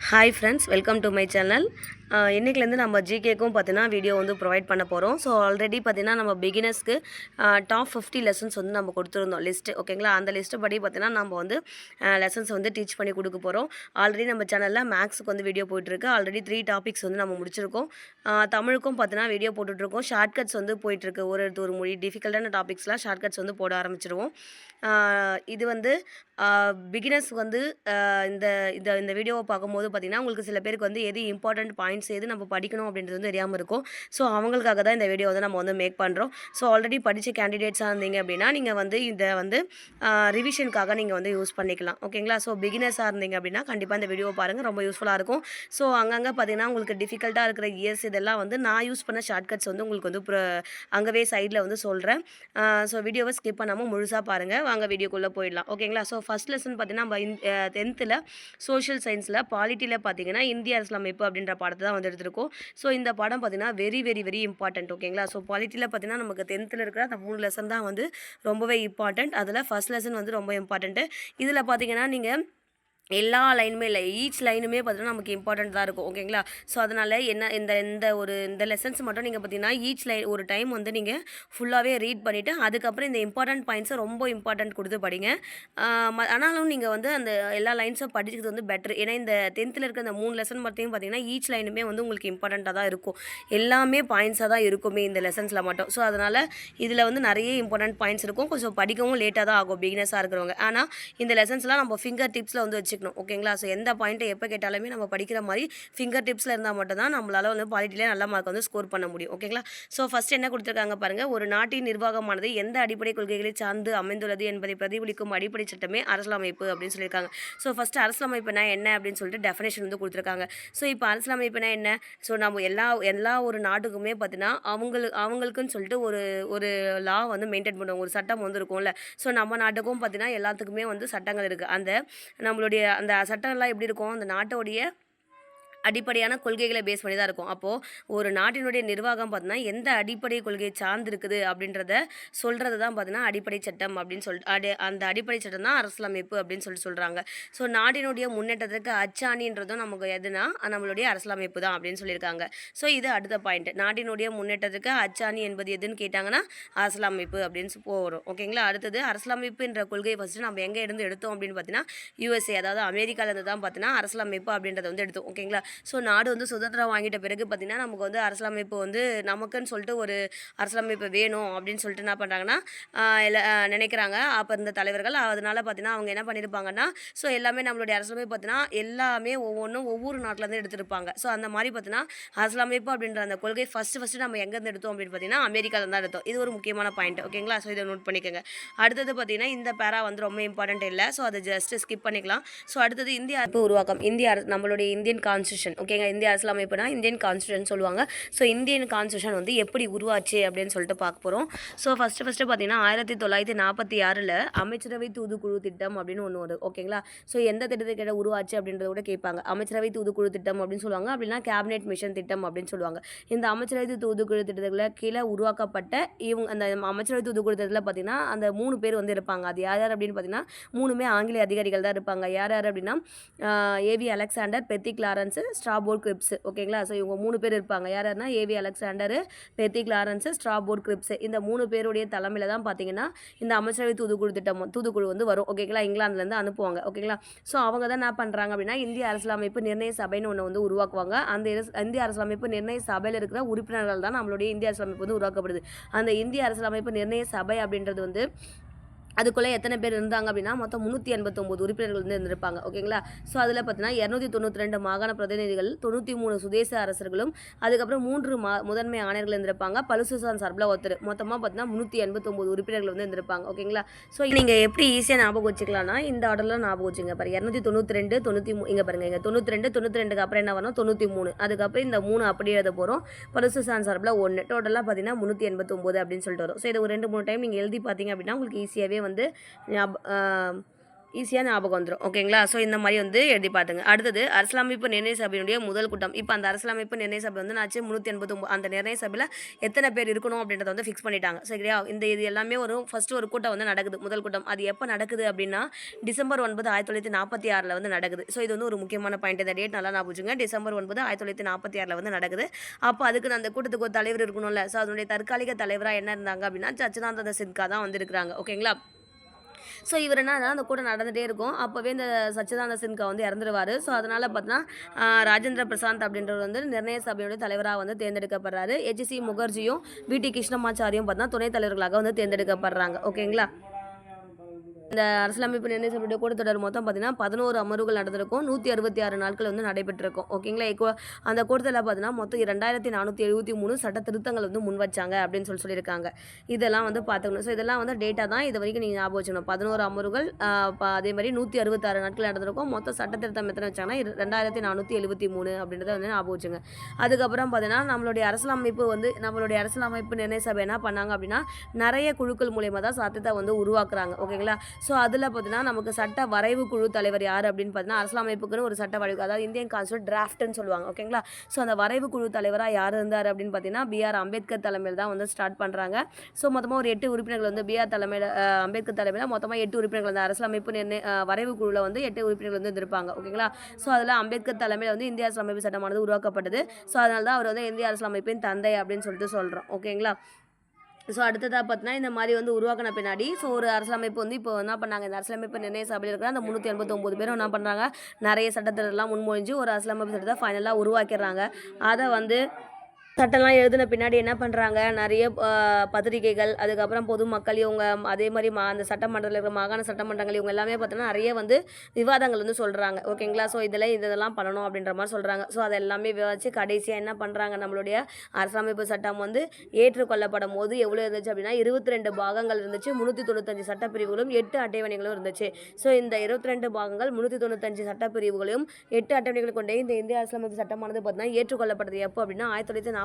Hi friends, welcome to my channel. இன்றைக்கிலேருந்து நம்ம ஜிகேக்கும் பார்த்தீங்கன்னா வீடியோ வந்து ப்ரொவைட் பண்ண போகிறோம். ஸோ ஆல்ரெடி பார்த்தீங்கன்னா நம்ம பிகினர்ஸ்க்கு டாப் 50 லெசன்ஸ் வந்து நம்ம கொடுத்துருந்தோம் லிஸ்ட்டு. ஓகேங்களா, அந்த லிஸ்ட்டு படி பார்த்தீங்கன்னா நம்ம வந்து லெசன்ஸ் வந்து டீச் பண்ணி கொடுக்க போகிறோம். ஆல்ரெடி நம்ம சேனலில் மேக்ஸுக்கு வந்து வீடியோ போயிட்டுருக்கு. ஆல்ரெடி 3 டாபிக்ஸ் வந்து நம்ம முடிச்சிருக்கோம். தமிழுக்கும் பார்த்தீங்கன்னா வீடியோ போட்டுட்ருக்கோம். ஷார்ட்கட்ஸ் வந்து போயிட்டுருக்கு. ஒரு மொழி டிஃபிகல்ட்டான டாபிக்ஸ்லாம் ஷார்ட்கட்ஸ் வந்து போட ஆரம்பிச்சிருவோம். இது வந்து பிகினர்ஸ் வந்து இந்த இந்த இந்த வீடியோவை பார்க்கும்போது பார்த்தீங்கன்னா உங்களுக்கு சில பேருக்கு வந்து எது இம்பார்ட்டன்ட் பாயிண்ட்ஸ் எது நம்ம படிக்கணும் அப்படின்றது வந்து தெரியாமல் இருக்கும். ஸோ அவங்களுக்காக தான் இந்த வீடியோ வந்து நம்ம வந்து மேக் பண்ணுறோம். ஸோ ஆல்ரெடி படித்த கேண்டிடேட்ஸாக இருந்தீங்க அப்படின்னா நீங்கள் வந்து இதை வந்து ரிவிஷனுக்காக நீங்கள் வந்து யூஸ் பண்ணிக்கலாம். ஓகேங்களா, ஸோ பிகினர்ஸாக இருந்தீங்க அப்படின்னா கண்டிப்பாக இந்த வீடியோவை பாருங்கள், ரொம்ப யூஸ்ஃபுல்லாக இருக்கும். ஸோ அங்கங்கே பார்த்தீங்கன்னா உங்களுக்கு டிஃபிகல்ட்டாக இருக்கிற இயர்ஸ் இதெல்லாம் வந்து நான் யூஸ் பண்ண ஷார்ட்கட்ஸ் வந்து உங்களுக்கு வந்து அங்கவே சைடில் வந்து சொல்கிறேன். ஸோ வீடியோவை ஸ்கிப் பண்ணாமல் முழுசாக பாருங்கள். வாங்க வீடியோக்குள்ளே போயிடலாம். ஓகேங்களா, ஸோ ஃபஸ்ட் லெசன் பார்த்தீங்கன்னா நம்ம 10th சோஷியல் சயின்ஸில் பாலிட்டியில் பார்த்தீங்கன்னா இந்திய அரசியலமைப்பு அப்படின்ற பாடத்தை தான் வந்து எடுத்திருக்கோம். ஸோ இந்த பாடம் பார்த்தீங்கன்னா வெரி வெரி வெரி இம்பார்ட்டன்ட். ஓகேங்களா, ஸோ பாலிட்டியில் பார்த்தீங்கன்னா நமக்கு 10th இருக்கிற அந்த 3 லெசன் தான் வந்து ரொம்பவே இம்பார்ட்டன்ட். அதில் ஃபஸ்ட் லெசன் வந்து ரொம்ப இம்பார்ட்டன்ட்டு. இதில் பார்த்தீங்கன்னா நீங்கள் எல்லா லைனுமே இல்லை, ஈச் லைனுமே பார்த்தீங்கன்னா நமக்கு இம்பார்ட்டன்ட் தான் இருக்கும். ஓகேங்களா, ஸோ அதனால் என்ன இந்த லெசன்ஸ் மட்டும் நீங்கள் பார்த்தீங்கன்னா ஈச் லைன் ஒரு டைம் வந்து நீங்கள் ஃபுல்லாகவே ரீட் பண்ணிவிட்டு அதுக்கப்புறம் இந்த இம்பார்ட்டன்ட் பாயிண்ட்ஸை ரொம்ப இம்பார்ட்டன்ட் கொடுத்து படிங்க. ஆனாலும் நீங்கள் வந்து அந்த எல்லா லைன்ஸும் படிக்கிறது வந்து பெட்ரு. ஏன்னா இந்த 10th இருக்கிற அந்த 3 லெசன் மட்டும் பார்த்தீங்கன்னா ஈச் லைனுமே வந்து உங்களுக்கு இம்பார்ட்டண்ட்டாக தான் இருக்கும். எல்லாமே பாயிண்ட்ஸாக தான் இருக்குமே இந்த லெசன்ஸில் மட்டும். ஸோ அதனால் இதில் வந்து நிறைய இம்பார்ட்டன்ட் பாயிண்ட்ஸ் இருக்கும். கொஞ்சம் படிக்கவும் லேட்டாக தான் ஆகும் பிகினர்ஸாக இருக்கிறவங்க. ஆனால் இந்த லெசன்ஸ்லாம் நம்ம ஃபிங்கர் டிப்ஸில் வந்து ஓகேங்களா, ஸோ எந்த பாயிண்ட்டை எப்போ கேட்டாலுமே நம்ம படிக்கிற மாதிரி ஃபிங்கர் டிப்ஸில் இருந்தால் மட்டும் தான் நம்மளால் வந்து பாலிட்டிலே நல்ல மார்க் வந்து ஸ்கோர் பண்ண முடியும். ஓகேங்களா, ஸோ ஃபஸ்ட் என்ன கொடுத்துருக்காங்க பாருங்கள். ஒரு நாட்டின் நிர்வாகமானது எந்த அடிப்படை கொள்கைகளை சார்ந்து அமைந்துள்ளது என்பதை பிரதிபலிக்கும் அடிப்படை சட்டமே அரசியலமைப்பு அப்படின்னு சொல்லியிருக்காங்க. ஸோ ஃபஸ்ட்டு அரசியலமைப்புனா என்ன அப்படின்னு சொல்லிட்டு டெஃபினேஷன் வந்து கொடுத்துருக்காங்க. ஸோ இப்போ அரசியலமைப்புனா என்ன? ஸோ நம்ம எல்லா ஒரு நாட்டுக்குமே பார்த்தீங்கன்னா அவங்களுக்குன்னு சொல்லிட்டு ஒரு லா வந்து மெயின்டைன் பண்ணுவாங்க, ஒரு சட்டம் வந்து இருக்கும்ல. ஸோ நம்ம நாட்டுக்கும் பார்த்தீங்கன்னா எல்லாத்துக்குமே வந்து சட்டங்கள் இருக்குது. அந்த சட்டம்லாம் எப்படி இருக்கும், அந்த நாட்டோடைய அடிப்படையான கொள்கைகளை பேஸ் பண்ணி தான் இருக்கும். அப்போது ஒரு நாட்டினுடைய நிர்வாகம் பார்த்தீங்கன்னா எந்த அடிப்படை கொள்கையை சார்ந்திருக்குது அப்படின்றத சொல்கிறது தான் பார்த்தீங்கன்னா அடிப்படை சட்டம் அப்படின்னு சொல்லிட்டு அந்த அடிப்படை சட்டம் தான் அரசியலமைப்பு அப்படின்னு சொல்கிறாங்க. ஸோ நாட்டினுடைய முன்னேற்றத்திற்கு அச்சாணின்றதும் நமக்கு எதுனா நம்மளுடைய அரசியலமைப்பு தான் அப்படின்னு சொல்லியிருக்காங்க. ஸோ இது அடுத்த பாயிண்ட். நாட்டினுடைய முன்னேற்றத்துக்கு அச்சாணி என்பது எதுன்னு கேட்டாங்கன்னா அரசியலமைப்பு அப்படின்னு போகிறோம். ஓகேங்களா, அடுத்தது அரசியலமைப்புன்ற கொள்கையை ஃபஸ்ட்டு நம்ம எங்கே இருந்து எடுத்தோம் அப்படின்னு பார்த்தீங்கன்னா USA, அதாவது அமெரிக்காவிலேருந்து தான் பார்த்தீங்கன்னா அரசியலமைப்பு அப்படின்றத வந்து எடுத்தோம். ஓகேங்களா, ஸோ நாடு வந்து சுதந்திரம் வாங்கிட்ட பிறகு பார்த்திங்கன்னா நமக்கு வந்து அரசியலமைப்பு வந்து நமக்குன்னு சொல்லிட்டு ஒரு அரசியலமைப்பு வேணும் அப்படின்னு சொல்லிட்டு என்ன பண்ணுறாங்கன்னா நினைக்கிறாங்க அப்போ இந்த தலைவர்கள். அதனால் பார்த்திங்கன்னா அவங்க என்ன பண்ணியிருப்பாங்கன்னா ஸோ எல்லாமே நம்மளுடைய அரசியலமைப்பு பார்த்திங்கன்னா எல்லாமே ஒவ்வொன்றும் ஒவ்வொரு நாட்டிலேருந்து எடுத்திருப்பாங்க. ஸோ அந்த மாதிரி பார்த்திங்கன்னா அரசியலமைப்பு அப்படின்ற அந்த கொள்கை ஃபஸ்ட்டு நம்ம எங்கேருந்து எடுத்தோம் அப்படின்னு பார்த்திங்கன்னா அமெரிக்காவில் தான் எடுத்தோம். இது ஒரு முக்கியமான பாயிண்ட். ஓகேங்களா, ஸோ இதை நோட் பண்ணிக்கோங்க. அடுத்தது பார்த்திங்கன்னா இந்த பேரா வந்து ரொம்ப இம்பார்ட்டன்ட் இல்லை, ஸோ அதை ஜஸ்ட் ஸ்கிப் பண்ணிக்கலாம். ஸோ அடுத்தது இந்திய அரசு உருவாக்கம். நம்மளுடைய இந்தியன் கான்ஸ்டியூஷன். ஓகேங்க, இந்திய அரசியலமைப்புனா இந்தியன் கான்ஸ்டியூஷன் சொல்லுவாங்க. ஸோ இந்தியன் கான்ஸ்டியூஷன் வந்து எப்படி உருவாச்சு அப்படின்னு சொல்லிட்டு பார்க்க போகிறோம். ஸோ ஃபஸ்ட்டு பார்த்தீங்கன்னா 1946 அமைச்சரவை தூதுக்குழு திட்டம் அப்படின்னு ஒன்று வரும். ஓகேங்களா, ஸோ எந்த திட்டத்துக்கிட்ட உருவாச்சு அப்படின்றத கூட கேட்பாங்க. அமைச்சரவை தூதுக்குழு திட்டம் அப்படின்னு சொல்லுவாங்க, அப்படின்னா கேபினெட் மிஷன் திட்டம் அப்படின்னு சொல்லுவாங்க. இந்த அமைச்சரவை தூதுக்குழு திட்டத்தில் கீழே உருவாக்கப்பட்ட அந்த அமைச்சரவை தூதுக்குழு திட்டத்தில் பார்த்தீங்கன்னா அந்த 3 பேர் வந்து இருப்பாங்க. அது யார் அப்படின்னு பார்த்தீங்கன்னா 3மே ஆங்கிலேய அதிகாரிகள் தான் இருப்பாங்க. யார் அப்படின்னா AV Alexander, பெத்தி Clarence, Stafford grips. ஓகேங்களா, ஸோ இவங்க 3 பேர் இருப்பாங்க. யாருன்னா AV Alexander, பெத்தி Clarence, Stafford grips. இந்த 3 பேருடைய தலைமையில் தான் பார்த்தீங்கன்னா இந்த அமைச்சரவை தூதுக்குழு வந்து வரும். ஓகேங்களா, இங்கிலாந்துலேருந்து அனுப்புவாங்க. ஓகேங்களா, ஸோ அவங்க தான் என்ன பண்ணுறாங்க அப்படின்னா இந்திய அரசியலமைப்பு நிர்ணய சபைன்னு ஒன்று வந்து உருவாக்குவாங்க. அந்த இந்திய அரசியலமைப்பு நிர்ணய சபையில் இருக்கிற உறுப்பினர்கள் தான் நம்மளுடைய இந்திய அரசியலமைப்பு வந்து உருவாக்கப்படுது. அந்த இந்திய அரசியலமைப்பு நிர்ணய சபை அப்படின்றது வந்து அதுக்குள்ளே எத்தனை பேர் இருந்தாங்க அப்படின்னா மொத்தம் 389 உறுப்பினர்கள் வந்து இருந்திருப்பாங்க. ஓகேங்களா, ஸோ அதில் பார்த்தீங்கன்னா 292 மாகாண பிரதிநிதிகள், 93 சுதேச அரசர்களும், அதுக்கப்புறம் 3 முதன்மை ஆணையர்கள் இருந்திருப்பாங்க. பலுசுசான் சார்பில் ஒருத்தர். மொத்தமாக பார்த்தீங்கன்னா 389 உறுப்பினர்கள் வந்து இருந்திருப்பாங்க. ஓகேங்களா, ஸோ நீங்கள் எப்படி ஈஸியாக ஞாபகம் வச்சுக்கலாம்னா இந்த ஆர்டரில் ஞாபகம் வச்சுங்க. பாருங்க 292, 93, இங்கே பாருங்கள் இங்கே 92 அப்புறம் என்ன வரணும் 93, அதுக்கப்புறம் இந்த 3 அப்படியே எழுத போகிறோம். பலுசுசான் சார்பில் 1, டோட்டலாக பார்த்தீங்கன்னா 389 அப்படின்னு சொல்லிட்டு வரும். ஸோ இதை ஒரு 2-3 டைம் நீங்கள் எழுதி பார்த்தீங்க அப்படின்னா உங்களுக்கு ஈஸியாகவே வந்து ஈஸியாக ஞாபகம் வந்துடும். ஓகேங்களா? ஸோ இந்த மாதிரி வந்து எழுதி பார்த்துங்க. அடுத்தது அரசியலமைப்பு நிர்ணய சபையினுடைய முதல் கூட்டம். இப்போ அந்த அரசியலமைப்பு நிர்ணய சபை வந்து நாச்சு 389. அந்த நிர்ணய சபையில் எத்தனை பேர் இருக்கணும் அப்படின்றத வந்து ஃபிக்ஸ் பண்ணிட்டாங்க. சரியா? இது எல்லாமே ஃபர்ஸ்ட் ஒரு கூட்டம் வந்து நடக்குது. முதல் கூட்டம். அது எப்போ நடக்குது அப்படின்னா டிசம்பர் 9 1946 வந்து நடக்குது. ஸோ இது வந்து ஒரு முக்கியமான பாயிண்ட். இந்த டேட் நல்லா ஞாபகம் வச்சுங்க. டிசம்பர் 9 1946 வந்து நடக்குது. அப்போ அதுக்கு அந்த கூட்டத்துக்கு ஒரு தலைவர் இருக்கணும்ல. ஸோ அதனுடைய தற்காலிக தலைவராக என்ன இருந்தாங்க அப்படின்னா சச்சிதானந்த சின்ஹா தான் வந்து இருக்கிறாங்க. ஓகேங்களா? ஸோ இவர் என்னன்னா அந்த கூட்டம் நடந்துகிட்டே இருக்கும். அப்போவே இந்த சச்சிதானந்த சின்ஹா வந்து இறந்துருவார். ஸோ அதனால் பார்த்தீங்கன்னா ராஜேந்திர பிரசாந்த் அப்படின்றவர் வந்து நிர்ணய சபையுடைய தலைவராக வந்து தேர்ந்தெடுக்கப்படுறாரு. HC முகர்ஜியும் VT கிருஷ்ணமாச்சாரியும் பார்த்தீங்கன்னா துணைத் தலைவர்களாக வந்து தேர்ந்தெடுக்கப்படுறாங்க. ஓகேங்களா? இந்த அரசியலமைப்பு நிர்ணய சபையுடைய கூட்டத்தொடர் மொத்தம் பார்த்தீங்கன்னா 11 அமர்வுகள் நடந்திருக்கும். 166 நாட்கள் வந்து நடைபெற்றிருக்கும். ஓகேங்களா? அந்த கூட்டத்தில் பார்த்தீங்கன்னா மொத்தம் 2473 சட்ட திருத்தங்கள் வந்து முன் வச்சாங்க அப்படின்னு சொல்லியிருக்காங்க. இதெல்லாம் வந்து பார்த்துக்கணும். ஸோ இதெல்லாம் வந்து டேட்டா தான். இது வரைக்கும் நீங்கள் ஞாபகம் வச்சுக்கணும். 11 அமர்வுகள் அதே மாதிரி 166 நாட்கள் நடந்திருக்கும். மொத்தம் சட்ட திருத்தம் எத்தனை வச்சாங்கன்னா 2473 அப்படின்றத வந்து ஞாபகம் வச்சுங்க. அதுக்கப்புறம் பார்த்தீங்கன்னா நம்மளுடைய அரசியலமைப்பு நிர்ணய சபை என்ன பண்ணாங்க அப்படின்னா நிறைய குழுக்கள் மூலியமாக தான் சட்டத்தை வந்து உருவாக்குறாங்க. ஓகேங்களா? ஸோ அதில் பார்த்தீங்கன்னா நமக்கு சட்ட வரைவு குழு தலைவர் யார் அப்படின்னு பார்த்தீங்கன்னா அரசியலமைப்புக்குன்னு ஒரு சட்ட வரைவு, அதாவது இந்தியன் கான்ஸ்டியூஷன் டிராஃப்ட்னு சொல்லுவாங்க. ஓகேங்களா? ஸோ அந்த வரைவு குழு தலைவராக யார் இருந்தார் அப்படின்னு பார்த்தீங்கன்னா BR அம்பேத்கர் தலைமையில் தான் வந்து ஸ்டார்ட் பண்ணுறாங்க. ஸோ மொத்தமாக ஒரு 8 உறுப்பினர்கள் வந்து அம்பேத்கர் தலைமையில் மொத்தமாக 8 உறுப்பினர்கள் வந்து அரசியலமைப்பு வரைவு குழுவில் வந்து 8 உறுப்பினர்கள் வந்து இருப்பாங்க. ஓகேங்களா? ஸோ அதில் அம்பேத்கர் தலைமையில் வந்து இந்திய அரசியலமைப்பு சட்டமானது உருவாக்கப்பட்டது. ஸோ அதனால தான் அவர் வந்து இந்திய அரசியலமைப்பின் தந்தை அப்படின்னு சொல்லிட்டு சொல்கிறோம். ஓகேங்களா? ஸோ அடுத்ததாக பார்த்தீங்கன்னா இந்த மாதிரி வந்து உருவாக்கின பின்னாடி ஸோ ஒரு அரசியலமைப்பு வந்து இப்போ என்ன பண்ணாங்க, இந்த அரசியலமைப்பு நிர்ணய சபையில் இருக்கிற அந்த 389 பேரும் என்ன பண்ணுறாங்க, நிறைய சட்டத்திட்டம்லாம் முன்மொழிஞ்சு ஒரு அரசியலமைப்பு சட்டத்தை ஃபைனலாக உருவாக்கிடுறாங்க. அதை வந்து சட்டம்லாம் எழுதின பின்னாடி என்ன பண்ணுறாங்க, நிறைய பத்திரிகைகள், அதுக்கப்புறம் பொதுமக்கள் இவங்க அதே மாதிரி அந்த சட்டமன்றத்தில் இருக்கிற மாகாண சட்டமன்றங்கள் இவங்க எல்லாமே பார்த்தோன்னா நிறைய வந்து விவாதங்கள் வந்து சொல்கிறாங்க. ஓகேங்களா? ஸோ இதெல்லாம் பண்ணணும் அப்படின்ற மாதிரி சொல்கிறாங்க. ஸோ அதை எல்லாமே விவாதித்து கடைசியாக என்ன பண்ணுறாங்க, நம்மளுடைய அரசியலமைப்பு சட்டம் வந்து ஏற்றுக்கொள்ளப்படும் போது எவ்வளோ இருந்துச்சு அப்படின்னா 22 பாகங்கள் இருந்துச்சு, 395 சட்டப்பிரிவுகளும் 8 அட்டவணைகளும் இருந்துச்சு. ஸோ இந்த 22 பாகங்கள் 395 சட்டப்பிரிவுகளையும் 8 அட்டவணைகள் கொண்டே இந்த இந்திய அரசியலமைப்பு சட்டமானது பார்த்தீங்கன்னா ஏற்றுக்கொள்ளப்பட்டது எப்போ அப்படின்னா 1949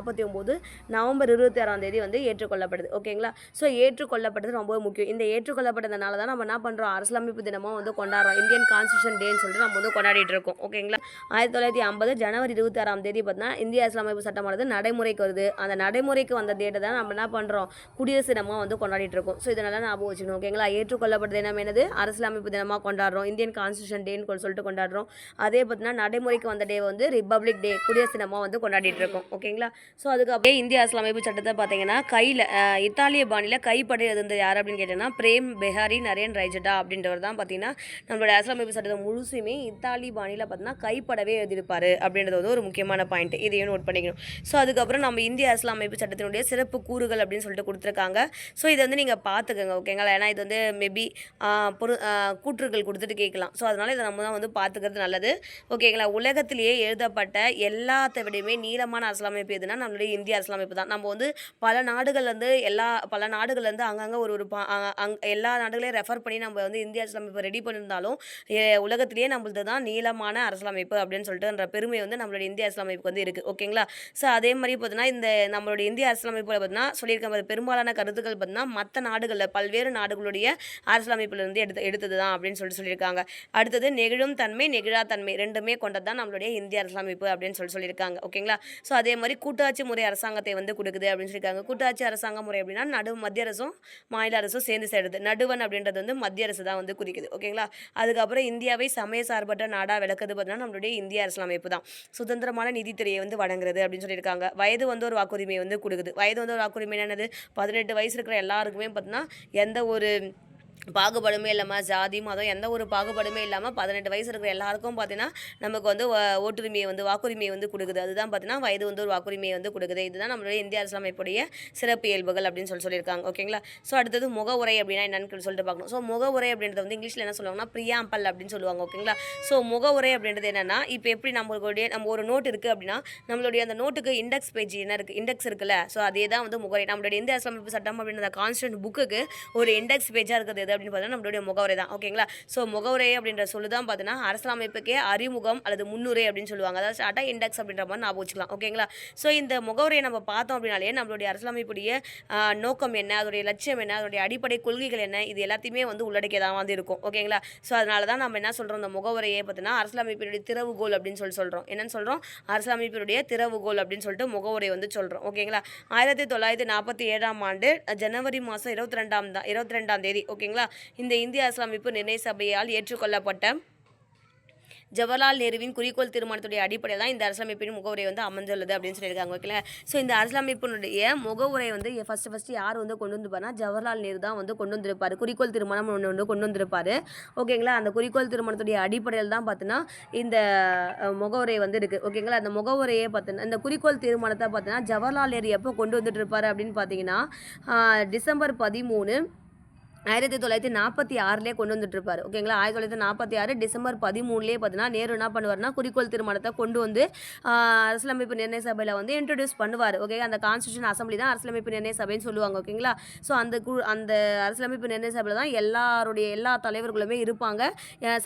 நவம்பர் 26 வந்து ஏற்றுக்கொள்ளப்படுது. ஓகேங்களா? ஸோ ஏற்றுக்கொள்ளப்பட்டது ரொம்ப முக்கியம். இந்த ஏற்றுக்கொள்ளப்பட்டதுனால தான் நம்ம என்ன பண்ணுறோம், அரசியலமைப்பு தினமாக வந்து கொண்டாடுறோம். இந்தியன் கான்ஸ்டியூஷன் டேன்னு சொல்லிட்டு நம்ம வந்து கொண்டாடிட்டு இருக்கோம். ஓகேங்களா? 1950 ஜனவரி 26 பார்த்தீங்கன்னா இந்திய அரசியலமைப்பு சட்டமானது நடைமுறைக்கு வருது. அந்த நடைமுறைக்கு வந்த டேட்டை தான் நம்ம என்ன பண்ணுறோம், குடியரசு தினமாக வந்து கொண்டாடிட்டு இருக்கோம். ஸோ இதனால ஞாபகம் வச்சுக்கணும். ஓகேங்களா? ஏற்றுக்கொள்ளப்பட்ட தினம் என்னது, அரசியலமைப்பு தினமாக கொண்டாடுறோம். இந்தியன் கான்ஸ்டியூஷன் டேன்னு சொல்லிட்டு கொண்டாடுறோம். அதே பார்த்தீங்கன்னா நடைமுறைக்கு வந்த டே வந்து ரிப்பப்ளிக் டே, குடியரசு தினமாக வந்து கொண்டாடிட்டு இருக்கோம். ஓகேங்களா? ஸோ அதுக்கப்புறம் இந்திய அரசியலமைப்பு சட்டத்தை பார்த்தீங்கன்னா கையில் இத்தாலிய பாணியில் கைப்பட எழுந்தது யார் அப்படின்னு கேட்டிங்கன்னா பிரேம் பெஹாரி நரேன் ரைஜடா அப்படின்றவர் தான் பார்த்தீங்கன்னா நம்மளோட அரசியலமைப்பு சட்டத்தை முழுசுமே இத்தாலி பாணியில் பார்த்தீங்கன்னா கைப்படவே எழுதியிருப்பார் அப்படின்றது வந்து ஒரு முக்கியமான பாயிண்ட். இதையும் நோட் பண்ணிக்கணும். ஸோ அதுக்கப்புறம் நம்ம இந்திய அரசியலமைப்பு சட்டத்தினுடைய சிறப்பு கூறுகள் அப்படின்னு சொல்லிட்டு கொடுத்துருக்காங்க. ஸோ இதை வந்து நீங்கள் பார்த்துக்கோங்க. ஓகேங்களா? ஏன்னா இது வந்து மேபி கூற்றுகள் கொடுத்துட்டு கேட்கலாம். ஸோ அதனால் இதை நம்ம தான் வந்து பார்த்துக்கிறது நல்லது. ஓகேங்களா? உலகத்திலேயே எழுதப்பட்ட எல்லாத்த விடையுமே நீளமான அரசியலமைப்பு எதுனா நம்மளுடைய இந்திய அரசியலமைப்பு தான். நம்ம வந்து பல நாடுகள்லேருந்து அங்கங்கே ஒரு எல்லா நாடுகளையும் ரெஃபர் பண்ணி நம்ம வந்து இந்திய அரசியலமைப்பு ரெடி பண்ணியிருந்தாலும் உலகத்திலேயே நம்மளது தான் நீளமான அரசியலமைப்பு அப்படின்னு சொல்லிட்டுன்ற பெருமை வந்து நம்மளுடைய இந்திய அரசியலமைப்புக்கு வந்து இருக்குது. ஓகேங்களா? ஸோ அதே மாதிரி பார்த்தீங்கன்னா இந்த நம்மளுடைய இந்திய அரசியலமைப்பில் பார்த்தீங்கன்னா சொல்லியிருக்க பெரும்பாலான கருத்துக்கள் பார்த்தீங்கன்னா மற்ற நாடுகளில் பல்வேறு நாடுகளுடைய அரசியலமைப்பிலிருந்து எடுத்தது தான் அப்படின்னு சொல்லியிருக்காங்க. அடுத்தது நெகிழும் தன்மை நெகிழா தன்மை ரெண்டுமே கொண்டது தான் நம்மளுடைய இந்திய அரசியலமைப்பு அப்படின்னு சொல்லியிருக்காங்க. ஓகேங்களா? ஸோ அதே மாதிரி கூட்டாட்சி முறை அரசாங்கத்தை வந்து கொடுக்குது அப்படின்னு சொல்லியிருக்காங்க. கூட்டாட்சி அரசாங்க முறை அப்படின்னா மத்திய அரசும் மாநில அரசும் சேர்ந்து செய்கிறது. நடுவன் அப்படின்றது வந்து மத்திய அரசு தான் வந்து குறிக்குது. ஓகேங்களா? அதுக்கப்புறம் இந்தியாவை சமய சார்பற்ற நாடாக விளக்குது பார்த்தீங்கன்னா நம்மளுடைய இந்திய அரசியலமைப்பு தான். சுதந்திரமான நிதித்துறையை வந்து வழங்குறது அப்படின்னு சொல்லியிருக்காங்க. வயது வந்து ஒரு வாக்குரிமையை வந்து கொடுக்குது. வயது வந்து ஒரு வாக்குரிமை என்னது, 18 வயசு இருக்கிற எல்லாருக்குமே பார்த்தீங்கன்னா எந்த ஒரு பாகுபாடுமே இல்லாமல் ஜாதி மதம் எந்த ஒரு பாகுபாடுமே இல்லாமல் 18 வயசு இருக்கிற எல்லாருக்கும் பார்த்தீங்கன்னா நமக்கு வந்து ஓட்டுரிமையை வந்து வாக்குரிமையை வந்து கொடுக்குது. அதுதான் பார்த்தீங்கன்னா வயது வந்து ஒரு வாக்குரிமையை வந்து கொடுக்குது. இதுதான் நம்மளுடைய இந்திய அரசியலமைப்புடைய சிறப்பு இயல்புகள் அப்படின்னு சொல்லியிருக்காங்க. ஓகேங்களா? ஸோ அடுத்தது முகவுரை அப்படின்னா என்னன்னு சொல்லிட்டு பார்க்கணும். ஸோ முகவுரை அப்படின்றது வந்து இங்கிலீஷில் என்ன சொல்லுவாங்கன்னா ப்ரியாம்பல் அப்படின்னு சொல்லுவாங்க. ஓகேங்களா? ஸோ முகவுரை அப்படின்றது என்னென்னா இப்போ எப்படி நம்ம ஒரு நோட் இருக்குது அப்படின்னா நம்மளுடைய அந்த நோட்டுக்கு இண்டெக்ஸ் பேஜ் என்ன இருக்குது, இண்டெக்ஸ் இருக்குல்ல, ஸோ அதே தான் வந்து முகவுரை. நம்மளுடைய இந்திய அரசியலமைப்பு சட்டம் அப்படின்ற கான்ஸ்டியூஷன் புக்குக்கு ஒரு இண்டெக்ஸ் பேஜாக இருக்கிறது அப்படின்னு பார்த்தீங்கன்னா நம்மளுடைய முகவுரை தான். ஓகேங்களா? ஸோ முகவுரை அப்படின்ற சொல்லு தான் பார்த்தீங்கன்னா அரசியலமைப்புக்கே அறிமுகம் அல்லது முன்னுரை அப்படின்னு சொல்லுவாங்க. அதாவது ஷார்ட்டா இண்டெக்ஸ் அப்படின்ற மாதிரி ஞாபகம் வச்சுக்கலாம். ஓகேங்களா? ஸோ இந்த முகவுரையை நம்ம பார்த்தோம் அப்படின்னாலே நம்மளுடைய அரசியலமைப்புடைய நோக்கம் என்ன, அதோடைய லட்சியம் என்ன, அதோடைய அடிப்படை கொள்கைகள் என்ன, இது எல்லாத்தையுமே வந்து உள்ளடக்கியதாக வந்து இருக்கும். ஓகேங்களா? ஸோ அதனால தான் நம்ம என்ன சொல்கிறோம், இந்த முகவுரையை பார்த்தீங்கன்னா அரசியலமைப்பினுடைய திறவுகோல் அப்படின்னு சொல்கிறோம். என்னன்னு சொல்கிறோம், அரசியலமைப்பினுடைய திறவுகோல் அப்படின்னு சொல்லிட்டு முகவுரை வந்து சொல்கிறோம். ஓகேங்களா? 1947ஆம் ஆண்டு ஜனவரி மாதம் 22ஆம் தேதி ஓகேங்களா, இந்த இந்திய அரசியலமைப்பு நிர்ணய சபையால் ஏற்றுக்கொள்ளப்பட்ட ஜவஹர்லால் நேருவின் குறிக்கோள் தீர்மானத்துடைய அடிப்படையில் தான் இந்த அரசியலமைப்பின் முகவுரை வந்து அமைந்துள்ளது அப்படின்னு சொல்லியிருக்காங்க. ஓகேங்களா? ஸோ இந்த அரசியலமைப்பினுடைய முகவுரை வந்து ஃபஸ்ட்டு யார் வந்து கொண்டு வந்திருப்பாருன்னா ஜவஹர்லால் நேரு தான் வந்து கொண்டு வந்திருப்பார். குறிக்கோள் தீர்மானம் ஒன்று வந்து கொண்டு வந்திருப்பார். ஓகேங்களா? அந்த குறிக்கோள் தீர்மானத்துடைய அடிப்படையில் தான் பார்த்தீங்கன்னா இந்த முகவுரை வந்து இருக்குது. ஓகேங்களா? அந்த முகவுரையே பார்த்தீங்கன்னா இந்த குறிக்கோள் தீர்மானத்தை பார்த்தீங்கன்னா ஜவஹர்லால் நேரு எப்போ கொண்டு வந்துட்டு இருப்பார் அப்படின்னு பார்த்தீங்கன்னா டிசம்பர் 13 1946 கொண்டு வந்துட்டுருப்பார். ஓகேங்களா? 1946 டிசம்பர் 13 பார்த்தீங்கன்னா நேரு என்ன பண்ணுவார்னா குறிக்கோள் தீர்மானத்தை கொண்டு வந்து அரசியலமைப்பு நிர்ணய சபையில் வந்து இன்ட்ரடியூஸ் பண்ணுவார். ஓகே, அந்த கான்ஸ்டியூஷன் அசம்பிளி தான் அரசியலமைப்பு நிர்ணய சபைன்னு சொல்லுவாங்க. ஓகேங்களா? ஸோ அந்த அரசியலமைப்பு நிர்ணய சபையில் தான் எல்லா தலைவர்களுமே இருப்பாங்க.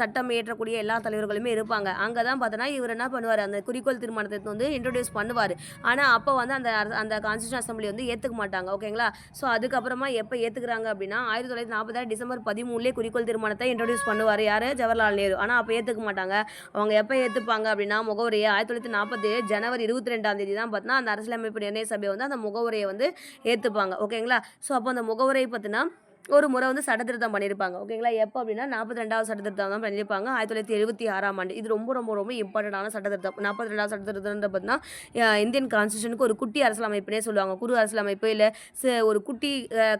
சட்டம் இயற்றக்கூடிய எல்லா தலைவர்களுமே இருப்பாங்க. அங்கே தான் பார்த்தோன்னா இவர் என்ன பண்ணுவார், அந்த குறிக்கோள் தீர்மானத்தை வந்து இன்ட்ரடியூஸ் பண்ணுவார். ஆனால் அப்போ வந்து அந்த கான்ஸ்டியூஷன் அசம்பிளி வந்து ஏற்றுக்க மாட்டாங்க. ஓகேங்களா? ஸோ அதுக்கப்புறமா எப்போ ஏற்றுக்கிறாங்க அப்படின்னா 1946 டிசம்பர் 13 குறிக்கோள் தீர்மானத்தை இன்ட்ரடியூஸ் பண்ணுவார். யார்? ஜவஹர்லால் நேரு. ஆனால் அப்போ ஏற்றுக்க மாட்டாங்க. அவங்க எப்போ ஏற்றுப்பாங்க அப்படின்னா முகவுரையை 1947 ஜனவரி 22ஆம் தேதி தான் பார்த்தீங்கன்னா அந்த அரசியலமைப்பு நிர்ணய சபை வந்து அந்த முகவுரையை வந்து ஏற்றுப்பாங்க. ஓகேங்களா? ஸோ அப்போ அந்த முகவுரை பார்த்தீங்கன்னா ஒரு முறை வந்து சட்டத்திருத்தம் பண்ணியிருப்பாங்க. ஓகேங்களா? எப்போ அப்படின்னா 42வது சட்டத்திருத்தம் தான் பண்ணியிருப்பாங்க 1976ஆம் ஆண்டு. இது ரொம்ப ரொம்ப ரொம்ப இம்பார்ட்டண்டான சட்டத்திருத்தம். 42வது சட்டத்திருத்தம் பார்த்தீங்கன்னா இந்தியன் கான்ஸ்டியூஷனுக்கு ஒரு குட்டி அரசியலமைப்புனே சொல்லுவாங்க. குறு அரசியலமைப்பு இல்லை ஒரு குட்டி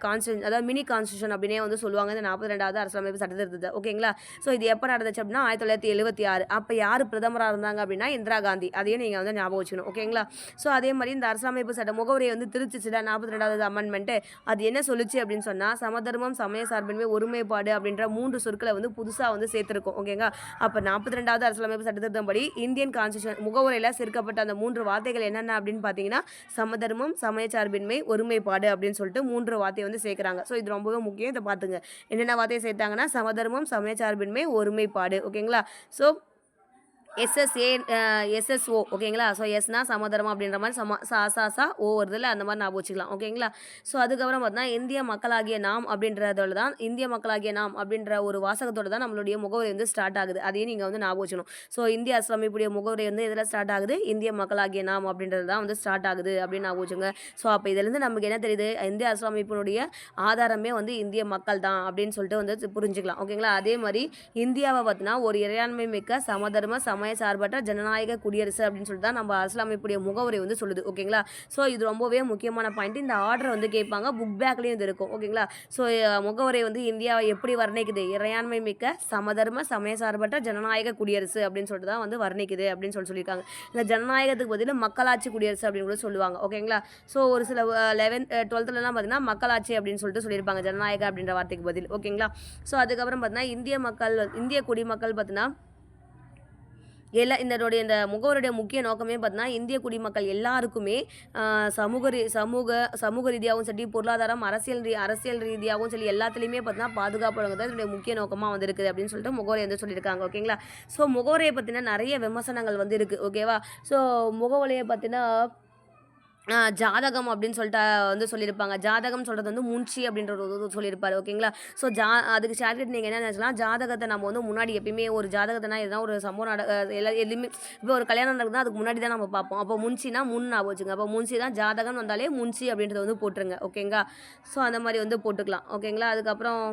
கான்ஸ்டியூஷன், அதாவது மினி கான்ஸ்டியூஷன் அப்படின்னே வந்து சொல்லுவாங்க இந்த 42வது அரசியலமைப்பு சட்டத்திருத்தத்தை. ஓகேங்களா? ஸோ இது எப்போ நடந்துச்சு அப்படின்னா 1976. அப்போ யார் பிரதமராக இருந்தாங்க அப்படின்னா இந்திரா காந்தி. அதையும் நீங்கள் வந்து ஞாபகம் வச்சுக்கணும். ஓகேங்களா? ஸோ அதே மாதிரி இந்த அரசியலமைப்பு சட்ட முகவரியை வந்து திருச்சிச்சுல 42வது அமெண்ட்மெண்ட்டு அது என்ன சொல்லுச்சு அப்படின்னு சொன்னால் சமதர்மம், சமய சார்பின்மை, ஒருமைப்பாடு அப்படின்ற 3 சொற்களை வந்து புதுசாக வந்து சேர்த்துருக்கோம். ஓகேங்களா? அப்போ 42வது அரசியலமைப்பு சட்டத்திருத்தம் படி இந்தியன் கான்ஸ்டியூஷன் முகவுரையில் சேர்க்கப்பட்ட அந்த 3 வார்த்தைகள் என்னென்ன அப்படின்னு பார்த்தீங்கன்னா சமதர்மம், சமய சார்பின்மை, ஒருமைப்பாடு அப்படின்னு சொல்லிட்டு 3 வார்த்தையை வந்து சேர்க்குறாங்க. ஸோ இது ரொம்பவே முக்கியம். இதை பார்த்துங்க. என்னென்ன வார்த்தையை சேர்த்தாங்கன்னா சமதர்மம், சமய சார்பின்மை, ஒருமைப்பாடு. ஓகேங்களா? So SSO. ஓகேங்களா? ஸோ எஸ்னா சமதர்மம் அப்படின்ற மாதிரி சா ஓ வருதுல, அந்த மாதிரி ஞாபகம் வச்சுக்கலாம். ஓகேங்களா? ஸோ அதுக்கப்புறம் பார்த்தீங்கன்னா இந்திய மக்களாகிய நாம் அப்படின்றதோட தான் இந்திய மக்களாகிய நாம் அப்படின்ற ஒரு வாசகத்தோடு தான் நம்மளுடைய முகவரி வந்து ஸ்டார்ட் ஆகுது. அதையும் நீங்கள் வந்து ஞாபகம் வச்சுக்கணும். ஸோ இந்திய அரசியலமைப்புடைய முகவரி வந்து எதில் ஸ்டார்ட் ஆகுது? இந்திய மக்களாகிய நாம் அப்படின்றது தான் வந்து ஸ்டார்ட் ஆகுது அப்படின்னு ஞாபகம் வச்சுங்க. ஸோ அப்போ இதுலேருந்து நமக்கு என்ன தெரியுது? இந்திய அரசியலமைப்பினுடைய ஆதாரமே வந்து இந்திய மக்கள் தான் அப்படின்னு சொல்லிட்டு வந்து புரிஞ்சுக்கலாம். ஓகேங்களா? அதே மாதிரி இந்தியாவை பார்த்தீங்கன்னா ஒரு இறையாண்மை மிக்க சமதர்ம சமய சார்பற்ற ஜனநாயக குடியரசு அப்படின்னு சொல்லிட்டு தான் நம்ம அரசியலமைப்புடைய முகவரி வந்து சொல்லுது. ஓகேங்களா? ஸோ இது ரொம்பவே முக்கியமான பாயிண்ட். இந்த ஆர்டர் வந்து கேட்பாங்க, புக் பேக்லேயும் இது இருக்கும். ஓகேங்களா? ஸோ முகவரி வந்து இந்தியாவை எப்படி வர்ணிக்குது? இறையாண்மை மிக்க சமதர்ம சமய சார்பற்ற ஜனநாயக குடியரசு அப்படின்னு சொல்லிட்டு தான் வந்து வர்ணிக்குது அப்படின்னு சொல்லியிருக்காங்க. இந்த ஜனநாயகத்துக்கு பதில் மக்களாட்சி குடியரசு அப்படின்னு கூட சொல்லுவாங்க. ஓகேங்களா? ஸோ ஒரு சில 12லாம் பார்த்தீங்கன்னா மக்களாட்சி அப்படின்னு சொல்லிட்டு சொல்லியிருப்பாங்க ஜனநாயக அப்படின்ற வார்த்தைக்கு பதில். ஓகேங்களா? ஸோ அதுக்கப்புறம் பார்த்தீங்கன்னா இந்திய குடிமக்கள் பார்த்தீங்கன்னா இந்த முகவருடைய முக்கிய நோக்கமே பார்த்தீங்கன்னா இந்திய குடிமக்கள் எல்லாருக்குமே சமூக ரீதியாகவும் சரி, பொருளாதாரம், அரசியல் ரீதியாகவும் சரி எல்லாத்துலேயுமே பார்த்தீங்கன்னா பாதுகாப்பு வழங்குறது இதனுடைய முக்கிய நோக்கமாக வந்திருக்குது அப்படின்னு சொல்லிட்டு முகவரை வந்து சொல்லியிருக்காங்க. ஓகேங்களா? ஸோ முகவரையை பற்றின நிறைய விமர்சனங்கள் வந்து இருக்குது. ஓகேவா? ஸோ முகவரையை பற்றினா ஜாதகம் அப்படின்னு சொல்லிட்டு வந்து சொல்லியிருப்பாங்க. ஜாதகம் சொல்கிறது வந்து முன்ஷி அப்படின்ற சொல்லியிருப்பார். ஓகேங்களா? ஸோ அதுக்கு ஷார்ட்கட் நீங்கள் என்ன நினச்சலாம், ஜாதகத்தை நம்ம வந்து முன்னாடி எப்பயுமே ஒரு ஜாதகத்தைனா எதனா ஒரு சம்பவம் எதுவுமே இப்போ ஒரு கல்யாணம் நடக்குதுன்னா அதுக்கு முன்னாடி தான் நம்ம பார்ப்போம். அப்போ முன்ஷினா ஞாபகம் வச்சுங்க. அப்போ முன்ஷி தான் ஜாதகம் வந்தாலே முன்ஷி அப்படின்றத வந்து போட்டுருங்க. ஓகேங்களா? ஸோ அந்த மாதிரி வந்து போட்டுக்கலாம். ஓகேங்களா? அதுக்கப்புறம்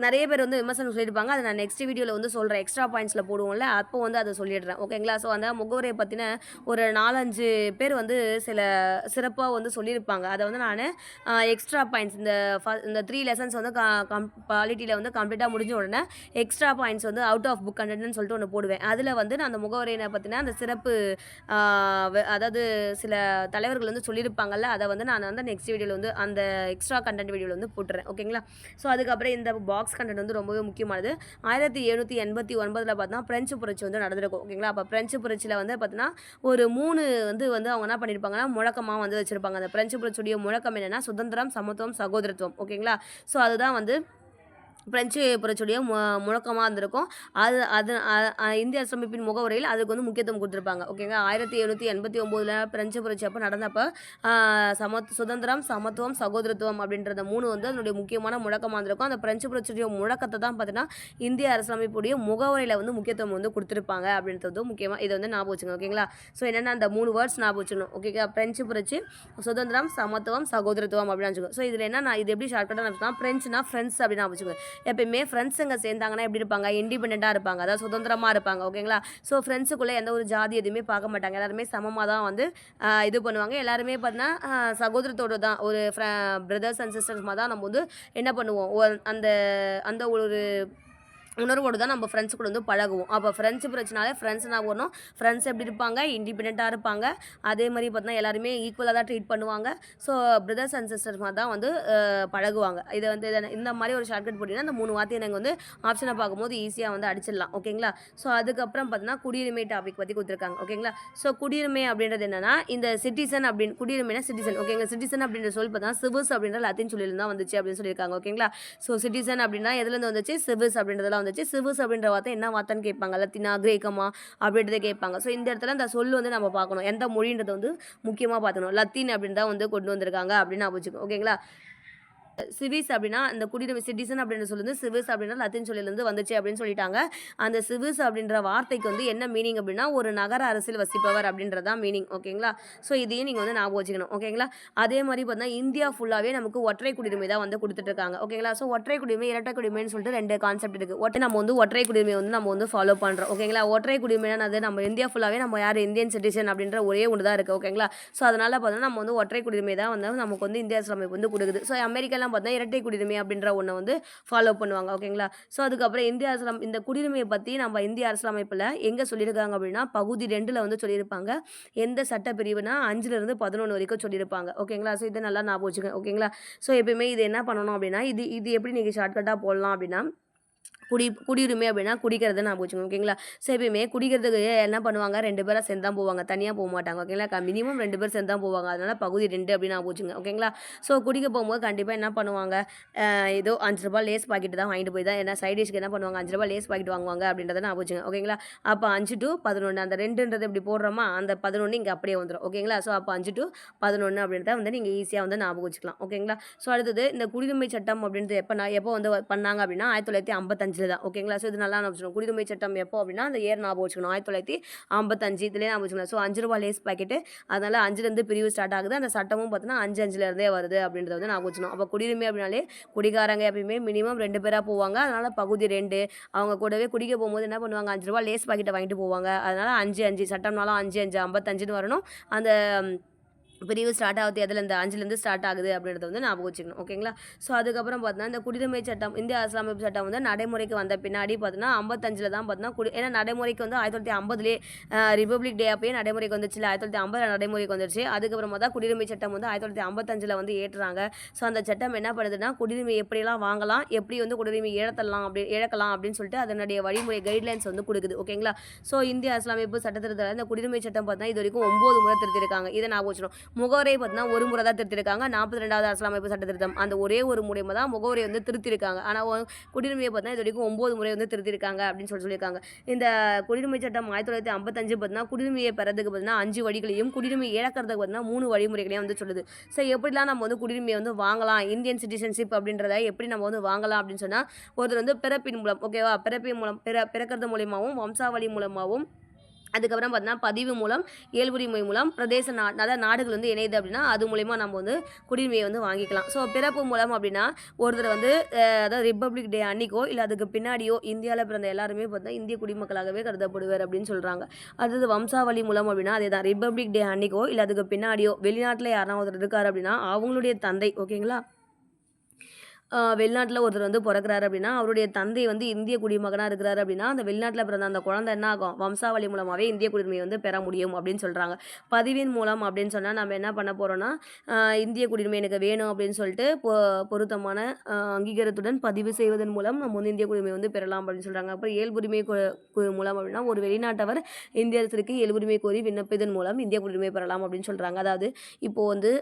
நிறைய பேர் வந்து விமர்சனம் சொல்லியிருப்பாங்க. அதை நான் நெக்ஸ்ட் வீடியோவில் வந்து சொல்கிறேன். எக்ஸ்ட்ரா பாயிண்ட்ஸில் போடுவோம்ல, அப்போ வந்து அதை சொல்லிடுறேன். ஓகேங்களா? ஸோ அந்த முகவரியை பற்றின ஒரு 4-5 பேர் வந்து சிறப்பாக வந்து சொல்லியிருப்பாங்க. அதை வந்து நான் எக்ஸ்ட்ரா பாயிண்ட்ஸ் இந்த 3 லெசன்ஸ் வந்து குவாலிட்டியில் வந்து கம்ப்ளீட்டாக முடிஞ்ச உடனே எக்ஸ்ட்ரா பாயிண்ட்ஸ் வந்து அவுட் ஆஃப் புக் கண்டென்ட்னு சொல்லிட்டு ஒன்று போடுவேன். அதில் வந்து நான் அந்த முகவரியை பற்றின அந்த சிறப்பு அதாவது சில தலைவர்கள் வந்து சொல்லியிருப்பாங்கல்ல, அதை வந்து நான் வந்து நெக்ஸ்ட் வீடியோவில் வந்து அந்த எக்ஸ்ட்ரா கண்டென்ட் வீடியோவில் வந்து போட்டுறேன். ஓகேங்களா? ஸோ அதுக்கப்புறம் இந்த பாக்ஸ் கண்டென்ட் வந்து ரொம்பவே முக்கியமானது. 1789 பார்த்தா பிரெஞ்சு புரட்சி வந்து நடந்திருக்கும். ஓகேங்களா? அப்போ பிரெஞ்சு புரட்சியில் வந்து பார்த்தீங்கன்னா ஒரு 3 வந்து அவங்க என்ன பண்ணியிருப்பாங்கன்னா முழக்கமாக வந்து வச்சுருப்பாங்க. அந்த பிரெஞ்சு புரட்சியுடைய முழக்கம் என்னென்னா சுதந்திரம், சமத்துவம், சகோதரத்துவம். ஓகேங்களா? ஸோ அதுதான் வந்து பிரெஞ்சு புரட்சியுடைய முழக்கமா இருந்திருக்கும். அது அது இந்திய அரசமைப்பின் முகவுரையில் அதுக்கு வந்து முக்கியத்துவம் குடுத்துருப்பாங்க. ஓகேங்களா. 1789ல பிரெஞ்சு புரட்சி அப்ப நடந்தப்ப சுதந்திரம், சமத்துவம், சகோதரத்துவம் அப்படின்ற 3 வந்து அதனுடைய முக்கியமான முழக்கமா இருந்திருக்கும். அந்த பிரெஞ்சு புரட்சியுடைய முழக்கத்த தான் பார்த்தீங்கன்னா, இந்திய அரசமைப்புடைய முகவுரையில வந்து முக்கியத்துவம் வந்து குடுத்துருப்பாங்க அப்படின்றது முக்கியமா இத வந்து ஞாபகம் வச்சுக்கோங்க. ஓகேங்களா. ஸோ என்னன்னா அந்த 3 வேர்ட்ஸ் ஞாபகம் வச்சுக்கணும். ஓகேங்களா. பிரெஞ்சு புரட்சி, சுதந்திரம், சமத்துவம், சகோதரத்துவம் அப்படின்னு வச்சுக்கோங்க. ஸோ இதில என்ன நான் இது எப்படி ஷார்ட்கட்டா நான் பிரெஞ்சுனா ஃப்ரெண்ட்ஸ் அப்படின்னு ஞாபகம் வச்சுக்கோங்க. எப்பயுமே ஃப்ரெண்ட்ஸுங்க சேர்ந்தாங்கன்னா எப்படி இருப்பாங்க, இண்டிபெண்டண்ட்டாக இருப்பாங்க, அதாவது சுதந்திரமாக இருப்பாங்க. ஓகேங்களா. ஸோ ஃப்ரெண்ட்ஸுக்குள்ளே எந்த ஒரு ஜாதி எதுவுமே பார்க்க மாட்டாங்க, எல்லாருமே சமமாக தான் வந்து இது பண்ணுவாங்க. எல்லாருமே பார்த்தீங்கன்னா சகோதரத்தோடு தான் ஒரு பிரதர்ஸ் அண்ட் சிஸ்டர்ஸ் மாதிரி தான் நம்ம வந்து என்ன பண்ணுவோம், அந்த அந்த ஒரு உணர்வோடு தான் நம்ம ஃப்ரெண்ட்ஸ் கூட வந்து பழகுவோம். அப்போ ஃப்ரெண்ட்ஸ் பிரச்சனாலே ஃப்ரெண்ட்ஸ் என்ன வரணும், ஃப்ரெண்ட்ஸ் எப்படி இருப்பாங்க, இண்டிபெண்ட்டாக இருப்பாங்க. அதே மாதிரி பார்த்தீங்கன்னா எல்லாருமே ஈக்குவலாக தான் ட்ரீட் பண்ணுவாங்க. ஸோ பிரதர்ஸ் அண்ட் சிஸ்டர்ஸ் மாதிரி தான் வந்து பழகுவாங்க. இதை வந்து இந்த மாதிரி ஒரு ஷார்ட்கட் போட்டிங்கன்னா அந்த 3 வார்த்தையை நாங்கள் வந்து ஆப்ஷனை பார்க்கும்போது ஈஸியாக வந்து அடிச்சிடலாம். ஓகேங்களா. ஸோ அதுக்கப்புறம் பார்த்தீங்கன்னா குடியுரிமை டாபிக் பற்றி கொடுத்துருக்காங்க. ஓகேங்களா. ஸோ குடியுரிமை அப்படின்றது என்னன்னா இந்த சிட்டிசன் அப்படின்னு குடியுரிமைனா சிட்டிசன். ஓகேங்க. சிட்டிசன் அப்படின்ற சொல் பார்த்தீங்கன்னா சிவிஸ் அப்படின்ற லத்தீன் சொல்லியில தான் வந்துச்சு அப்படின்னு சொல்லியிருக்காங்க. ஓகேங்களா. ஸோ சிட்டிசன் அப்படின்னா எதுலேருந்து வந்துச்சு, சிவிஸ் அப்படின்றதெல்லாம் வந்துச்சு. சிவிஸ் அப்படின்ற வார்த்தை என்ன வார்த்தைன்னு கேட்பாங்க, லத்தீனா, கிரேக்கமா அப்படின்றத கேட்பாங்க. ஸோ இந்த இடத்துல அந்த சொல் வந்து நம்ம பார்க்கணும், எந்த மொழின்றதை வந்து முக்கியமாக பார்க்கணும். லத்தீன் அப்படின்னு தான் வந்து கொண்டு வந்திருக்காங்க அப்படின்னு நான் வச்சுக்கோங்க. ஓகேங்களா. சிவிஸ் அப்படின்னா அந்த குடியுரிமை சிட்டிசன் அப்படின்னு சொல்லுது, சிவிஸ் அப்படின்னா லத்தீன் சொல்லிலேருந்து வந்துச்சு அப்படின்னு சொல்லிட்டாங்க. அந்த சிவிஸ் அப்படின்ற வார்த்தைக்கு வந்து என்ன மீனிங் அப்படின்னா ஒரு நகர அரசியல் வசிப்பவர் அப்படின்றதான் மீனிங். ஓகேங்களா. ஸோ இதையும் நீங்கள் வந்து ஞாபகம் வச்சுக்கணும். ஓகேங்களா. அதே மாதிரி பார்த்தீங்கன்னா இந்தியா ஃபுல்லாகவே நமக்கு ஒற்றை குடியுரிமை தான் வந்து கொடுத்துட்ருக்காங்க. ஓகேங்களா. ஸோ ஒற்றை குடியுரிமை, இரட்டை குடியுரிமைன்னு சொல்லிட்டு 2 கான்செப்ட் இருக்குது. நம்ம வந்து ஒற்றை குடியுரிமை வந்து நம்ம வந்து ஃபாலோ பண்ணுறோம். ஓகேங்களா. ஒற்றை குடியுரிமைனா அது நம்ம இந்தியா ஃபுல்லாகவே நம்ம யார் இந்தியன் சிட்டிசன் அப்படின்ற ஒரே ஒன்று தான் இருக்குது. ஓகேங்களா. ஸோ அதனால் பார்த்தீங்கன்னா நம்ம வந்து ஒற்றை குடியுரிமை தான் வந்து நமக்கு வந்து இந்திய அரசியலமைப்பு வந்து கொடுக்குது. ஸோ அமெரிக்காலாம் பார்த்தீங்கன்னா இரட்டை குடியுரிமை அப்படின்ற ஒன்றை வந்து ஃபாலோ பண்ணுவாங்க. ஓகேங்களா. ஸோ அதுக்கப்புறம் இந்த குடியுரிமையை பற்றி நம்ம இந்திய அரசியலமைப்பில் எங்கே சொல்லியிருக்காங்க அப்படின்னா பகுதி 2ல் வந்து சொல்லியிருப்பாங்க. எந்த சட்டப்பிரிவுனா 5லிருந்து 11 வரைக்கும் சொல்லியிருப்பாங்க. ஓகேங்களா. ஸோ இதை நல்லா ஞாபகம் வச்சுக்கோங்க. ஓகேங்களா. ஸோ எப்பயுமே இது என்ன பண்ணணும் அப்படின்னா இது எப்படி நீங்கள் ஷார்ட்கட்டாக போடலாம் அப்படின்னா குடியுரிமை அப்படின்னா குடிக்கிறது ஞாபகம் வச்சுக்கோங்க. ஓகேங்களா. ஸோ எப்பயுமே குடிக்கிறதுக்கு என்ன பண்ணுவாங்க, 2 பேராக சேர்ந்து தான் போவாங்க, தனியாக போக மாட்டாங்க. ஓகேங்களா. மினிமம் 2 பேர் சேர்ந்து தான் போவாங்க. அதனால் பகுதி 2 அப்படின்னு ஞாபகம் வச்சுக்கோங்க. ஓகேங்களா. ஸோ குடிக்க போகும்போது கண்டிப்பாக என்ன பண்ணுவாங்க, ஏதோ ₹5 லேஸ் பாக்கெட் தான் வாங்கிட்டு போய் தான் என்ன சைட் டிஷ்க்கு என்ன பண்ணுவாங்க, ₹5 லேஸ் பாக்கெட் வாங்குவாங்க அப்படின்றத ஞாபகம் வச்சுக்கோங்க. ஓகேங்களா. அப்போ 5 to 11 அந்த 2ன்றது இப்படி போடுறோமா, அந்த 11 இங்கே அப்படியே வந்துடும். ஓகேங்களா. ஸோ அப்போ 5 to 11 அப்படின்றத வந்து நீங்கள் ஈஸியாக வந்து ஞாபகம் வச்சுக்கலாம். ஓகேங்களா. ஸோ அடுத்தது இந்த குடியுரிமை சட்டம் அப்படின்றது எப்போ வந்து பண்ணாங்க அப்படின்னா 1955 தான். ஓகேங்களா. ஸோ இது நல்லா ஞாபகம் வச்சுக்கணும். குடியுரிமை சட்டம் எப்போ அப்படின்னா அந்த இயர் ஞாபகம் வச்சுக்கணும். 1955 இதுலேயே ஞாபகம் வச்சுக்கணும். ஸோ ₹5 லேஸ் பாக்கெட்டு, அதனால் 5லேருந்து பிரிவு ஸ்டார்ட் ஆகுது. அந்த சட்டமும் பார்த்தீங்கன்னா 5 வருது அப்படின்றத வந்து ஞாபகம் வச்சுக்கணும். அப்போ குடியுரிமை அப்படின்னாலே குடிகாரங்க எப்பயுமே மினிமம் 2 பேராக போவாங்க. அதனால் பகுதி 2 அவங்க கூடவே குடிக்க போகும்போது என்ன பண்ணுவாங்க, ₹5 லேஸ் பாக்கெட்டை வாங்கிட்டு போவாங்க. அதனால் 5 சட்டம்னாலும் 5 55ன்னு வரணும். அந்த பிரிவு ஸ்டார்ட் ஆகுது எதுலேருந்து 5லேருந்து ஸ்டார்ட் ஆகுது அப்படின்றத வந்து ஞாபகம் வச்சுக்கணும். ஓகேங்களா. ஸோ அதுக்கப்புறம் பார்த்தீங்கன்னா இந்த குடியுரிமை சட்டம் இந்திய அரசியலமைப்பு சட்டம் வந்து நடைமுறைக்கு வந்த பின்னாடி பார்த்தீங்கன்னா 55ல் தான் பார்த்தீங்கன்னா ஏன்னா நடைமுறைக்கு வந்து 1950லேயே ரிப்பப்ளிக் டே அப்பயே நடைமுறைக்கு வந்துச்சு. 1950 நடைமுறைக்கு வந்துருச்சு. அதுக்கப்புறமா தான் குடியுரிமை சட்டம் வந்து 1955ல் வந்து ஏற்றுறாங்க. ஸோ அந்த சட்டம் என்ன பண்ணுதுன்னா குடியுரிமை எப்படியெல்லாம் வாங்கலாம், எப்படி வந்து குடியுரிமை இழக்கலாம் அப்படின்னு சொல்லிட்டு அதனுடைய வழிமுறை கைட்லைன்ஸ் வந்து கொடுக்குது. ஓகேங்களா. ஸோ இந்திய அரசியலமைப்பு சட்டத்திட்டத்தில் இந்த குடியுரிமை சட்டம் பார்த்தீங்கன்னா இது வரைக்கும் 9 முறை திருத்திருக்காங்க. இதை ஞாபகம் வச்சுக்கணும். முகவரை பார்த்தீங்கன்னா ஒரு முறை தான் திருத்திருக்காங்க. 42வது அரசியலமைப்பு சட்ட திருத்தம் அந்த ஒரே ஒரு முறைமை தான் முகவரை வந்து திருத்திருக்காங்க. ஆனால் குடியுரிமையை பார்த்தீங்கன்னா இது வரைக்கும் 9 முறை வந்து திருத்திருக்காங்க அப்படின்னு சொல்லியிருக்காங்க. இந்த குடியுரிமை சட்டம் 1955 பார்த்தீங்கன்னா குடியுரிமையை பெறதுக்கு பார்த்தீங்கன்னா 5 வழிகளையும், குடியுரிமை இழக்கிறதுக்கு பார்த்தீங்கன்னா 3 வழிமுறைகளையும் வந்து சொல்லுது. ஸோ எப்படிலாம் நம்ம வந்து குடியுரிமையை வந்து வாங்கலாம், இந்தியன் சிட்டிசன்ஷிப் அப்படின்றத எப்படி நம்ம வந்து வாங்கலாம் அப்படின்னு சொன்னால் ஒருத்தர் வந்து பிறப்பின் மூலம், ஓகேவா, பிறப்பின் மூலம் பிறக்கிறது மூலியமாகவும், வம்சாவளி மூலமாகவும், அதுக்கப்புறம் பார்த்தீங்கன்னா பதிவு மூலம், இயல்புரிமை மூலம், பிரதேச அதாவது நாடுகள் வந்து இணையுது அப்படின்னா அது மூலயமா நம்ம வந்து குடியுரிமையை வந்து வாங்கிக்கலாம். ஸோ பிறப்பு மூலம் அப்படின்னா ஒருத்தர் வந்து அதாவது ரிப்பப்ளிக் டே அன்னைக்கோ இல்லை அதுக்கு பின்னாடியோ இந்தியாவில் பிறந்த எல்லாருமே பார்த்தீங்கன்னா இந்திய குடிமக்களாகவே கருதப்படுவார் அப்படின்னு சொல்கிறாங்க. அடுத்தது வம்சாவளி மூலம் அப்படின்னா அதே தான், ரிப்பப்ளிக் டே அன்னைக்கோ இல்லை அதுக்கு பின்னாடியோ வெளிநாட்டில் யாராவது ஒருத்தர் இருக்கார் அப்படின்னா அவங்களுடைய தந்தை, ஓகேங்களா, வெளிநாட்டில் ஒருத்தர் வந்து பிறக்கிறாரு அப்படின்னா அவருடைய தந்தை வந்து இந்திய குடிமகனாக இருக்கிறாரு அப்படின்னா அந்த வெளிநாட்டில் பிறந்த அந்த குழந்தை என்ன ஆகும், வம்சாவளி மூலமாகவே இந்திய குடியுரிமை வந்து பெற முடியும் அப்படின்னு சொல்கிறாங்க. பதிவின் மூலம் அப்படின்னு சொன்னால் நம்ம என்ன பண்ண போகிறோன்னா இந்திய குடியுரிமை எனக்கு வேணும் அப்படின்னு சொல்லிட்டு பொருத்தமான அங்கீகாரத்துடன் பதிவு செய்வதன் மூலம் நம்ம வந்து இந்திய குடியுரிமை வந்து பெறலாம் அப்படின்னு சொல்கிறாங்க. அப்புறம் இயல்புரிமை மூலம் அப்படின்னா ஒரு வெளிநாட்டவர் இந்திய அரசுக்கு இயல்புரிமை கோரி விண்ணப்பிதன் மூலம் இந்திய குடியுரிமை பெறலாம் அப்படின்னு சொல்கிறாங்க. அதாவது இப்போது வந்து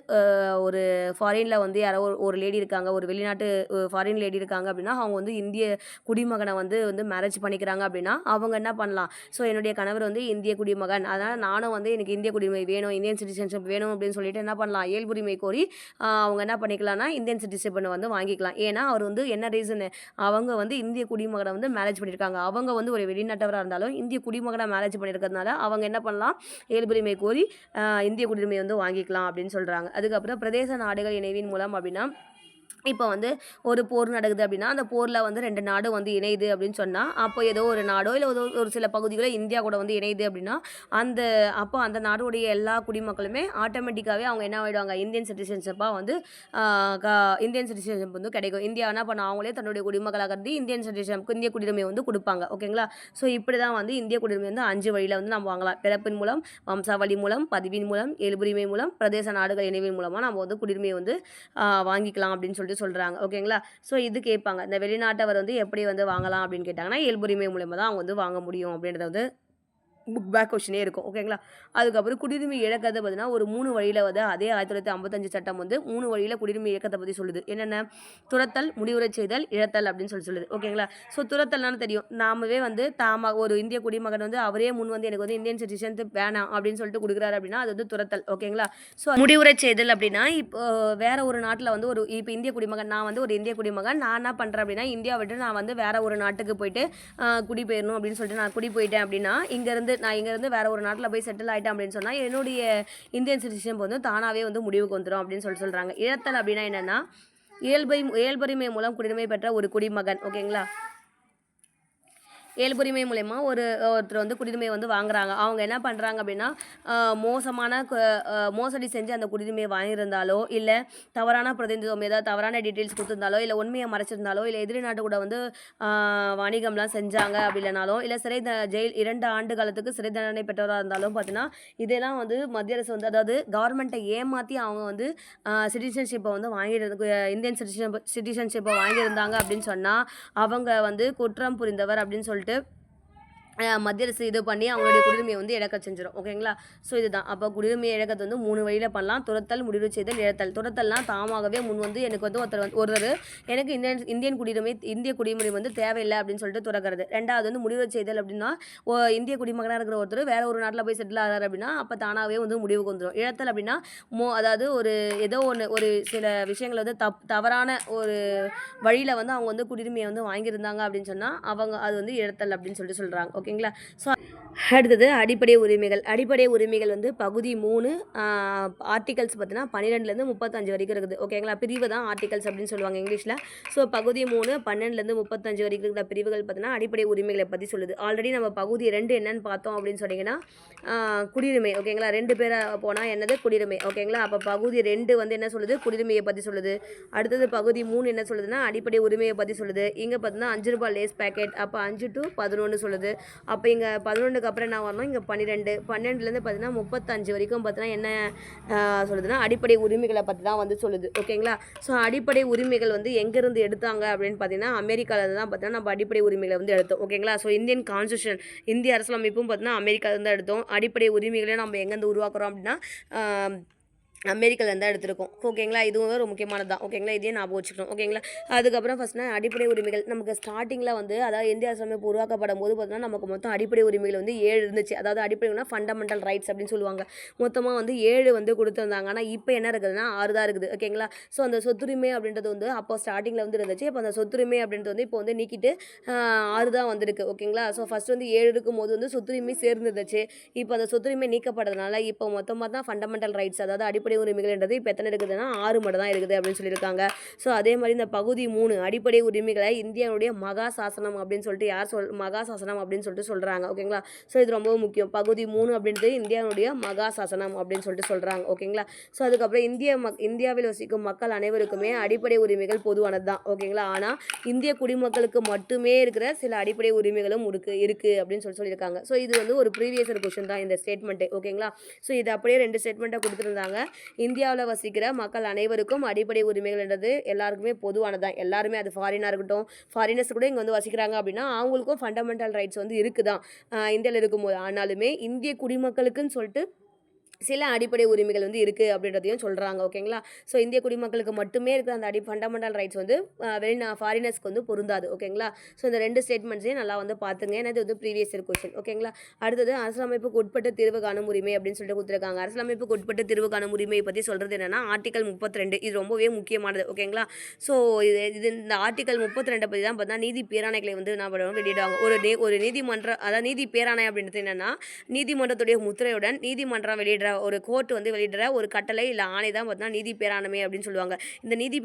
ஒரு ஃபாரினில் வந்து யாரோ ஒரு லேடி இருக்காங்க, ஒரு வெளிநாட்டு ஃபாரின் லேடி இருக்காங்க அப்படின்னா அவங்க வந்து இந்திய குடிமகனை வந்து மேரேஜ் பண்ணிக்கிறாங்க அப்படின்னா அவங்க என்ன பண்ணலாம், ஸோ என்னுடைய கணவர் வந்து இந்திய குடிமகன், அதனால் நானும் வந்து எனக்கு இந்திய குடிமை வேணும், இந்தியன் சிட்டிசன்ஷிப் வேணும் அப்படின்னு சொல்லிட்டு என்ன பண்ணலாம், இயல்புரிமை கோரி அவங்க என்ன பண்ணிக்கலாம்னா இந்தியன் சிட்டிசன்ஷிப் வந்து வாங்கிக்கலாம். ஏன்னா அவர் வந்து என்ன ரீசனு, அவங்க வந்து இந்திய குடிமகனை வந்து மேரேஜ் பண்ணியிருக்காங்க. அவங்க வந்து ஒரு வெளிநாட்டவராக இருந்தாலும் இந்திய குடிமகனை மேரேஜ் பண்ணியிருக்கிறதுனால அவங்க என்ன பண்ணலாம், இயல்புரிமை கோரி இந்திய குடியுரிமை வந்து வாங்கிக்கலாம் அப்படின்னு சொல்கிறாங்க. அதுக்கப்புறம் பிரதேச நாடுகள் இணைவின் மூலம் அப்படின்னா இப்போ வந்து ஒரு போர் நடக்குது அப்படின்னா அந்த போரில் வந்து 2 நாடு வந்து இணையுது அப்படின்னு சொன்னால் அப்போ ஏதோ ஒரு நாடோ இல்லை ஒரு சில பகுதிகளோ இந்தியா கூட வந்து இணையுது அப்படின்னா அப்போ அந்த நாடுடைய எல்லா குடிமக்களுமே ஆட்டோமேட்டிக்காகவே அவங்க என்ன ஆகிடுவாங்க, இந்தியன் சிட்டிசன்ஷிப்பாக வந்து இந்தியன் சிட்டிசன்ஷிப் வந்து கிடைக்கும். இந்தியா என்ன பண்ண அவங்களே தன்னுடைய குடிமக்களாக கருதி இந்தியன் சிட்டிசன்ஷிப் இந்திய குடியுரிமை வந்து கொடுப்பாங்க. ஓகேங்களா. ஸோ இப்படி தான் வந்து இந்திய குடியுரிமை வந்து 5 வழியில் வந்து நம்ம வாங்கலாம். பிறப்பின் மூலம், வம்சாவளி மூலம், பதிவின் மூலம், இயல்புரிமை மூலம், பிரதேச நாடுகள் இணைவின் மூலமாக நம்ம வந்து குடியுரிமையை வந்து வாங்கிக்கலாம் அப்படின்னு சொல்லிட்டு சொல்கிறாங்க. ஓகேங்களா. ஸோ இது கேட்பாங்க, இந்த வெளிநாட்டவர் வந்து எப்படி வந்து வாங்கலாம் அப்படின்னு கேட்டாங்கன்னா இயல்புரிமை மூலமாக தான் அவங்க வந்து வாங்க முடியும் அப்படின்றத வந்து புக் பேக் கொஸ்டினே இருக்கும். ஓகேங்களா. அதுக்கப்புறம் குடியுரிமை இழக்கிறது பார்த்தீங்கன்னா ஒரு 3 வழியில் வந்து அதே 1955 சட்டம் வந்து 3 வழியில் குடியுரிமை இழக்கத்தை பற்றி சொல்லுது. என்னென்ன, துரத்தல், முடிவுறச் செய்தல், இழத்தல் அப்படின்னு சொல்லுது. ஓகேங்களா. ஸோ துரத்தல்னாலும் தெரியும், நாமவே வந்து ஒரு இந்திய குடிமகன் வந்து அவரே முன் வந்து எனக்கு வந்து இந்தியன் சிட்டிசன்ஷிப் வேணாம் அப்படின்னு சொல்லிட்டு கொடுக்குறாரு அப்படின்னா அது வந்து துரத்தல். ஓகேங்களா. ஸோ முடிவுறச் செய்தல் அப்படின்னா இப்போ வேற ஒரு நாட்டில் வந்து இப்போ இந்திய குடிமகன், நான் வந்து ஒரு இந்திய குடிமகன், நான் என்ன பண்ணுறேன் அப்படின்னா இந்தியா விட்டு நான் வந்து வேற ஒரு நாட்டுக்கு போயிட்டு குடிபெயரணும் அப்படின்னு சொல்லிட்டு நான் குடி போயிட்டேன் அப்படின்னா நான் இங்கேருந்து வேறு ஒரு நாட்டில் போய் செட்டில் ஆகிட்டேன் அப்படின்னு சொன்னால் என்னுடைய இந்தியன் சிட்டிசன்ஷிப் வந்து தானாகவே வந்து முடிவுக்கு வந்துடும் அப்படின்னு சொல்கிறாங்க. இழத்தல் அப்படின்னா என்னென்னா இயல்புரிமை மூலம் குடியுரிமை பெற்ற ஒரு குடிமகன். ஓகேங்களா. இயல்புரிமை மூலயமா ஒருத்தர் வந்து குடியுரிமை வந்து வாங்குறாங்க. அவங்க என்ன பண்ணுறாங்க அப்படின்னா மோசடி செஞ்சு அந்த குடியுரிமையை வாங்கியிருந்தாலோ இல்லை தவறான பிரதிநிதித்துவம் ஏதாவது தவறான டீட்டெயில்ஸ் கொடுத்துருந்தாலோ இல்லை உண்மையை மறைச்சிருந்தாலோ இல்லை எதிரி நாட்டு கூட வந்து வணிகம்லாம் செஞ்சாங்க அப்படி இல்லைனாலும் இல்லை ஜெயில் 2 ஆண்டு காலத்துக்கு சிறை தண்டனை பெற்றவராக இருந்தாலும் பார்த்தீங்கன்னா இதெல்லாம் வந்து மத்திய அரசு வந்து அதாவது கவர்மெண்ட்டை ஏமாற்றி அவங்க வந்து சிட்டிசன்ஷிப்பை வந்து இந்தியன் சிட்டிசன்ஷிப்பை வாங்கியிருந்தாங்க அப்படின்னு சொன்னால் அவங்க வந்து குற்றம் புரிந்தவர் அப்படின்னு சொல்லிட்டு மத்திய அரசு இது பண்ணி அவங்களுடைய குடியுரிமையை வந்து இழக்க செஞ்சிடும். ஓகேங்களா. ஸோ இதுதான். அப்போ குடியுரிமையை இழக்கிறது வந்து 3 வழியில் பண்ணலாம். துரத்தல், முடிவு செய்தல், இழத்தல். துரத்தல்னால் தாமாகவே முன் வந்து எனக்கு வந்து ஒருத்தர் எனக்கு இந்திய குடியுரிமை வந்து தேவையில்லை அப்படின்னு சொல்லிட்டு துறக்கிறது. 2வது வந்து முடிவு செய்தல் அப்படின்னா இந்திய குடிமகனாக இருக்கிற ஒருத்தர் வேற ஒரு நாட்டில் போய் செட்டில் ஆகிறார் அப்படின்னா அப்போ தானாகவே வந்து முடிவுக்கு வந்துடும். இழத்தல் அப்படின்னா அதாவது ஒரு சில விஷயங்கள் வந்து தவறான ஒரு வழியில் வந்து அவங்க வந்து குடியுரிமையை வந்து வாங்கியிருந்தாங்க அப்படின்னு சொன்னால் அவங்க அது வந்து இழத்தல் அப்படின்னு சொல்லிட்டு சொல்கிறாங்க. ஓகேங்களா. ஸோ அடுத்தது அடிப்படை உரிமைகள். அடிப்படை உரிமைகள் வந்து பகுதி 3 ஆர்டிகல்ஸ் பார்த்தீங்கன்னா 12லேருந்து 35 வரைக்கும் இருக்குது. ஓகேங்களா. பிரிவு தான் ஆர்டிகல்ஸ் அப்படின்னு சொல்லுவாங்க இங்கிலீஷில். ஸோ பகுதி 3 12லேருந்து 35 வரைக்கும் இருக்கிற பிரிவுகள் பார்த்தீங்கன்னா அடிப்படை உரிமைகளை பற்றி சொல்லுது. ஆல்ரெடி நம்ம பகுதி 2 என்னன்னு பார்த்தோம் அப்படின்னு சொன்னீங்கன்னா குடியுரிமை. ஓகேங்களா. 2 பேரை போனால் என்னது குடியுரிமை. ஓகேங்களா. அப்போ பகுதி 2 வந்து என்ன சொல்லுது, குடியுரிமையை பற்றி சொல்லுது. அடுத்தது பகுதி 3 என்ன சொல்லுதுன்னா அடிப்படை உரிமையை பற்றி சொல்லுது. இங்கே பார்த்தீங்கன்னா 5 ரூபாய் லேஸ் பேக்கெட் அப்போ 5 to 11 சொல்லுது. அப்போ இங்கே 11க்கு அப்புறம் என்ன வரணும், இங்கே 12லேருந்து பார்த்தீங்கன்னா 35 வரைக்கும் பார்த்தீங்கன்னா என்ன சொல்லுதுன்னா அடிப்படை உரிமைகளை பற்றி தான் வந்து சொல்லுது. ஓகேங்களா. ஸோ அடிப்படை உரிமைகள் வந்து எங்கேருந்து எடுத்தாங்க அப்படின்னு பார்த்தீங்கன்னா அமெரிக்காவில் தான் பார்த்தீங்கன்னா நம்ம அடிப்படை உரிமைகளை வந்து எடுத்தோம். ஓகேங்களா. ஸோ இந்தியன் கான்ஸ்டியூஷன் இந்திய அரசியலமைப்பும் பார்த்தீங்கன்னா அமெரிக்காவில் தான் எடுத்தோம். அடிப்படை உரிமைகளையும் நம்ம எங்கேருந்து உருவாக்குறோம் அப்படின்னா அமெரிக்காவிலேருந்து எடுத்திருக்கோம். ஓகேங்களா. இதுவும் ஒரு முக்கியமானது தான். ஓகேங்களா. இதையும் ஞாபகம் வச்சுக்கணும். ஓகேங்களா. அதுக்கப்புறம் ஃபஸ்ட்னா அடிப்படை உரிமைகள் நமக்கு ஸ்டார்டிங்கில் வந்து அதாவது இந்திய அரசியலமைப்பு உருவாக்கப்படும் போது பார்த்தீங்கன்னா நமக்கு மொத்தம் அடிப்படை உரிமைகள் வந்து 7 இருந்துச்சு. அதாவது அடிப்படைனா ஃபண்டமெண்டல் ரைட்ஸ் அப்படின்னு சொல்லுவாங்க. மொத்தமாக வந்து 7 வந்து கொடுத்துருந்தாங்க. ஆனால் இப்போ என்ன இருக்குதுன்னா 6 தான் இருக்குது. ஓகேங்களா. ஸோ அந்த சொத்துரிமை அப்படின்றது வந்து அப்போ ஸ்டார்டிங்கில் வந்து இருந்துச்சு. இப்போ அந்த சொத்துரிமை அப்படின்றது வந்து இப்போ வந்து நீக்கிட்டு 6 தான் வந்திருக்கு. ஓகேங்களா. ஸோ ஃபஸ்ட் வந்து 7 இருக்கும் போது வந்து சொத்துரிமை சேர்ந்துருந்துச்சு. இப்போ அந்த சொத்துரிமை நீக்கப்படுறதுனால இப்போ மொத்தமாக தான் ஃபண்டமெண்டல் ரைட்ஸ் அதாவது அடிப்படை உரிமைகள்ன்றது இப்போ எத்தனை இருக்குதுன்னா 6 மட்டும் தான் இருக்குது அப்படின்னு சொல்லியிருக்காங்க. ஸோ அதே மாதிரி இந்த பகுதி 3 அடிப்படை உரிமைகளை இந்தியாவுடைய மகா சாசனம் அப்படின்னு சொல்லிட்டு மகா சாசனம் அப்படின்னு சொல்லிட்டு சொல்கிறாங்க. ஓகேங்களா. ஸோ இது ரொம்ப முக்கியம். பகுதி 3 அப்படின்றது இந்தியாவுடைய மகா சாசனம் அப்படின்னு சொல்லிட்டு சொல்கிறாங்க. ஓகேங்களா. ஸோ அதுக்கப்புறம் இந்தியாவில் வசிக்கும் மக்கள் அனைவருக்குமே அடிப்படை உரிமைகள் பொதுவானது தான். ஓகேங்களா. ஆனால் இந்திய குடிமக்களுக்கு மட்டுமே இருக்கிற சில அடிப்படை உரிமைகளும் இருக்குது அப்படின்னு சொல்லியிருக்காங்க. ஸோ இது வந்து ஒரு ப்ரீவியஸ் கொஸ்டின் தான் இந்த ஸ்டேட்மெண்ட்டு. ஓகேங்களா. ஸோ இது அப்படியே 2 ஸ்டேட்மெண்ட்டாக கொடுத்துருந்தாங்க. இந்தியாவில் வசிக்கிற மக்கள் அனைவருக்கும் அடிப்படை உரிமைகள்ன்றது எல்லாருக்குமே பொதுவானதான். எல்லாருமே அது ஃபாரினாக இருக்கட்டும், ஃபாரினர்ஸ் கூட இங்கே வந்து வசிக்கிறாங்க அப்படின்னா அவங்களுக்கும் ஃபண்டமெண்டல் ரைட்ஸ் வந்து இருக்குதான் இந்தியாவில் இருக்கும்போது. ஆனாலுமே இந்திய குடிமக்களுக்குன்னு சொல்லிட்டு சில அடிப்படை உரிமைகள் வந்து இருக்குது அப்படின்றதையும் சொல்கிறாங்க. ஓகேங்களா? ஸோ இந்திய குடிமக்களுக்கு மட்டுமே இருக்கிற அந்த ஃபண்டமெண்டல் ரைட்ஸ் வந்து ஃபாரினர்ஸ்க்கு வந்து பொருந்தாது. ஓகேங்களா? ஸோ இந்த 2 ஸ்டேட்மெண்ட்ஸையும் நல்லா வந்து பார்த்துங்க. ஏன்னா இது வந்து ப்ரீவியஸ் இயர் கொஸ்டின். ஓகேங்களா? அடுத்தது அரசியலமைப்புக்கு உட்பட்ட தீர்வு காணும் உரிமை அப்படின்னு சொல்லிட்டு கொடுத்துருக்காங்க. அரசியலமைப்புக்கு உட்பட்ட தீர்வு காணும் உரிமையை பற்றி சொல்கிறது என்னன்னா ஆர்டிகல் 32 இது ரொம்பவே முக்கியமானது. ஓகேங்களா? ஸோ இது இந்த ஆர்டிகல் 32 பற்றி தான் பார்த்தா நீதி பேராணைகளை வந்து என்ன பண்ணுவாங்க வெளியிடுவாங்க. ஒரு நீதிமன்றம் அதாவது நீதி பேராணை அப்படின்றது என்னன்னா நீதிமன்றத்துடைய முத்திரையுடன் நீதிமன்றம் வெளியிடுற ஒரு கோர்ட் வந்து வெளியிடுற ஒரு கட்டளை இல்லை ஆணை தான் பார்த்தீங்கன்னா நீதி பேராண்மை அப்படின்னு சொல்லுவாங்க. இந்த நீதி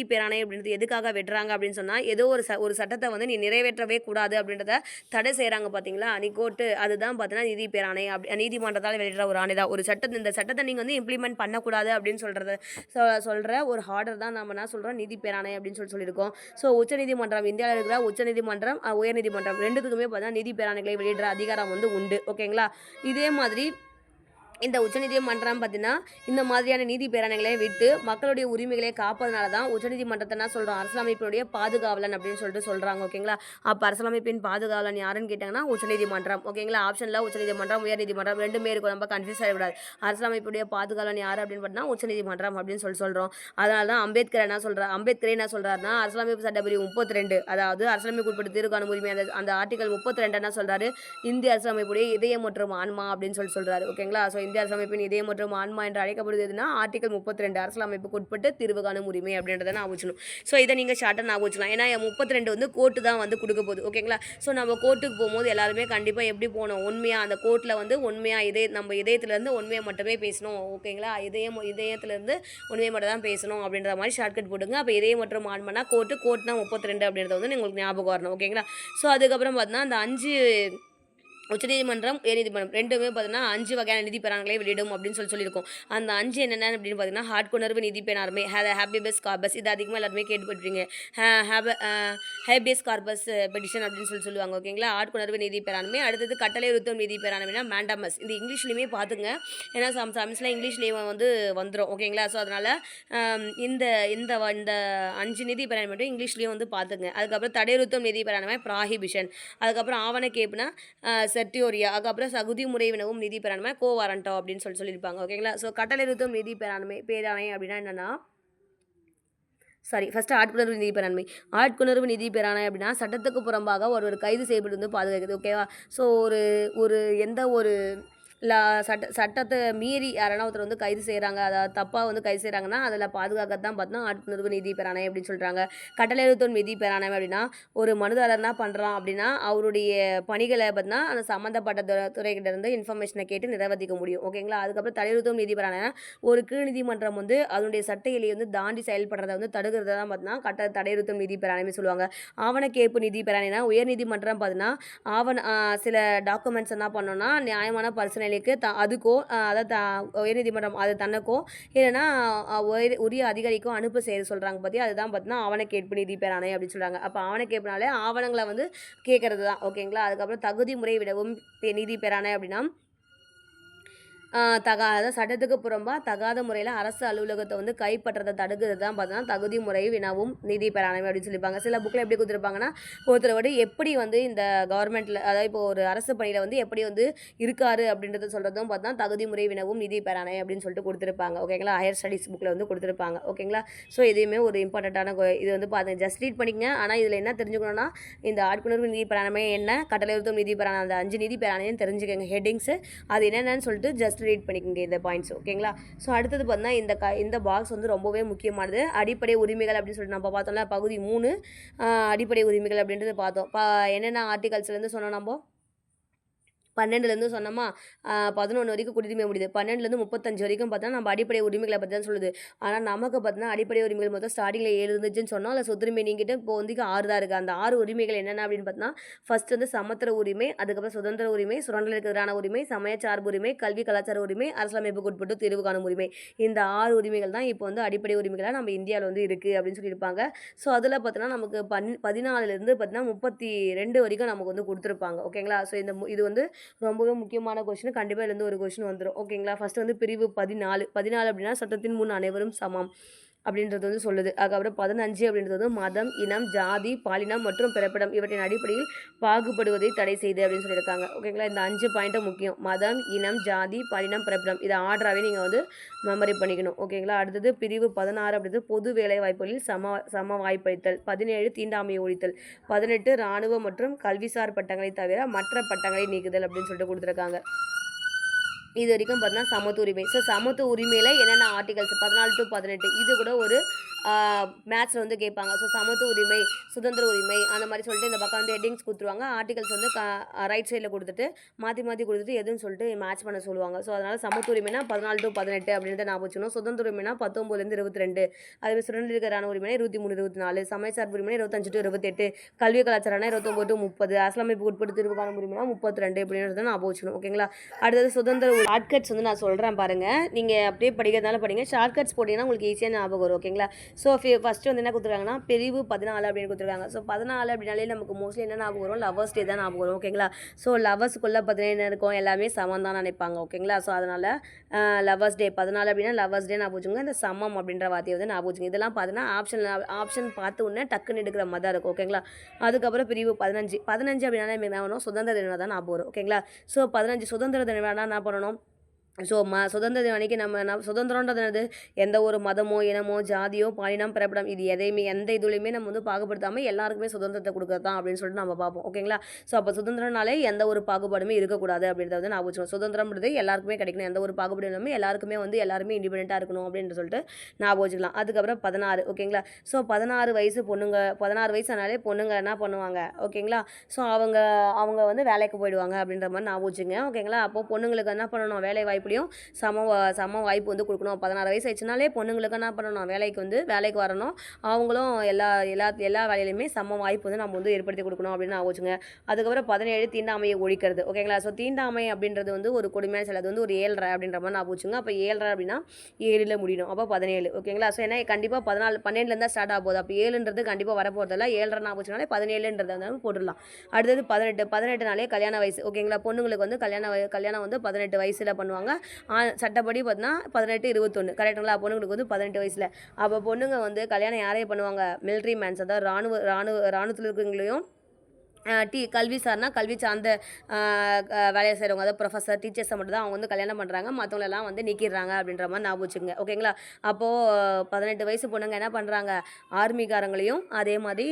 பேராணை அப்படின்றது எதுக்காக வெட்டுறாங்க அப்படின்னு சொன்னால் ஏதோ ஒரு சட்டத்தை வந்து நீ நிறைவேற்றவே கூடாது அப்படின்றத தடை செய்கிறாங்க பார்த்தீங்களா நீ கோர்ட்டு அதுதான் பார்த்தீங்கன்னா நீதி பேராணை நீதிமன்றத்தால் வெளியிடுற ஒரு ஆணை தான். இந்த சட்டத்தை நீங்கள் வந்து இம்ப்ளிமெண்ட் பண்ணக்கூடாது அப்படின்னு சொல்கிற ஒரு ஆர்டர் தான் நம்ம என்ன சொல்கிறோம் நீதி பேராணை அப்படின்னு சொல்லியிருக்கோம். ஸோ உச்சநீதிமன்றம் இந்தியாவில் இருக்கிற உச்சநீதிமன்றம் உயர்நீதிமன்றம் ரெண்டுத்துக்குமே பார்த்தீங்கன்னா நீதி பேராணைகளை வெளியிடுற அதிகாரம் வந்து உண்டு. ஓகேங்களா? இதே மாதிரி இந்த உச்சநீதிமன்றம் பார்த்தீங்கன்னா இந்த மாதிரியான நீதி பேராணைகளை விட்டு மக்களுடைய உரிமைகளை காப்பதனால தான் உச்சநீதிமன்றத்தை என்ன சொல்கிறோம் அரசியலமைப்பினுடைய பாதுகாவலன் அப்படின்னு சொல்லிட்டு சொல்கிறாங்க. ஓகேங்களா? அப்போ அரசியலமைப்பின் பாதுகாவலன் யாருன்னு கேட்டாங்கன்னா உச்சநீதிமன்றம். ஓகேங்களா? ஆப்ஷனில் உச்சநீதிமன்றம் உயர்நீதிமன்றம் ரெண்டுமே இருக்கும். நம்ம கன்ஃபியூஸ் ஆகிடக்கூடாது. அரசியலமைப்புடைய பாதுகாவலன் யார் அப்படின்னு பார்த்தீங்கன்னா உச்சநீதிமன்றம் அப்படின்னு சொல்கிறோம். அதனால தான் அம்பேத்கர் என்ன சொல்கிறாருன்னா அரசியலமைப்பு சட்டப்பிரிவு 32 அதாவது அரசியலமைப்பு உட்பட்ட தீர்வு காணும் உரிமை அந்த ஆர்டிகல் 32 என்ன சொல்கிறாரு இந்திய அரசியலமைப்புடைய இதயம் மற்றும் ஆன்மா அப்படின்னு சொல்கிறாரு. ஓகேங்களா? ஸோ இந்திய அரசியலமைப்பின் இதயம் மற்றும் ஆன்மா என்று அழைக்கப்படுவதுன்னா ஆர்டிகல் 32 அரசியலமைப்புக்கு உட்பட்டு தீர்வு காணும் உரிமை அப்படின்றத நான் வச்சுக்கணும். ஸோ இதை நீங்கள் ஷார்ட்டாக நான் வச்சுக்கலாம். ஏன்னா 32 வந்து கோர்ட்டு தான் வந்து கொடுக்க போகுது. ஓகேங்களா? ஸோ நம்ம கோர்ட்டுக்கு போகும்போது எல்லாருமே கண்டிப்பாக எப்படி போகணும் உண்மையாக அந்த கோர்ட்டில் வந்து உண்மையாக நம்ம இதயத்துலேருந்து உண்மையை மட்டுமே பேசணும். ஓகேங்களா? இதயத்துலேருந்து உண்மையை மட்டும் தான் பேசணும் அப்படின்ற மாதிரி ஷார்ட்கட் போட்டுங்க. அப்போ இதயம் மற்றும் ஆன்மானா கோர்ட்னா 32 அப்படின்றத வந்து உங்களுக்கு ஞாபகம் வரணும். ஓகேங்களா? ஸோ அதுக்கப்புறம் பார்த்தீங்கன்னா அந்த 5 உச்சநீதிமன்றம் உயர்நீதிமன்றம் ரெண்டுமே பார்த்தீங்கன்னா 5 வகையான நிதி பேராணைகளை வெளியிடும் அப்படின்னு சொல்லியிருக்கோம். அந்த 5 என்னென்ன அப்படின்னு பார்த்தீங்கன்னா ஆட்கொணர்வு நிதி பேராண்மை ஹேபியஸ் கார்பஸ் இது அதிகமாக எல்லாருமே கேட்டுப்பட்டுருங்க. ஹேபியஸ் கார்பஸ் பெட்டிஷன் அப்படின்னு சொல்லுவாங்க. ஓகேங்களா? ஆட்கொணர்வு நிதி பேராண்மை. அடுத்தது கட்டளை நிறுத்தம் நிதி பேராண்மைனா மேண்டமஸ் இது இங்கிலீஷ்லேயுமே பார்த்துங்க. ஏன்னா சம்ஸ்லாம் இங்கிலீஷ்லேயே வந்து வந்துடும். ஓகேங்களா? ஸோ அதனால் இந்த இந்த இந்த 5 நிதி பேராண்மை மட்டும் இங்கிலீஷ்லேயும் வந்து பார்த்துங்க. அதுக்கப்புறம் தடைநிறுத்தம் நிதி பேராண்மை ப்ராஹிபிஷன். அதுக்கப்புறம் ஆவண கேப்புனா செர்டியோரியா அதுக்கப்புறம் சகுதி முறை வினவும் நிதி பேராண்மை கோவாரண்டோ அப்படின்னு சொல்லியிருப்பாங்க. ஓகேங்களா? ஸோ கட்டளை நிறுத்தம் நிதி பேராணை அப்படின்னா என்னென்னா ஃபஸ்ட்டு ஆட்கொணர்வு நிதி பேராண்மை. ஆட்கொணர்வு நிதி பேராணை அப்படின்னா சட்டத்துக்கு புறம்பாக ஒரு கைது செய்யப்பட்டு வந்து பாதுகாக்குது. ஓகேவா? ஸோ எந்த ஒரு சட்டத்தை மீறி யாரானா ஒருத்தர் வந்து கைது செய்கிறாங்க அதாவது தப்பாக வந்து கைது செய்கிறாங்கன்னா அதில் பாதுகாக்கத்தான் பார்த்தோன்னா ஆட்கொணர்வு நிதி பேராணை அப்படின்னு சொல்கிறாங்க. கட்டளை நிறுத்தம் நிதி பேராணை அப்படின்னா ஒரு மனுதாரர் என்ன பண்ணுறான் அப்படின்னா அவருடைய பணிகளை பார்த்தீங்கன்னா அந்த சம்மந்தப்பட்ட துறைகிட்ட இருந்து இன்ஃபர்மேஷனை கேட்டு நிறைவேற்றிக்க முடியும். ஓகேங்களா? அதுக்கப்புறம் தடை நிறுத்தம் நிதி பேராணைனா ஒரு கீழ் நீதிமன்றம் வந்து அதனுடைய சட்ட எல்லையை வந்து தாண்டி செயல்படுறதை வந்து தடுக்கிறத தான் பார்த்தீங்கன்னா தடை நிறுத்தம் நிதி பேராணைன்னு சொல்லுவாங்க. ஆவணக்கேற்பு நிதி பேராணைனா உயர்நீதிமன்றம் பார்த்தீங்கன்னா சில டாக்குமெண்ட்ஸ் என்ன பண்ணோன்னா நியாயமான பரிசீலனை அதுக்கோ அதாவது உயர்நீதிமன்றம் அது தனக்கோ இல்லைன்னா உரிய அதிகாரிக்கோ அனுப்ப செய்ய சொல்கிறாங்க பற்றி அதுதான் பார்த்தீங்கன்னா ஆவணக்கேற்பு நிதி பேராணை அப்படின்னு சொல்கிறாங்க. அப்போ ஆவணக்கேற்புனாலே ஆவணங்களை வந்து கேட்கறது தான். ஓகேங்களா? அதுக்கப்புறம் தகுதி முறை விடவும் நிதி பேராணை அப்படின்னா அதாவது சட்டத்துக்கு புறம்பாக தகாத முறையில் அரசு அலுவலகத்தை வந்து கைப்பற்றதை தடுக்கிறது தான் பார்த்தீங்கன்னா தகுதி முறை வினவும் நிதி பேராண்மை அப்படின்னு சொல்லியிருப்பாங்க. சில புக்கில் எப்படி கொடுத்துருப்பாங்கன்னா ஒருத்தர் எப்படி வந்து இந்த கவர்மெண்ட்டில் அதாவது இப்போ ஒரு அரசு பணியில் வந்து எப்படி வந்து இருக்காரு அப்படின்றத சொல்கிறதும் பார்த்தீங்கன்னா தகுதி முறை வினவும் நிதி பேராணை அப்படின்னு சொல்லிட்டு கொடுத்துருப்பாங்க. ஓகேங்களா? ஹையர் ஸ்டடீஸ் புக்கில் வந்து கொடுத்துருப்பாங்க. ஓகேங்களா? ஸோ இதுவுமே ஒரு இம்பார்ட்டண்ட்டான இது வந்து பாருங்கள் ஜஸ்ட் ரீட் பண்ணிக்கங்க. ஆனால் இதில் என்ன தெரிஞ்சுக்கணும்னா இந்த ஆட்கொணர்வு நிதி பேராண்மை என்ன கட்டளை நிறுத்தம் நிதி பேராணை அந்த 5 நிதி பேராணையும் தெரிஞ்சுக்கங்க ஹெட்டிங்ஸு அது என்னென்னு சொல்லிட்டு ஜஸ்ட் ரீட் பண்ணிக்கோங்க இந்த பாயிண்ட்ஸ். ஓகேங்களா? ஸோ அடுத்தது பார்த்தீங்கன்னா இந்த பாக்ஸ் வந்து ரொம்பவே முக்கியமானது. அடிப்படை உரிமைகள் அப்படின்னு சொல்லிட்டு நம்ம பார்த்தோம்ல பகுதி 3 அடிப்படை உரிமைகள் அப்படின்றது பார்த்தோம். என்னென்ன ஆர்டிகல்ஸ்லேருந்து சொன்னோம் நம்ம 12லேருந்து சொன்னோமா 11 வரைக்கும் குடியுரிமை முடியுது. 12லேருந்து 35 வரைக்கும் பார்த்தோன்னா நம்ம அடிப்படை உரிமைகளை பற்றி தான் சொல்லுது. ஆனால் நமக்கு பார்த்தீங்கன்னா அடிப்படை உரிமைகள் மொத்தம் ஸ்டார்டிங்கில் 7 இருந்துச்சுன்னு சொன்னோம். அதில் சொத்துரிமை நீங்கிட்டு இப்போ வந்து 6 தான் இருக்குது. அந்த 6 உரிமைகள் என்னென்ன அப்படின்னு பார்த்தீங்கன்னா ஃபர்ஸ்ட் வந்து சமத்துவ உரிமை, அதுக்கப்புறம் சுதந்திர உரிமை, சுரண்டலுக்கு எதிரான உரிமை, சமயச்சார்பு உரிமை, கல்வி கலாச்சார உரிமை, அரசியலமைப்புக்கு உட்பட்டு தீர்வு காணும் உரிமை. இந்த 6 உரிமைகள் தான் இப்போ வந்து அடிப்படை உரிமைகளாக நம்ம இந்தியாவில் வந்து இருக்குது அப்படின்னு சொல்லியிருப்பாங்க. ஸோ அதில் பார்த்தீங்கன்னா நமக்கு 14லேருந்து பார்த்தீங்கன்னா 32 வரைக்கும் நமக்கு வந்து கொடுத்துருப்பாங்க. ஓகேங்களா? ஸோ இது வந்து ரொம்பவே முக்கியமான கொஸ்டின். கண்டிப்பாக இதுலேருந்து ஒரு கொஸ்டின் வந்துடும். ஓகேங்களா? ஃபஸ்ட்டு வந்து பிரிவு 14 அப்படின்னா சட்டத்தின் முன் அனைவரும் சமம். அப்படின்றது வந்து சொல்லுது. அதுக்கப்புறம் 15 அப்படின்றது வந்து மதம், இனம், ஜாதி, பாலினம் மற்றும் பிறப்பிடம் இவற்றின் அடிப்படையில் பாகுபடுவதை தடை செய்து அப்படின்னு சொல்லியிருக்காங்க. ஓகேங்களா? இந்த 5 பாயிண்ட்டும் முக்கியம். மதம், இனம், ஜாதி, பாலினம், பிறப்பிடம் இதை ஆர்டராகவே நீங்கள் வந்து மெமரி பண்ணிக்கணும். ஓகேங்களா? அடுத்தது பிரிவு 16 அப்படின்றது பொது வேலை வாய்ப்புகளில் சம வாய்ப்பளித்தல். 17 தீண்டாமையை ஒழித்தல். 18 இராணுவ மற்றும் கல்விசார் பட்டங்களை தவிர மற்ற பட்டங்களை நீக்குதல் அப்படின்னு சொல்லிட்டு கொடுத்துருக்காங்க. இது வரைக்கும் பார்த்தீங்கன்னா சமத்துவ உரிமை. ஸோ சமத்துவ உரிமையில் என்னென்ன ஆர்டிகல்ஸ் 14 to 18 இது கூட ஒரு மேத்ஸில் வந்து கேட்பாங்க. ஸோ சமத்துவ உரிமை, சுதந்திர உரிமை அந்த மாதிரி சொல்லிட்டு இந்த பக்கம் வந்து ஹெட்டிங்ஸ் கொடுத்துருவாங்க. ஆர்டிகல்ஸ் வந்து ரைட் சைடில் கொடுத்துட்டு மாற்றி கொடுத்துட்டு எதுன்னு சொல்லிட்டு மேட்ச் பண்ண சொல்லுவாங்க. ஸோ அதனால் சமத்துவ உரிமைனா 14 to 18 அப்படின்றத ஞாபகம் வச்சுக்கணும். சுதந்திர உரிமைனா 19 22. அதேமாதிரி சுதந்திரக்கான உரிமைனா 23 24. சமயசார்பு உரிமைனா 25 to 28. கல்வி கலாச்சாரம்னா 29 to 30. அரசியலமைப்பு உட்பட்டு தீர்வுக்கான உரிமைனா 32 அப்படின்றத ஞாபகம் வச்சுக்கணும். ஓகேங்களா? அடுத்தது சுதந்திர ஷார்ட்கட்ஸ் வந்து நான் சொல்கிறேன் பாருங்கள். நீங்கள் அப்படியே படிக்கிறதுனால படிங்க. ஷார்ட்கட்ஸ் போட்டிங்கன்னா உங்களுக்கு ஈஸியாக ஞாபகம் வரும். ஓகேங்களா? ஸோ ஃபஸ்ட்டு வந்து என்ன கொடுத்துருக்காங்கன்னா பிரிவு 14 அப்படின்னு கொடுத்துருக்காங்க. ஸோ 14 அப்படின்னாலே நமக்கு மோஸ்ட்லி என்ன ஞாபகம் வரும்? லவர்ஸ் டே தான் ஞாபகம் வரும். ஓகேங்களா? ஸோ லவர்ஸுக்குள்ளே 17 இருக்கும், எல்லாமே சமம் தான் நினைப்பாங்க. ஓகேங்களா? ஸோ அதனால் லவர்ஸ் டே 14 அப்படின்னா லவர்ஸ் டே ஞாபகம் வச்சுங்க. இந்த சமம் அப்படின்ற வார்த்தையை வந்து ஞாபகம் வச்சுங்க. இதெல்லாம் பார்த்தீங்கன்னா ஆப்ஷன் பார்த்து உடனே டக்குன்னு எடுக்கிற மாதிரி தான் இருக்கும். ஓகேங்களா? அதுக்கப்புறம் பிரிவு 15 அப்படின்னாலே என்ன வரும்? சுதந்திர தினம் தான் ஞாபகம் வரும். ஓகேங்களா? ஸோ 15 சுதந்திர தினம் என்ன பண்ணணும்? ஸோ சுதந்திர தினம் அன்றைக்கி நம்ம சுதந்திரன்றது என்னது? எந்த ஒரு மதமோ, இனமோ, ஜாதியோ, பாலினம், பிறப்பிடம் இது எதையுமே எந்த இதுலையுமே நம்ம வந்து பாகுபடுத்தாமல் எல்லாருக்குமே சுதந்திரத்தை கொடுக்குறது தான் அப்படின்னு சொல்லிட்டு நம்ம பார்ப்போம். ஓகேங்களா? ஸோ அப்போ சுதந்திரனாலே எந்த ஒரு பாகுபாடுமே இருக்கக்கூடாது அப்படின்றத வந்து நான் வச்சுக்கணும். சுதந்திரம்ன்றது எல்லாருக்குமே கிடைக்கணும், எந்த ஒரு பாகுபாடும் இல்லாமல் எல்லாருக்குமே வந்து எல்லாருமே இண்டிபெண்ட்டாக இருக்கணும் அப்படின்னு சொல்லிட்டு ஞாபகம் வச்சுக்கலாம். அதுக்கப்புறம் 16. ஓகேங்களா? ஸோ 16 வயசு பொண்ணுங்க 16 வயசு ஆனாலே பொண்ணுங்க என்ன பண்ணுவாங்க? ஓகேங்களா? ஸோ அவங்க வந்து வேலைக்கு போயிடுவாங்க அப்படின்ற மாதிரி ஞாபகம் வச்சுங்க. ஓகேங்களா? அப்போது பொண்ணுங்களுக்கு என்ன பண்ணணும்? வேலை வாய்ப்பு சம வாய்ப்பு வந்து கொடுக்கணும். 16 வயசு ஆயிடுச்சுனாலே பொண்ணுங்களுக்கு என்ன பண்ணணும்? வேலைக்கு வரணும். அவங்களும் எல்லா வேலையிலுமே சம வாய்ப்பு வந்து நம்ம வந்து ஏற்படுத்தி கொடுக்கணும் அப்படின்னு ஆகுச்சுங்க. அதுக்கப்புறம் 17 தீண்டாமையை ஒழிக்கிறது. ஓகேங்களா? ஸோ தீண்டாமை அப்படின்றது வந்து ஒரு கொடுமையான செயல். அது வந்து ஒரு 7.5 அப்படின்ற மாதிரி நான் போச்சுங்க. அப்போ 7.5 அப்படின்னா 7ல் முடியணும். அப்போ 17. ஓகேங்களா? ஸோ ஏன்னா கண்டிப்பாக 12லேருந்து ஸ்டார்ட் ஆக போகுது. அப்போ 7ன்றது கண்டிப்பாக வரப்போகிறதில்ல. 7.5 ஆகுச்சுனாலே 17ன்றதை வந்து போட்டுடலாம். அடுத்தது 18 கல்யாண வயசு. ஓகேங்களா? பொண்ணுங்களுக்கு வந்து கல்யாணம் வந்து 18 வயசில் பண்ணுவாங்க. சட்டப்படி பார்த்தீங்கன்னா 18 21 கரெக்டுங்களா? பொண்ணுங்களுக்கு வந்து 18 வயசில். அப்போ பொண்ணுங்க வந்து கல்யாணம் யாரையும் பண்ணுவாங்க? மிலிட்ரி மேன்ஸ், அதாவது இராணுவத்தில் இருக்கிறவங்களையும் கல்வி சார்ந்த வேலையை செய்கிறவங்க, அதாவது ப்ரொஃபஸர், டீச்சர்ஸை மட்டும் தான் அவங்க வந்து கல்யாணம் பண்ணுறாங்க. மற்றவங்களெல்லாம் வந்து நீக்கிடுறாங்க அப்படின்ற மாதிரி ஞாபகம் வச்சுக்கோங்க. ஓகேங்களா? அப்போது 18 வயசு பொண்ணுங்க என்ன பண்ணுறாங்க? ஆர்மிக்காரங்களையும் அதே மாதிரி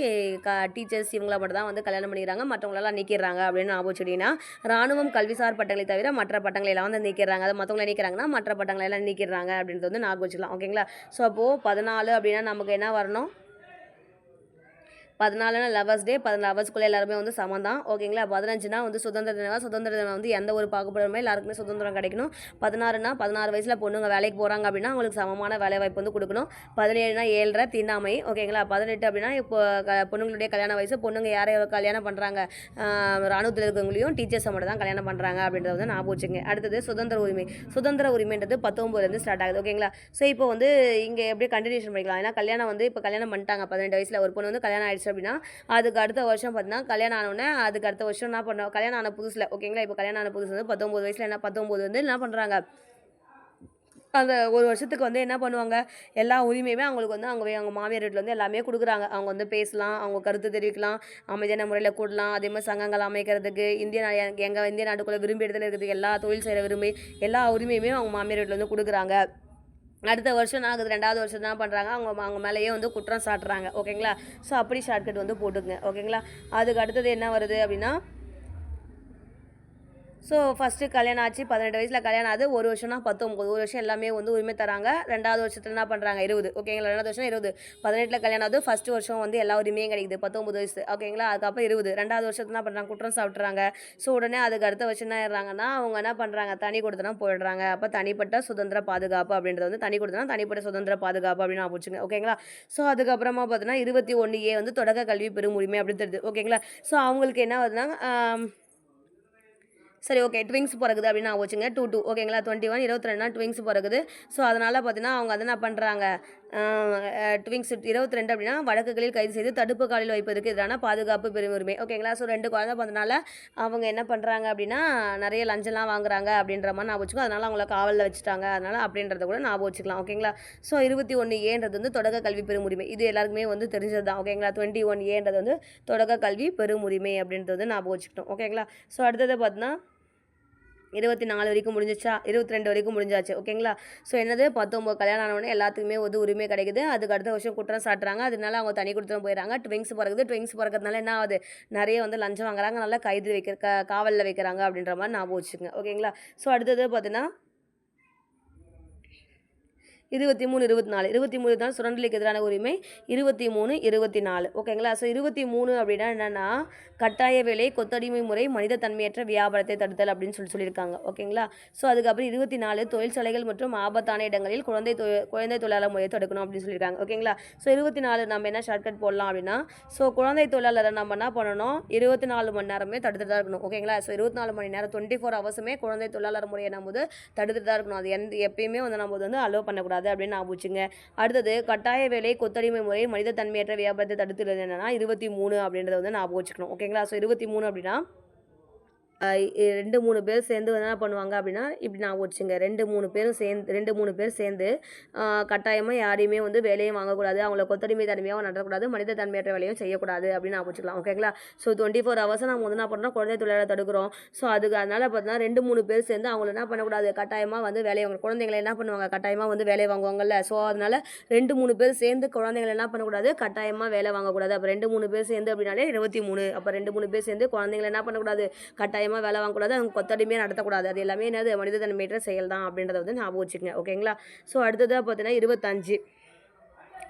டீச்சர்ஸ் இவங்கள மட்டும் தான் வந்து கல்யாணம் பண்ணிக்கிறாங்க, மற்றவங்களெல்லாம் நீக்கிடுறாங்க அப்படின்னு ஞாபகம் வச்சுக்கிட்டிங்கன்னா, இராணுவம் கல்விசார் பட்டங்களை தவிர மற்ற பட்டங்களை எல்லாம் வந்து நீக்கிடுறாங்க. அதை மற்றவங்களை நீக்கிறாங்கன்னா மற்ற பட்டங்களை எல்லாம் நீக்கிடுறாங்க அப்படின்றது வந்து ஞாபகம் வச்சுக்கலாம். ஓகேங்களா? ஸோ அப்போது 14 அப்படின்னா நமக்கு என்ன வரணும்? 14 லவர்ஸ் டே. 14 லவர்ஸ்குள்ளே எல்லாருமே வந்து சமம் தான். ஓகேங்களா? 15 வந்து சுதந்திர தினம் வந்து எந்த ஒரு பாகுபாடுமே எல்லாருக்குமே சுதந்திரம் கிடைக்கணும். 16 வயசில் பொண்ணுங்க வேலைக்கு போகிறாங்க அப்படின்னா அவங்களுக்கு சமமான வேலை வாய்ப்பு வந்து கொடுக்கணும். 17 7.5 தீண்டாமை. ஓகேங்களா? 18 அப்படின்னா இப்போ பொண்ணுங்களுடைய கல்யாண வயசு. பொண்ணுங்க யாரையும் கல்யாணம் பண்ணுறாங்க? இராணுவத்தில் இருக்கிறவங்களையும் டீச்சர்ஸை மட்டும் தான் கல்யாணம் பண்ணுறாங்க அப்படின்றத வந்து ஞாபகம் வச்சுங்க. அடுத்தது சுதந்திர உரிமைன்றது 19லேருந்து ஸ்டார்ட் ஆகுது. ஓகேங்களா? ஸோ இப்போ வந்து இங்கே எப்படியே கண்டினியூஷன் பண்ணிக்கலாம். ஏன்னா கல்யாணம் பண்ணிட்டாங்க 18 வயசில் ஒரு பொண்ணு வந்து கல்யாணம் ஆயிடுச்சு அப்படின்னா அதுக்கு அடுத்த வருஷம் பார்த்தீங்கன்னா கல்யாணம் ஆனோடனே அதுக்கு அடுத்த வருஷம் என்ன பண்ணோம்? கல்யாணம் ஆன புதுசில். ஓகேங்களா? இப்போ கல்யாணம் ஆன புதுசு வந்து 19 வயசில் 19 வந்து என்ன பண்ணுறாங்க? அந்த ஒரு வருஷத்துக்கு வந்து என்ன பண்ணுவாங்க? எல்லா உரிமையுமே அவங்களுக்கு வந்து அவங்க மாமியார் வீட்டில் வந்து எல்லாமே கொடுக்குறாங்க. அவங்க வந்து பேசலாம், அவங்க கருத்து தெரிவிக்கலாம், அமைதியான முறையில் கூடலாம், அதே மாதிரி சங்கங்கள் அமைக்கிறதுக்கு, இந்திய நாட்டுக்குள்ளே விரும்பி இடத்துல இருக்கிறதுக்கு, எல்லா தொழில் செய்கிற எல்லா உரிமையுமே அவங்க மாமியார் வீட்டில் வந்து கொடுக்குறாங்க. அடுத்த வருஷம் என்ன ஆகுது? 2வது வருஷம் என்ன பண்ணுறாங்க? அவங்க மேலேயே வந்து குற்றம் சாட்டுறாங்க. ஓகேங்களா? ஸோ அப்படி ஷார்ட்கட் வந்து போட்டுங்க. ஓகேங்களா? அதுக்கு அடுத்தது என்ன வருது அப்படின்னா, ஸோ ஃபஸ்ட்டு கல்யாணம் ஆச்சு 18 வயசில் கல்யாணம் ஆகுது. ஒரு வருஷம்னா 19, ஒரு வருஷம் எல்லாமே வந்து உரிமை தராங்க. 2வது வருஷத்தில் என்ன பண்ணுறாங்க? 20. ஓகேங்களா? 2வது வருஷம் 20. 18 கல்யாணம் ஆகுது. ஃபஸ்ட்டு வருஷம் வந்து எல்லா உரிமையும் கிடைக்குது 19 வயசு. ஓகேங்களா? அதுக்கப்புறம் 20. 2வது வருஷத்துல என்ன பண்ணுறாங்க? குற்றம் சாப்பிட்றாங்க. ஸோ உடனே அதுக்கு அடுத்த வருஷம் என்ன ஆயிடுறாங்கன்னா அவங்க என்ன பண்ணுறாங்க? தனி கொடுத்தனா போயிடுறாங்க. அப்போ தனிப்பட்ட சுதந்திர பாதுகாப்பு அப்படின்றது வந்து தனிப்பட்ட சுதந்திர பாதுகாப்பு அப்படின்னு நான் பிடிச்சிங்க. ஓகேங்களா? ஸோ அதுக்கப்புறமா பார்த்தீங்கன்னா 21A வந்து தொடக்க கல்வி பெறும் உரிமை அப்படின்னு தெரியுது. ஓகேங்களா? ஸோ அவங்களுக்கு என்ன வருதுன்னா சரி ஓகே ட்விங்ஸ் பிறகுது அப்படின்னு நான் வச்சுங்க 2 ஓகேங்களா? 21 22 ட்விங்ஸ் பிறகுது. ஸோ அதனால் பார்த்தீங்கன்னா அவங்க அதை என்ன பண்ணுறாங்க? ட்விங்ஸ் 22 அப்படின்னா வழக்குகளில் கைது செய்து தடுப்பு காலில் வைப்பதற்கு எதிரான பாதுகாப்பு பெருமுரிமை. ஓகேங்களா? ஸோ 2 குழந்தை பிறந்தனால அவங்க என்ன பண்ணுறாங்க அப்படின்னா நிறைய லஞ்சம்லாம் வாங்குறாங்க அப்படின்ற மாதிரி ஞாபகம் வச்சுக்கோ. அதனால் அவங்கள காவலில் வச்சுட்டாங்க. அதனால் அப்படின்றத கூட ஞாபகம் வச்சுக்கலாம். ஓகேங்களா? ஸோ 21A வந்து தொடக்க கல்வி பெருமுரிமை. இது எல்லாருக்குமே வந்து தெரிஞ்சது தான். ஓகேங்களா? 21A வந்து தொடக்க கல்வி பெருமுரிமை அப்படின்றது வந்து ஞாபகம் வச்சுக்கிட்டோம். ஓகேங்களா? ஸோ அடுத்தது பார்த்தீங்கன்னா 24 வரைக்கும் முடிஞ்சிச்சா, 22 வரைக்கும் முடிஞ்சாச்சு. ஓகேங்களா? ஸோ என்னது 19 கல்யாணம் ஆனவொடனே எல்லாத்துக்குமே வந்து உரிமை கிடைக்குது. அதுக்கு அடுத்த வருஷம் குற்றம் சாட்டுறாங்க. அதனால அவங்க தனி கொடுத்துட்டு போயிடறாங்க. ட்விங்ஸ் பிறகுது. ட்விங்ஸ் பிறக்கிறதுனால என்ன ஆகுது, நிறைய வந்து லஞ்சம் வாங்குறாங்க. நல்லா கைது காவலில் வைக்கிறாங்க அப்படின்ற மாதிரி ஞாபகம் வச்சுக்கோங்க. ஓகேங்களா? ஸோ அடுத்தது பார்த்தீங்கன்னா 23, 24 23 தான் சுரண்டலுக்கு எதிரான உரிமை. 23, 24 ஓகேங்களா? ஸோ 23 அப்படின்னா என்னென்னா கட்டாய வேலை, கொத்தடிமை முறை, மனித தன்மையற்ற வியாபாரத்தை தடுத்தல் அப்படின்னு சொல்லியிருக்காங்க. ஓகேங்களா? ஸோ அதுக்கப்புறம் 24 தொழிற்சாலைகள் மற்றும் ஆபத்தான இடங்களில் குழந்தை தொழிலாளர் முறையை தடுக்கணும் அப்படின்னு சொல்லியிருக்காங்க. ஓகேங்களா? ஸோ 24 நம்ம என்ன ஷார்ட்கட் போடலாம் அப்படின்னா, ஸோ குழந்தை தொழிலாளரை நம்ம என்ன பண்ணணும், 24 மணி நேரமே தடுத்துட்டு தான் இருக்கணும். ஓகேங்களா? ஸோ 24 மணி நேரம் 24 ஹவர்ஸுமே குழந்தை தொழிலாளர் முறையை நம்ம வந்து தடுத்துட்டு தான் இருக்கணும். அது எப்பயுமே வந்து நம்ம வந்து அலோவ் பண்ணக்கூடாது அப்படின்னு நான் வச்சுங்க. அடுத்தது கட்டாய வேலை, கொத்தடிமை முறை, மனித தன்மையற்ற வியாபாரத்தை தடுத்துறது என்னன்னா 23 அப்படின்றத வந்து ஞாபகம் வச்சுக்கணும். ஓகேங்களா? ஸோ 23 அப்படின்னா 2, 3 பேர் சேர்ந்து என்ன பண்ணுவாங்க அப்படின்னா, இப்படி நான் வச்சுங்க 2, 3 பேர் சேர்ந்து கட்டாயமாக யாரையுமே வந்து வேலையும் வாங்கக்கூடாது, அவங்கள கொத்தடிமை தன்மையாகவும் நடத்தக்கூடாது, மனித தன்மையற்ற வேலையும் செய்யக்கூடாது அப்படின்னு நான் வச்சுக்கலாம். ஓகேங்களா? ஸோ 24 ஹவர்ஸை நம்ம வந்து என்ன பண்ணுறோம், குழந்தை தொழிலாளரை தடுக்கிறோம். ஸோ அதனால் பார்த்தீங்கன்னா 2, 3 பேர் சேர்ந்து அவங்கள என்ன பண்ணக்கூடாது, கட்டாயமாக வந்து வேலையை வாங்க குழந்தைங்களை என்ன பண்ணுவாங்க, கட்டாயமாக வந்து வேலை வாங்குவாங்கல்ல. ஸோ அதனால் 2, 3 பேர் சேர்ந்து குழந்தைங்களை என்ன பண்ணக்கூடாது, கட்டாயமாக வேலை வாங்கக்கூடாது. அப்போ 2, 3 பேர் சேர்ந்து அப்படின்னாலே 23. அப்போ 2, 3 பேர் சேர்ந்து குழந்தைங்களை என்ன பண்ணக்கூடாது, கட்டாயமாக வேலை வாங்கக்கூடாது, அவங்க கொத்தடிமையாக நடத்தக்கூடாது. அது எல்லாமே என்னது மனித தன்மையற்ற செயல் தான் அப்படின்றத வந்து ஞாபகம் வச்சுக்கங்க. ஓகேங்களா? ஸோ அடுத்ததாக பார்த்தீங்கன்னா 25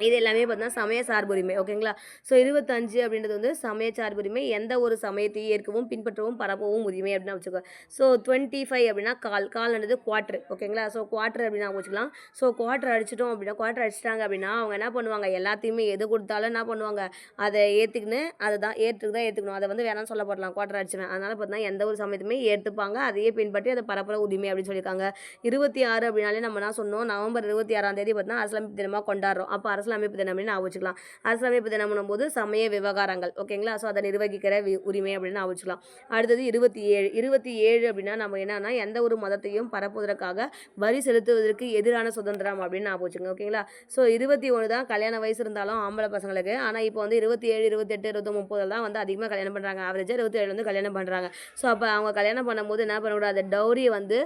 இது எல்லாமே பார்த்தீங்கன்னா சமய சார்புரிமை. ஓகேங்களா? ஸோ 25 அப்படின்றது வந்து சமய சார்புரிமை. எந்த ஒரு சமயத்தையும் ஏற்கவும் பின்பற்றவும் பரப்பவும் உரிமை அப்படின்னு வச்சுக்கோ. ஸோ 25 அப்படின்னா கால்ன்றது குவார்ட்ரு. ஓகேங்களா? ஸோ குவார்ட்ரு அப்படின்னு வச்சுக்கலாம். ஸோ குவார்ட்ரு அடிச்சிட்டோம் அப்படின்னா, குவார்ட்ரு அடிச்சிட்டாங்க அப்படின்னா அவங்க என்ன பண்ணுவாங்க, எல்லாத்தையுமே எது கொடுத்தாலும் என்ன பண்ணுவாங்க, அதை ஏற்றுக்கின்னு அதை தான் ஏற்றுக்கணும். அதை வந்து வேணாம்னு சொல்லப்படலாம் குவார்ட்ரு அடிச்சுவேன். அதனால் பார்த்தீங்கன்னா எந்த ஒரு சமயத்தையுமே ஏற்றுப்பாங்க, அதையே பின்பற்றி அதை பரப்புற உரிமை அப்படின்னு சொல்லியிருக்காங்க. 26 அப்படின்னாலே நம்ம என்ன சொன்னோம், நவம்பர் 26ஆம் தேதி பார்த்தீங்கன்னா அரசியலமைப்பு தினமாக கொண்டாடுறோம். அப்போ அரசியலமைப்பு தினம் அப்படின்னு வச்சுக்கலாம். அரசியலமைப்பு தினம் போது சமய விவகாரங்கள். ஓகேங்களா? ஸோ அதை நிர்வகிக்கிற உரிமை அப்படின்னு வச்சுக்கலாம். அடுத்தது 27 அப்படின்னா நம்ம என்னன்னா எந்த ஒரு மதத்தையும் பரப்புவதற்காக வரி செலுத்துவதற்கு எதிரான சுதந்திரம் அப்படின்னு வச்சுக்கோங்க. ஓகேங்களா? ஸோ 21 தான் கல்யாண வயசு இருந்தாலும் ஆம்பளை பசங்களுக்கு. ஆனால் இப்போ வந்து 27, 28, 29, 30 தான் வந்து அதிகமாக கல்யாணம் பண்ணுறாங்க. ஆவரேஜாக 27 வந்து கல்யாணம் பண்ணுறாங்க. ஸோ அப்போ அவங்க கல்யாணம் பண்ணும்போது என்ன பண்ணக்கூடாது, டௌரியை வந்து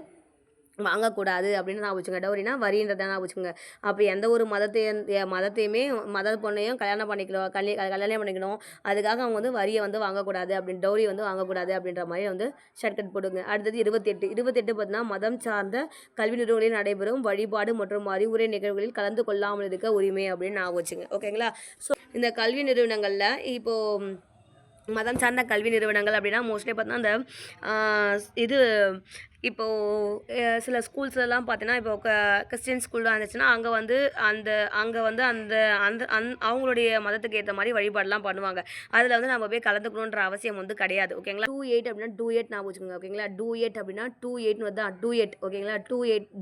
வாங்கக்கூடாது அப்படின்னு நான் வச்சுங்க. டௌரினா வரின்றதை நான் வச்சுக்கோங்க. அப்போ எந்த ஒரு மதத்தையுமே மத பொண்ணையும் கல்யாணம் பண்ணிக்கணும். அதுக்காக அவங்க வந்து வரியை வந்து வாங்கக்கூடாது அப்படின்னு, டௌரி வந்து வாங்கக்கூடாது அப்படின்ற மாதிரி வந்து ஷார்ட்கட் போடுங்க. அடுத்தது 28 பார்த்தீங்கன்னா மதம் சார்ந்த கல்வி நிறுவனங்களில் நடைபெறும் வழிபாடு மற்றும் அறிவுரை நிகழ்வுகளில் கலந்து கொள்ளாமல் இருக்க உரிமை அப்படின்னு நான் வச்சுங்க. ஓகேங்களா? ஸோ இந்த கல்வி நிறுவனங்களில் இப்போது மதம் சார்ந்த கல்வி நிறுவனங்கள் அப்படின்னா மோஸ்ட்லி பார்த்தீங்கன்னா அந்த இது இப்போது சில ஸ்கூல்ஸ்லாம் பார்த்தீங்கன்னா இப்போ கிறிஸ்டின் ஸ்கூல்லாம் இருந்துச்சுன்னா அங்கே வந்து அந்த அவங்களுடைய மதத்துக்கு ஏற்ற மாதிரி வழிபாடெலாம் பண்ணுவாங்க. அதில் வந்து நம்ம போய் கலந்துக்கணுன்ற அவசியம் வந்து கிடையாது. ஓகேங்களா? 28 அப்படின்னா டூயட் நான் வச்சுக்கோங்க. ஓகேங்களா? டூயட் அப்படின்னா 28 வந்து டூயட். ஓகேங்களா?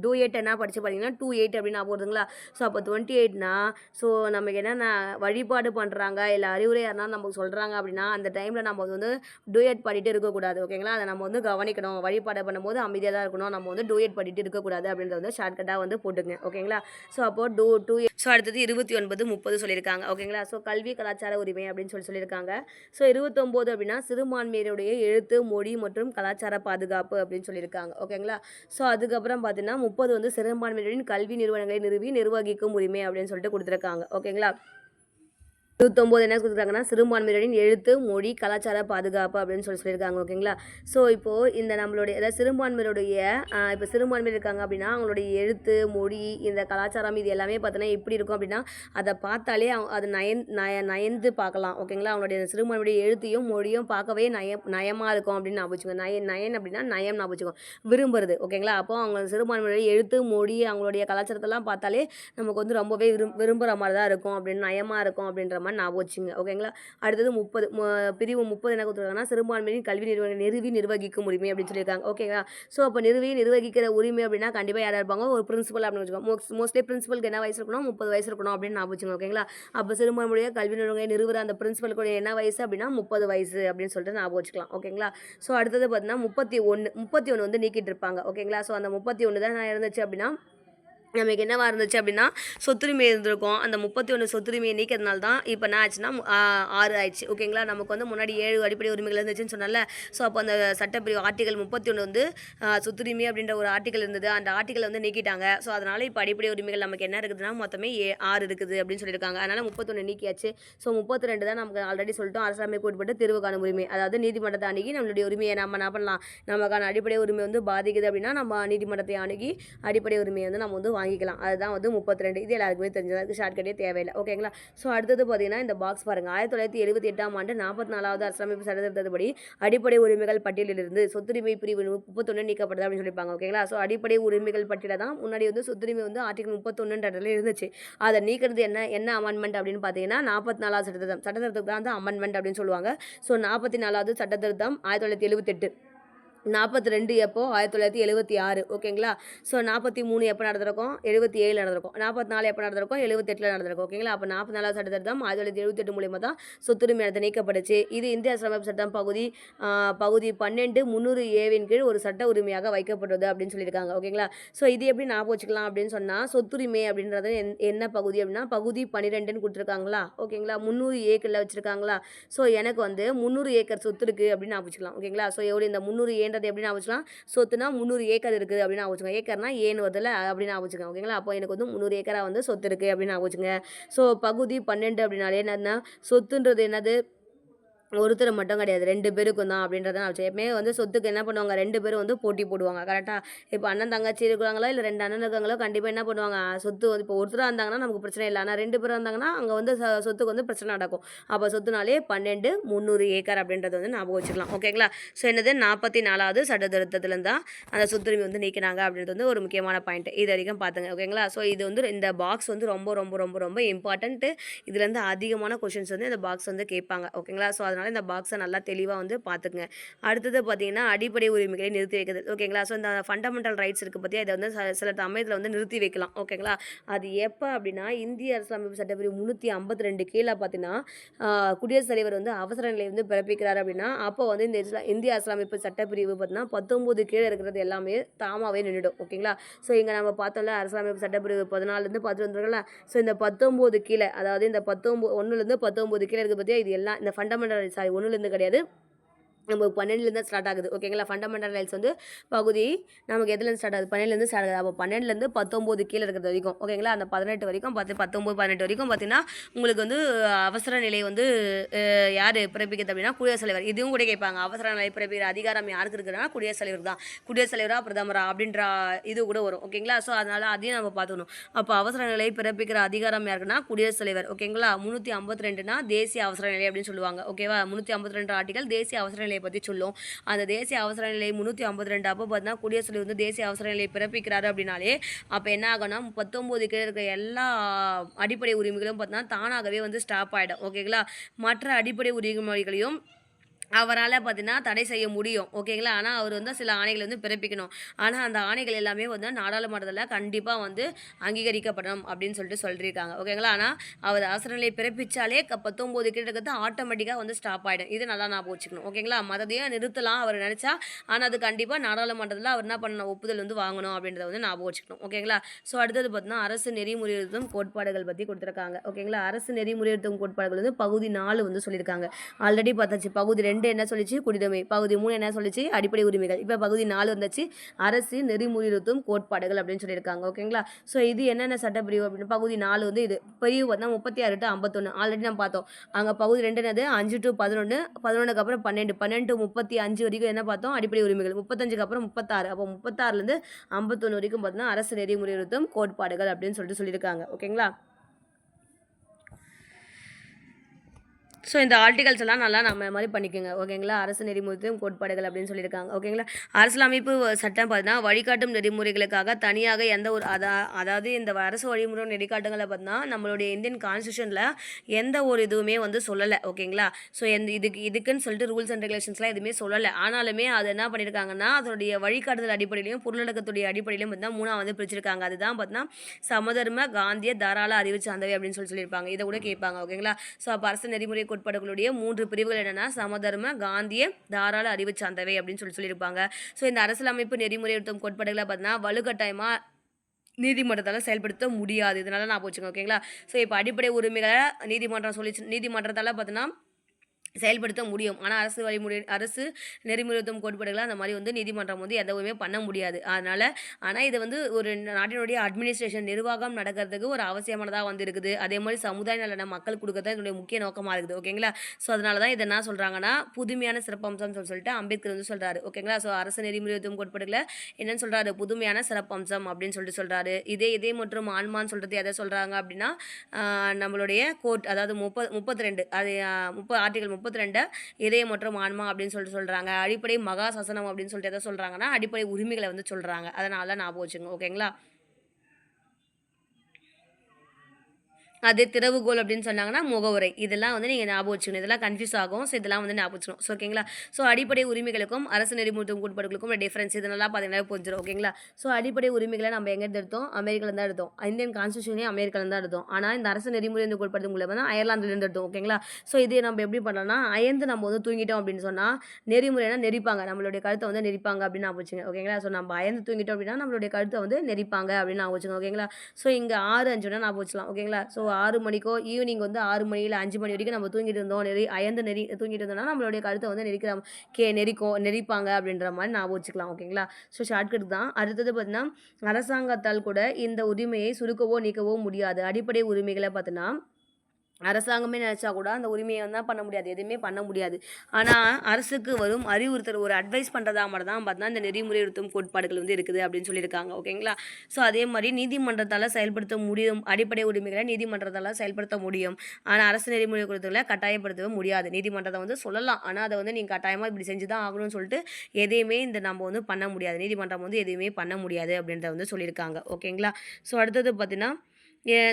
டூயட் என்ன படித்து பார்த்தீங்கன்னா 28 அப்படின்னு நான் போடுதுங்களா? ஸோ அப்போ 28னா ஸோ நமக்கு என்னென்ன வழிபாடு பண்ணுறாங்க இல்லை அறிவுரை யாருனா நமக்கு சொல்கிறாங்க அப்படின்னா அந்த டைமில் நம்ம வந்து டூயட் பாடிட்டு இருக்கக்கூடாது. ஓகேங்களா? அதை நம்ம வந்து கவனிக்கணும். வழிபாடு பண்ணும்போது அமைதியாக தான் இருக்கணும். நம்ம வந்து டூயட் பாடிட்டு இருக்கக்கூடாது அப்படின்றத வந்து ஷார்ட்கட்டாக வந்து போட்டுங்க. ஓகேங்களா? ஸோ அப்போது ஸோ அடுத்தது 29, 30 சொல்லியிருக்காங்க. ஓகேங்களா? ஸோ கல்வி கலாச்சார உரிமை அப்படின்னு சொல்லியிருக்காங்க. ஸோ 29 அப்படின்னா சிறுபான்மையினருடைய எழுத்து, மொழி மற்றும் கலாச்சார பாதுகாப்பு அப்படின்னு சொல்லியிருக்காங்க. ஓகேங்களா? ஸோ அதுக்கப்புறம் பார்த்தீங்கன்னா 30 வந்து சிறுபான்மையினரின் கல்வி நிறுவனங்களை நிர்வகிக்கும் உரிமை அப்படின்னு சொல்லிட்டு கொடுத்துருக்காங்க. ஓகேங்களா? 29 என்ன கொடுத்துருக்காங்கன்னா சிறுபான்மையினரின் எழுத்து, மொழி, கலாச்சார பாதுகாப்பு அப்படின்னு சொல்லியிருக்காங்க. ஓகேங்களா? ஸோ இப்போது இந்த நம்மளுடைய அதாவது சிறுபான்மையினருடைய இப்போ சிறுபான்மையினர் இருக்காங்க அப்படின்னா அவங்களுடைய எழுத்து, மொழி, இந்த கலாச்சாரம் இது எல்லாமே பார்த்தீங்கன்னா எப்படி இருக்கும் அப்படின்னா அதை பார்த்தாலே அது நயந்து பார்க்கலாம். ஓகேங்களா? அவங்களுடைய சிறுபான்மையுடைய எழுத்தையும் மொழியும் பார்க்கவே நயமாக இருக்கும் அப்படின்னு நான் வச்சுக்கோங்க. நயன் அப்படின்னா நயம் நான் வச்சுக்கோங்க, விரும்புறது. ஓகேங்களா? அப்போ அவங்க சிறுபான்மையுடைய எழுத்து, மொழி, அவங்களுடைய கலாச்சாரத்தெல்லாம் பார்த்தாலே நமக்கு வந்து ரொம்பவே விரும்புகிற மாதிரி தான் இருக்கும் அப்படின்னு, நயமாக இருக்கும் அப்படின்ற கொடுத்துருக்காம ஞாபகம் வச்சுங்க. ஓகேங்களா? அடுத்தது 30 பிரிவு 30 என்ன கொடுத்துருக்காங்கன்னா சிறுபான்மையினரின் கல்வி நிறுவி நிர்வகிக்கும் உரிமை அப்படின்னு சொல்லியிருக்காங்க. ஓகேங்களா? ஸோ அப்போ நிர்வகிக்கிற உரிமை அப்படின்னா கண்டிப்பாக யாராக இருப்பாங்க, ஒரு பிரின்சிபல் அப்படின்னு வச்சுக்கோங்க. மோஸ்ட்லி பிரின்சிபலுக்கு என்ன வயசு இருக்கணும், 30 வயசு இருக்கணும் அப்படின்னு ஞாபகம் வச்சுங்க. ஓகேங்களா? அப்போ சிறுபான்மையுடைய கல்வி நிறுவன அந்த பிரின்சிபலுக்கு என்ன வயசு அப்படின்னா 30 வயசு அப்படின்னு சொல்லிட்டு ஞாபகம் வச்சுக்கலாம். ஓகேங்களா? ஸோ அடுத்தது பார்த்தீங்கன்னா 31 வந்து நீக்கிட்டு இருப்பாங்க. ஓகேங்களா? ஸோ அந்த 31 தான் இருந்துச்சு அப்படின்னா நமக்கு என்னவா இருந்துச்சு அப்படின்னா சொத்துரிமை இருந்திருக்கும். அந்த 31 சொத்துரிமையை நீக்கிறதுனால தான் இப்போ என்ன ஆச்சுன்னா 6 ஆயிடுச்சு. ஓகேங்களா? நமக்கு வந்து முன்னாடி 7 அடிப்படை உரிமைகள் இருந்துச்சுன்னு சொன்னால. ஸோ அப்போ அந்த சட்டப்பிரிவு ஆர்டிகல் 31 வந்து சொத்துரிமை அப்படின்ற ஒரு ஆர்டிகல் இருந்தது. அந்த ஆர்டிகலை வந்து நீக்கிட்டாங்க. ஸோ அதனால் இப்போ அடிப்படை உரிமைகள் நமக்கு என்ன இருக்குதுன்னா மொத்தமே 6 இருக்குது அப்படின்னு சொல்லியிருக்காங்க. அதனால் 31 நீக்கியாச்சு. ஸோ 32 தான் நமக்கு ஆல்ரெடி சொல்லிட்டோம், அரசாமைக்கு உட்பட்டு தீர்வு காணும் உரிமை. அதாவது நீதிமன்றத்தை அணுகி நம்மளுடைய உரிமையை நம்ம என்ன பண்ணலாம், நமக்கான அடிப்படை உரிமை வந்து பாதிக்குது அப்படின்னா நம்ம நீதிமன்றத்தை அணுகி அடிப்படை உரிமையை வந்து நம்ம வந்து வாங்கிக்கலாம். அதுதான் வந்து 32. இது எல்லாருக்குமே தெரிஞ்சது, ஷார்ட்கட்டே தேவையில்லை. ஓகேங்களா? ஸோ அடுத்தது பார்த்தீங்கன்னா இந்த பாக்ஸ் பாருங்கள். 1978ஆம் ஆண்டு 44வது அரசியலமைப்பு சட்டத்திட்டப்படி அடிப்படை உரிமைகள் பட்டியலிலிருந்து சொத்துரிமை பிரிவு 31 நீக்கப்படுது அப்படின்னு சொல்லியிருப்பாங்க. ஓகேங்களா? ஸோ அடிப்படை உரிமைகள் பட்டியல தான் முன்னாடி வந்து சொத்துரிமை வந்து ஆர்டிகல் 31 இருந்துச்சு. அதை நீக்கிறது என்ன அமெண்ட்மெண்ட் அப்படின்னு பார்த்தீங்கன்னா 44வது சட்டத்திருத்தம் தான் வந்து அமெண்ட்மெண்ட் அப்படின்னு சொல்லுவாங்க. ஸோ 44வது சட்டத்திருத்தம் 1978. 42 எப்போ 1976. ஓகேங்களா? ஸோ 43 எப்போ நடந்திருக்கும், 77 நடந்திருக்கும். 44 எப்போ நடந்திருக்கும், 78 நடந்திருக்கும். ஓகேங்களா? அப்போ 44வது சட்டத்திருத்தம் 1978 மூலியமாக தான் சொத்துரிமை நீக்கப்பட்டுச்சு. இது இந்திய அரசியலமைப்பு சட்டம் பகுதி 12 300A கீழ் ஒரு சட்ட உரிமையாக வைக்கப்பட்டது அப்படின்னு சொல்லியிருக்காங்க. ஓகேங்களா? ஸோ இது எப்படி ஞாபகம் வச்சுக்கலாம் அப்படின்னு சொன்னால் சொத்துரிமை அப்படின்றது என்ன பகுதி அப்படின்னா பகுதி 12ன்னு கொடுத்துருக்காங்களா. ஓகேங்களா? 300 ஏக்கரில் வச்சுருக்காங்களா. ஸோ எனக்கு வந்து 300 ஏக்கர் சொத்து இருக்குது அப்படின்னு ஞாபகம் வச்சுக்கலாம். ஓகேங்களா? ஸோ எவ்வளோ இந்த 300 எப்படி ஞாபகம் சொத்துனா 300 ஏக்கர் இருக்குது அப்படின்னு ஞாபகம். ஏக்கர்னா ஏன்னு வருதுல அப்படின்னு ஞாபகம். ஓகேங்களா? அப்போ எனக்கு வந்து 300 ஏக்கரா வந்து சொத்து இருக்குது அப்படின்னு ஞாபகம். ஸோ பகுதி 12 அப்படின்னாலே என்னன்னா சொத்துன்றது என்னது, ஒருத்தர் மட்டும் கிடையாது, 2 பேருக்கும் தான் அப்படின்றத நான் வச்சேன். எப்பவுமே வந்து சொத்துக்கு என்ன பண்ணுவாங்க, 2 பேரும் வந்து போட்டி போடுவாங்க. கரெக்டாக? இப்போ அண்ணன் தங்கச்சி இருக்கிறாங்களோ இல்லை 2 அண்ணன் இருக்காங்களோ கண்டிப்பாக என்ன பண்ணுவாங்க, சொத்து வந்து இப்போ ஒருத்தராக இருந்தாங்கன்னா நமக்கு பிரச்சனை இல்லை. ஆனால் 2 பேரும் இருந்தாங்கன்னா அங்கே வந்து சொத்துக்கு வந்து பிரச்சனை நடக்கும். அப்போ சொத்துனாலே 12 300 ஏக்கர் அப்படின்றது வந்து ஞாபகம் வச்சுக்கலாம். ஓகேங்களா? ஸோ என்னது 44வது சட்டத்திருத்தத்துலேருந்து தான் அந்த சொத்துரிமை வந்து நீக்கினாங்க அப்படின்றது வந்து ஒரு முக்கியமான பாயிண்ட். இது வரைக்கும் பார்த்துங்க. ஓகேங்களா? ஸோ இது வந்து இந்த பாக்ஸ் வந்து ரொம்ப ரொம்ப ரொம்ப ரொம்ப இம்பார்ட்டன்ட்டு. இதுலேருந்து அதிகமான கொஷின்ஸ் வந்து இந்த பாக்ஸ் வந்து கேட்பாங்க. ஓகேங்களா? ஸோ அதனால் இந்த பாக்ஸை நல்லா தெளிவாக வந்து பார்த்துக்குங்க. அடுத்தது பார்த்தீங்கன்னா அடிப்படை உரிமைகளை நிறுத்தி வைக்கிறது. ஓகேங்களா? ஸோ இந்த ஃபண்டமெண்டல் ரைட்ஸ் இருக்குது பற்றி இதை வந்து சில சமயத்தில் வந்து நிறுத்தி வைக்கலாம். ஓகேங்களா? அது எப்போ அப்படின்னா இந்திய அரசியலமைப்பு சட்டப்பிரிவு 352 கீழே பார்த்தீங்கன்னா குடியரசுத் தலைவர் வந்து அவசர நிலை வந்து பிறப்பிக்கிறார் அப்படின்னா அப்போ வந்து இந்த இந்திய அரசியலமைப்பு சட்டப்பிரிவு பார்த்தீங்கன்னா 19 கீழே இருக்கிறது எல்லாமே தாமாகவே நின்றுடும். ஓகேங்களா? ஸோ இங்கே நம்ம பார்த்தோம்ல அரசியலமைப்பு சட்டப்பிரிவு 14லேருந்து 11 ஸோ இந்த 19 கீழே, அதாவது இந்த 1லேருந்து 19 கீழே இருக்க பற்றியா இது எல்லாம் இந்த ஃபண்டமெண்டல் 1லேருந்து கிடையாது, நமக்கு 12லேருந்து ஸ்டார்ட் ஆகுது. ஓகேங்களா? ஃபண்டமெண்டல் ரைட்ஸ் வந்து பகுதி நமக்கு எதுலேருந்து ஸ்டார்ட் ஆகுது, 12லேருந்து ஸ்டார்ட் ஆகுது. அப்போ 12லேருந்து 19 கீழே இருக்கிறது வரைக்கும். ஓகேங்களா? அந்த 18 வரைக்கும் 19 18 வரைக்கும் பார்த்தீங்கன்னா உங்களுக்கு வந்து அவசர நிலை வந்து யார் பிறப்பிக்கிறது அப்படின்னா குடியரசுத் தலைவர். இதுவும் கூட கேட்பாங்க, அவசர நிலை பிறப்பிக்கிற அதிகாரம் யாருக்கு இருக்குதுன்னா குடியரசுத் தலைவர் தான். குடியரசுத் தலைவரா பிரதமரா அப்படின்ற இது கூட வரும். ஓகேங்களா? ஸோ அதனால் அதையும் நம்ம பார்த்துக்கணும். அப்போ அவசர நிலை பிறப்பிக்கிற அதிகாரம் யாருக்குன்னா குடியரசுத் தலைவர். ஓகேங்களா? 352னா தேசிய அவசர நிலை அப்படின்னு சொல்லுவாங்க. ஓகேவா? 352 ஆர்டிகல் தேசிய அவசர நிலை பற்றி சொல்லும். அந்த தேசிய அவசர நிலை 352 அப்போ பார்த்தீங்கன்னா குடியரசுத் தலைவர் வந்து தேசிய அவசர நிலை பிறப்பிக்கிறாரு அப்படின்னாலே அப்போ என்ன ஆகும்னா 19 கீழே இருக்கிற எல்லா அடிப்படை உரிமைகளும் பார்த்தீங்கன்னா தானாகவே வந்து ஸ்டாப் ஆகிடும். ஓகேங்களா? மற்ற அடிப்படை உரிமைகளையும் அவரால் பார்த்தீங்கன்னா தடை செய்ய முடியும். ஓகேங்களா? ஆனால் அவர் வந்து சில ஆணைகளை வந்து பிறப்பிக்கணும். ஆனால் அந்த ஆணைகள் எல்லாமே வந்து நாடாளுமன்றத்தில் கண்டிப்பாக வந்து அங்கீகரிக்கப்படணும் அப்படின்னு சொல்லிட்டு சொல்லியிருக்காங்க. ஓகேங்களா? ஆனால் அவர் அவசர நிலை பிறப்பிச்சாலே 19 கீழே இருக்கிறது ஆட்டோமேட்டிக்காக வந்து ஸ்டாப் ஆகிடும். இது நல்லா ஞாபகம் வச்சுக்கணும். ஓகேங்களா? மற்றதையும் நிறுத்தலாம் அவர் நினச்சா, ஆனால் அது கண்டிப்பாக நாடாளுமன்றத்தில் அவர் என்ன பண்ணணும், ஒப்புதல் வந்து வாங்கணும் அப்படின்றத வந்து ஞாபகம் வச்சுக்கணும். ஓகேங்களா? ஸோ அடுத்தது பார்த்தீங்கன்னா அரசு நெறிமுறைத்தும் கோட்பாடுகள் பற்றி கொடுத்துருக்காங்க. ஓகேங்களா? அரசு நெறிமுறைத்தும் கோட்பாடுகள் வந்து பகுதி 4 வந்து சொல்லியிருக்காங்க. ஆல்ரெடி பார்த்தாச்சு. பகுதி 2 என்ன சொல்லிச்சு, குடியுரிமை. பகுதி 3 என்ன சொல்லிச்சு, அடிப்படை உரிமைகள். இப்போ பகுதி 4 வந்துச்சு, அரசு நெறிமுறைத்தும் கோட்பாடுகள் அப்படின்னு சொல்லியிருக்காங்க. ஓகேங்களா? ஸோ இது என்னென்ன சட்டப்பிரிவு அப்படின்னு பகுதி 4 வந்து இது பிரிவு பார்த்தா 36 to 51 ஆல்ரெடி நம்ம பார்த்தோம். அங்கே பகுதி 2 என்னது 5 to 11, 11க்கு அப்புறம் 12, 12 to 35 வரைக்கும் என்ன பார்த்தோம், அடிப்படை உரிமைகள். 35க்கு அப்புறம் 36, அப்போ 36லேருந்து 51 வரைக்கும் பார்த்தீங்கன்னா அரசு நெறிமுறைத்தும் கோட்பாடுகள் அப்படின்னு சொல்லியிருக்காங்க. ஓகேங்களா? ஸோ இந்த ஆர்டிகல்ஸ் எல்லாம் நல்லா நம்ம மாதிரி பண்ணிக்கோங்க ஓகேங்களா. அரசு நெறிமுறைத்தும் கோட்பாடுகள் அப்படின்னு சொல்லியிருக்காங்க ஓகேங்களா. அரசியலமைப்பு சட்டம் பார்த்தீங்கன்னா வழிகாட்டும் நெறிமுறைகளுக்காக தனியாக எந்த ஒரு அதாவது இந்த அரசு வழிமுறை நெறிக்காட்டுகளை பார்த்தீங்கன்னா நம்மளுடைய இந்தியன் கான்ஸ்டியூஷனில் எந்த ஒரு இதுவுமே வந்து சொல்லலை ஓகேங்களா. ஸோ இதுக்குன்னு சொல்லிட்டு ரூல்ஸ் அண்ட் ரெகுலேஷன்ஸ்லாம் எதுவுமே சொல்லலை. ஆனாலுமே அது என்ன பண்ணியிருக்காங்கன்னா அதனுடைய வழிகாட்டுதல் அடிப்படையிலையும் பொருளடக்கத்துடைய அடிப்படையிலையும் பார்த்தீங்கன்னா மூணாக வந்து பிரிச்சிருக்காங்க. அதுதான் பார்த்தீங்கன்னா சமதர்ம காந்திய தாராள அறிவு சார்ந்தவை அப்படின்னு சொல்லியிருப்பாங்க. இதை கூட கேட்பாங்க ஓகேங்களா. ஸோ அப்போ அரசு நெறிமுறை கோட்பாடுகளுடைய 3 பிரிவுகள் என்னென்னா சமதர்ம காந்திய தாராள அறிவு சார்ந்தவை அப்படின்னு சொல்லியிருப்பாங்க. ஸோ இந்த அரசியலமைப்பு நெறிமுறை கோட்பாடுகளை பார்த்தீங்கன்னா வலுக்கட்டாயமாக நீதிமன்றத்தால் செயல்படுத்த முடியாது. இதனால நான் போச்சுங்க ஓகேங்களா. ஸோ இப்போ அடிப்படை உரிமைகளை நீதிமன்றத்தால் பார்த்தீங்கன்னா செயல்படுத்த முடியும். ஆனால் அரசு நெறிமுறைத்துவம் கோட்பாடுகளை அந்த மாதிரி வந்து நீதிமன்றம் வந்து எதுவுமே பண்ண முடியாது. ஆனால் இது வந்து ஒரு நாட்டினுடைய அட்மினிஸ்ட்ரேஷன் நிர்வாகம் நடக்கிறதுக்கு ஒரு அவசியமானதாக வந்து இருக்குது. அதே மாதிரி சமுதாய நலனை மக்கள் கொடுக்கறது இதனுடைய முக்கிய நோக்கமாக இருக்குது ஓகேங்களா. ஸோ அதனால தான் இதை என்ன சொல்கிறாங்கன்னா புதுமையான சிறப்பம்சம் சொல்லிட்டு அம்பேத்கர் வந்து சொல்கிறாரு ஓகேங்களா. ஸோ அரசு நெறிமுறைத்துவம் கோட்பாடுகளை என்னன்னு சொல்கிறாரு புதுமையான சிறப்பம்சம் அப்படின்னு சொல்கிறாரு. இதே மற்றும் ஆன்மான்னு சொல்கிறது எதை சொல்கிறாங்க அப்படின்னா நம்மளுடைய கோர்ட் அதாவது 32 அது 30 ஆர்டிகல் 32 இதயம் மற்றும் ஆன்மா அப்படின்னு சொல்கிறாங்க. அடிப்படை மகா சாசனம் அப்படின்னு சொல்லிட்டு எதை சொல்கிறாங்கன்னா அடிப்படை உரிமைகளை வந்து சொல்கிறாங்க. அதனால ஞாபகம் வச்சுங்க ஓகேங்களா. அது திறவுகோல் அப்படின்னு சொன்னாங்கன்னா முகவுரை. இதெல்லாம் வந்து நீங்கள் ஞாபகம் வச்சுக்கணும். இதெல்லாம் கன்ஃபியூஸ் ஆகும். ஸோ இதெல்லாம் வந்து ஞாபகம் வச்சுக்கணும். ஸோ ஓகேங்களா. ஸோ அடிப்படை உரிமைகளுக்கும் அரசு நெறிமுறைத்துவம் கோட்பாடுகளுக்கும் டிஃபரன்ஸ் இதெல்லாம் பார்த்தீங்கன்னா புரிஞ்சிடும் ஓகேங்களா. ஸோ அடிப்படை உரிமைகளை நம்ம எங்கேருந்து எடுத்தோம் அமெரிக்காவில் தான் எடுத்தோம். இந்தியன் கான்ஸ்டியூஷனே அமெரிக்காவில் தான் எடுத்தோம். ஆனால் இந்த அரசு நெறிமுறை கோட்பாடு மூலமாக தான் அயர்லாந்துலேருந்து எடுத்தோம் ஓகேங்களா. ஸோ இதை நம்ம எப்படி பண்ணலாம்னா அயர்ந்து நம்ம வந்து தூங்கிட்டோம் அப்படின்னு சொன்னால் நெறிமுறைனா நெரிப்பாங்க நம்மளுடைய கருத்தை வந்து நெரிப்பாங்க அப்படின்னு நான் வச்சுங்க ஓகேங்களா. ஸோ நம்ம அயர்ந்து தூங்கிட்டோம் அப்படின்னா நம்மளுடைய கருத்தை வந்து நெரிப்பாங்க அப்படின்னு நான் வச்சுங்க ஓகேங்களா. ஸோ இங்கே 6-5 நான் வச்சுக்கலாம் ஓகேங்களா. ஸோ 6 மணிக்கோ ஈவினிங் வந்து 6 மணி இல்லை 5 மணி வரைக்கும் நம்ம தூங்கிட்டு இருந்தோம் தூங்கிட்டு இருந்தோம்னா நம்மளுடைய கருத்தை வந்து நெரிப்பாங்க அப்படின்ற மாதிரி நான் வச்சுக்கலாம் ஓகேங்களா. ஸோ ஷார்ட்கட் தான். அடுத்தது பார்த்தீங்கன்னா அரசாங்கத்தால் கூட இந்த உரிமையை சுருக்கவோ நீக்கவோ முடியாது. அடிப்படை உரிமைகளை பார்த்தீங்கன்னா அரசாங்கமே நினச்சா கூட அந்த உரிமையை வந்து பண்ண முடியாது, எதுவுமே பண்ண முடியாது. ஆனால் அரசுக்கு வரும் அறிவுறுத்தல் ஒரு அட்வைஸ் பண்ணுறதா மட்டும் தான் பார்த்தீங்கன்னா இந்த நெறிமுறைத்துவம் கோட்பாடுகள் வந்து இருக்குது அப்படின்னு சொல்லியிருக்காங்க ஓகேங்களா. ஸோ அதே மாதிரி நீதிமன்றத்தால் செயல்படுத்த முடியும் அடிப்படை உரிமைகளை நீதிமன்றத்தால் செயல்படுத்த முடியும். ஆனால் அரசு நெறிமுறை கொடுத்தவங்களை கட்டாயப்படுத்தவே முடியாது. நீதிமன்றத்தை வந்து சொல்லலாம், ஆனால் அதை வந்து நீங்கள் கட்டாயமாக இப்படி செஞ்சு தான் ஆகணும்னு சொல்லிட்டு எதையுமே நம்ம வந்து பண்ண முடியாது. நீதிமன்றம் வந்து எதுவுமே பண்ண முடியாது அப்படின்றத வந்து சொல்லியிருக்காங்க ஓகேங்களா. ஸோ அடுத்தது பார்த்தீங்கன்னா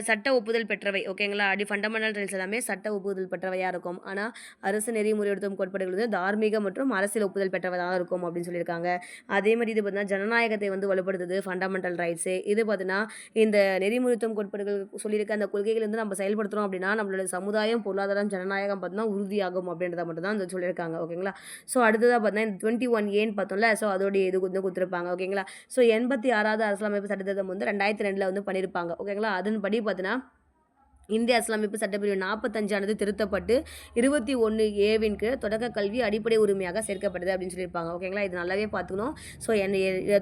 சட்ட ஒப்புதல் பெற்றவை ஓகேங்களா. ஃபண்டமெண்டல் ரைட்ஸ் எல்லாமே சட்ட ஒப்புதல் பெற்றவையாக இருக்கும். ஆனால் அரசு நெறிமுறைத்துவம் கோட்பாடுகள் வந்து தார்மீக மற்றும் அரசியல் ஒப்புதல் பெற்றவையாக இருக்கும் அப்படின்னு சொல்லியிருக்காங்க. அதே மாதிரி இது பார்த்தீங்கன்னா ஜனநாயகத்தை வந்து வலுப்படுத்துது ஃபண்டமெண்டல் ரைட்ஸு. இது பார்த்தீங்கன்னா இந்த நெறிமுறைத்துவம் கோட்பாடுகள் சொல்லியிருக்க அந்த கொள்கைகள் வந்து நம்ம செயல்படுத்துகிறோம் அப்படின்னா நம்மளோட சமுதாயம் பொருளாதாரம் ஜனநாயகம் பார்த்தீங்கன்னா உறுதியாகும் அப்படின்றத மட்டும் தான் வந்து சொல்லியிருக்காங்க ஓகேங்களா. ஸோ அடுத்ததாக பார்த்தீங்கன்னா இந்த 21A பார்த்தோம்ல. ஸோ அதோடைய இது வந்து கொடுத்துருப்பாங்க ஓகேங்களா. ஸோ 86வது அரசியலமைப்பு சட்டத்திட்டம் வந்து 2002 வந்து பண்ணியிருப்பாங்க ஓகேங்களா. அதன்படி பார்த்தீங்கன்னா இந்திய அரசியலமைப்பு சட்டப்பிரிவு 45 திருத்தப்பட்டு 21A தொடக்க கல்வி அடிப்படை உரிமையாக சேர்க்கப்பட்டது அப்படின்னு சொல்லியிருப்பாங்க ஓகேங்களா. இது நல்லாவே பார்த்துக்கணும். ஸோ